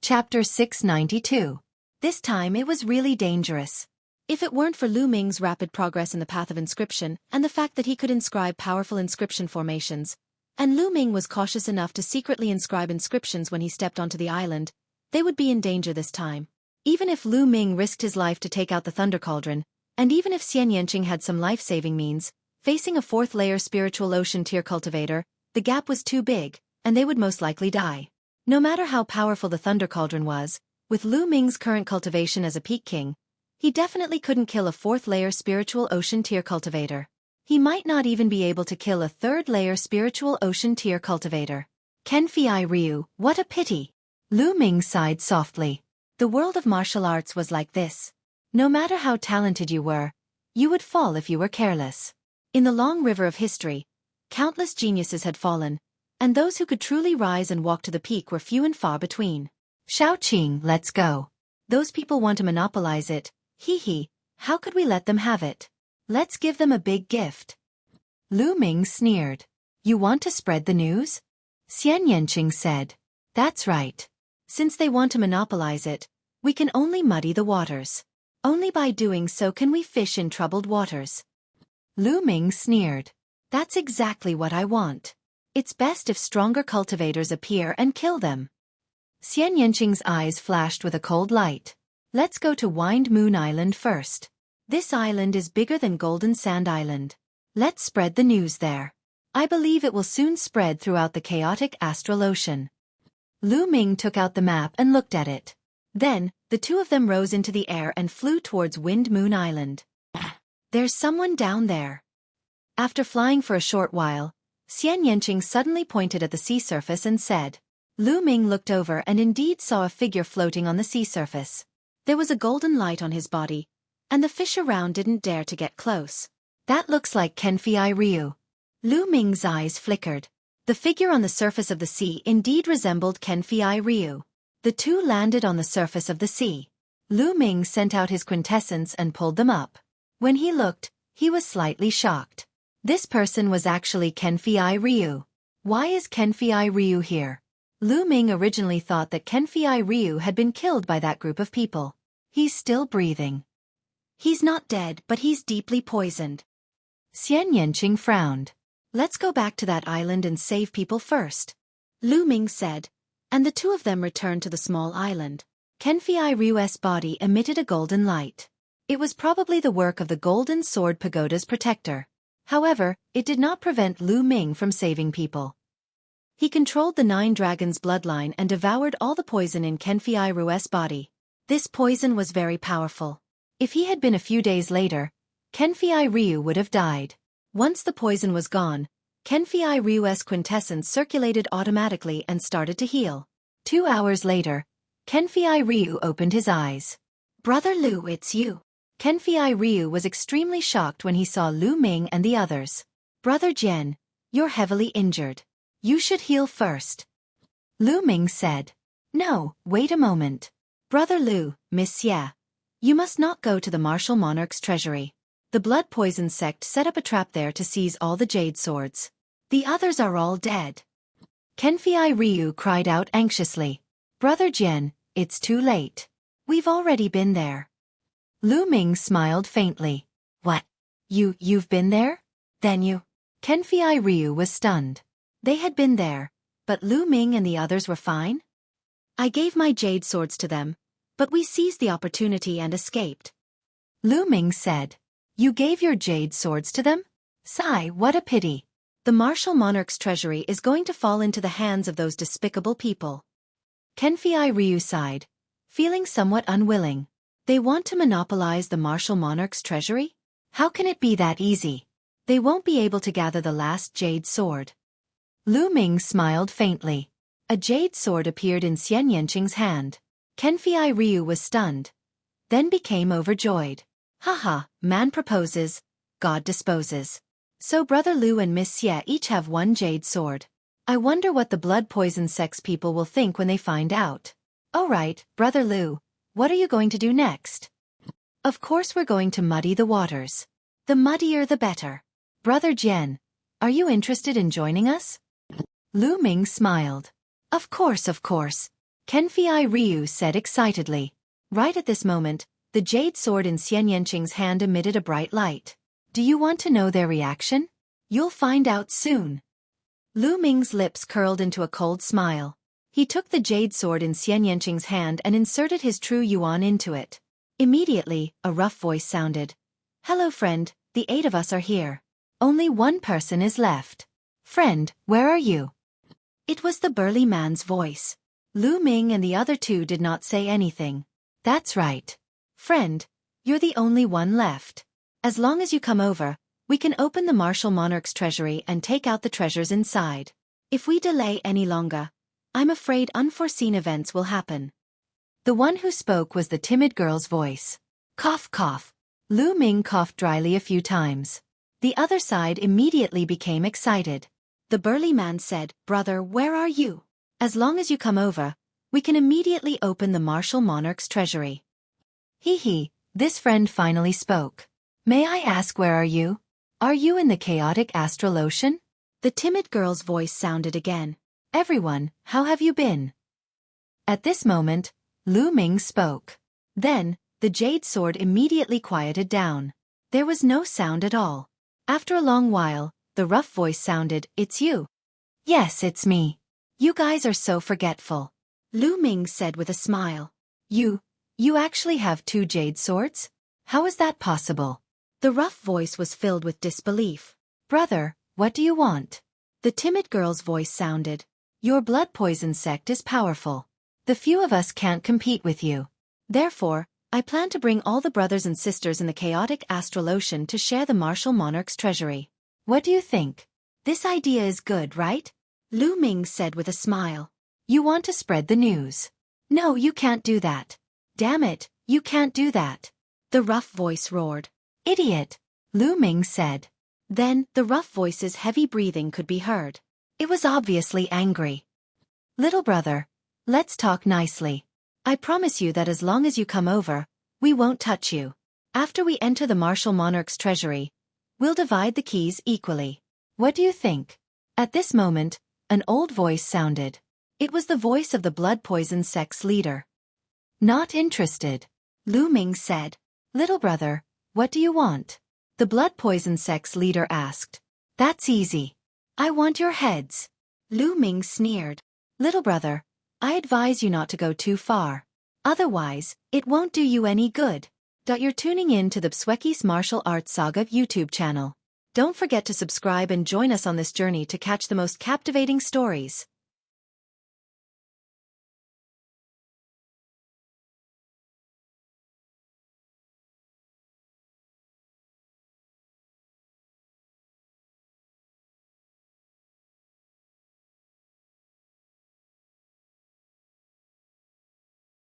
Chapter 692. This time it was really dangerous. If it weren't for Lu Ming's rapid progress in the path of inscription and the fact that he could inscribe powerful inscription formations, and Lu Ming was cautious enough to secretly inscribe inscriptions when he stepped onto the island, they would be in danger this time. Even if Lu Ming risked his life to take out the Thunder Cauldron, and even if Xian Yanqing had some life-saving means, facing a 4th-layer spiritual ocean tier cultivator, the gap was too big, and they would most likely die. No matter how powerful the Thunder Cauldron was, with Lu Ming's current cultivation as a peak king, he definitely couldn't kill a 4th-layer spiritual ocean tier cultivator. He might not even be able to kill a 3rd-layer spiritual ocean tier cultivator. Kenfei Ryu, what a pity! Lu Ming sighed softly. The world of martial arts was like this. No matter how talented you were, you would fall if you were careless. In the long river of history, countless geniuses had fallen, and those who could truly rise and walk to the peak were few and far between. Shaoqing, let's go. Those people want to monopolize it. Hee hee, how could we let them have it? Let's give them a big gift. Lu Ming sneered. You want to spread the news? Xian Yanqing said. That's right. Since they want to monopolize it, we can only muddy the waters. Only by doing so can we fish in troubled waters. Lu Ming sneered. That's exactly what I want. It's best if stronger cultivators appear and kill them. Xian Yanqing's eyes flashed with a cold light. Let's go to Wind Moon Island first. This island is bigger than Golden Sand Island. Let's spread the news there. I believe it will soon spread throughout the chaotic astral ocean. Lu Ming took out the map and looked at it. Then, the two of them rose into the air and flew towards Wind Moon Island. There's someone down there. After flying for a short while, Xian Yanqing suddenly pointed at the sea surface and said. Lu Ming looked over and indeed saw a figure floating on the sea surface. There was a golden light on his body, and the fish around didn't dare to get close. That looks like Kenfei Ryu. Lu Ming's eyes flickered. The figure on the surface of the sea indeed resembled Kenfei Ryu. The two landed on the surface of the sea. Lu Ming sent out his quintessence and pulled them up. When he looked, he was slightly shocked. This person was actually Kenfei Ryu. Why is Kenfei Ryu here? Lu Ming originally thought that Kenfei Ryu had been killed by that group of people. He's still breathing. He's not dead, but he's deeply poisoned. Xian Yanqing frowned. Let's go back to that island and save people first, Lu Ming said, and the two of them returned to the small island. Kenfei Ryu's body emitted a golden light. It was probably the work of the Golden Sword Pagoda's protector. However, it did not prevent Lu Ming from saving people. He controlled the 9 dragons' bloodline and devoured all the poison in Kenfei Ryu's body. This poison was very powerful. If he had been a few days later, Kenfei Ryu would have died. Once the poison was gone, Kenfei Ryu's quintessence circulated automatically and started to heal. 2 hours later, Kenfei Ryu opened his eyes. Brother Lu, it's you. Kenfei Ryu was extremely shocked when he saw Lu Ming and the others. Brother Jian, you're heavily injured. You should heal first. Lu Ming said. No, wait a moment. Brother Lu, Miss Xie, you must not go to the martial monarch's treasury. The blood poison sect set up a trap there to seize all the jade swords. The others are all dead. Kenfei Ryu cried out anxiously. Brother Jian, it's too late. We've already been there. Lu Ming smiled faintly. What? You've been there? Then you... Kenfei Ryu was stunned. They had been there, but Lu Ming and the others were fine? I gave my jade swords to them, but we seized the opportunity and escaped. Lu Ming said. You gave your jade swords to them? Sigh, what a pity. The martial monarch's treasury is going to fall into the hands of those despicable people. Kenfei Ryu sighed, feeling somewhat unwilling. They want to monopolize the martial monarch's treasury? How can it be that easy? They won't be able to gather the last jade sword. Lu Ming smiled faintly. A jade sword appeared in Xian Yanqing's hand. Kenfei Ryu was stunned, then became overjoyed. Haha, man proposes, God disposes. So Brother Lu and Miss Xie each have 1 jade sword. I wonder what the blood poison sex people will think when they find out. All right, Brother Lu, what are you going to do next? Of course we're going to muddy the waters. The muddier the better. Brother Jian, are you interested in joining us? Lu Ming smiled. Of course. Kenfei Ryu said excitedly. Right at this moment, the jade sword in Xian Yanqing's hand emitted a bright light. Do you want to know their reaction? You'll find out soon. Lu Ming's lips curled into a cold smile. He took the jade sword in Xian Yanqing's hand and inserted his true yuan into it. Immediately, a rough voice sounded. Hello friend, the 8 of us are here. Only 1 person is left. Friend, where are you? It was the burly man's voice. Lu Ming and the other 2 did not say anything. That's right. Friend, you're the only one left. As long as you come over, we can open the martial monarch's treasury and take out the treasures inside. If we delay any longer, I'm afraid unforeseen events will happen. The one who spoke was the timid girl's voice. Cough cough. Lu Ming coughed dryly a few times. The other side immediately became excited. The burly man said, Brother, where are you? As long as you come over, we can immediately open the martial monarch's treasury. Hee, this friend finally spoke. May I ask where are you? Are you in the chaotic astral ocean? The timid girl's voice sounded again. Everyone, how have you been? At this moment, Lu Ming spoke. Then, the jade sword immediately quieted down. There was no sound at all. After a long while, the rough voice sounded, It's you. Yes, it's me. You guys are so forgetful. Lu Ming said with a smile. You actually have 2 jade swords? How is that possible? The rough voice was filled with disbelief. Brother, what do you want? The timid girl's voice sounded. Your blood poison sect is powerful. The few of us can't compete with you. Therefore, I plan to bring all the brothers and sisters in the chaotic astral ocean to share the martial monarch's treasury. What do you think? This idea is good, right? Lu Ming said with a smile. You want to spread the news. No, you can't do that. Damn it, You can't do that. The rough voice roared. Idiot, Lu Ming said. Then, the rough voice's heavy breathing could be heard. It was obviously angry. Little brother, let's talk nicely. I promise you that as long as you come over, we won't touch you. After we enter the martial monarch's treasury, we'll divide the keys equally. What do you think? At this moment, an old voice sounded. It was the voice of the blood poison sect's leader. Not interested, Lu Ming said. Little brother, what do you want? The blood poison sect's leader asked. That's easy. I want your heads. Lu Ming sneered. Little brother, I advise you not to go too far. Otherwise, it won't do you any good. You're tuning in to the Xueqi's Martial Arts Saga YouTube channel. Don't forget to subscribe and join us on this journey to catch the most captivating stories.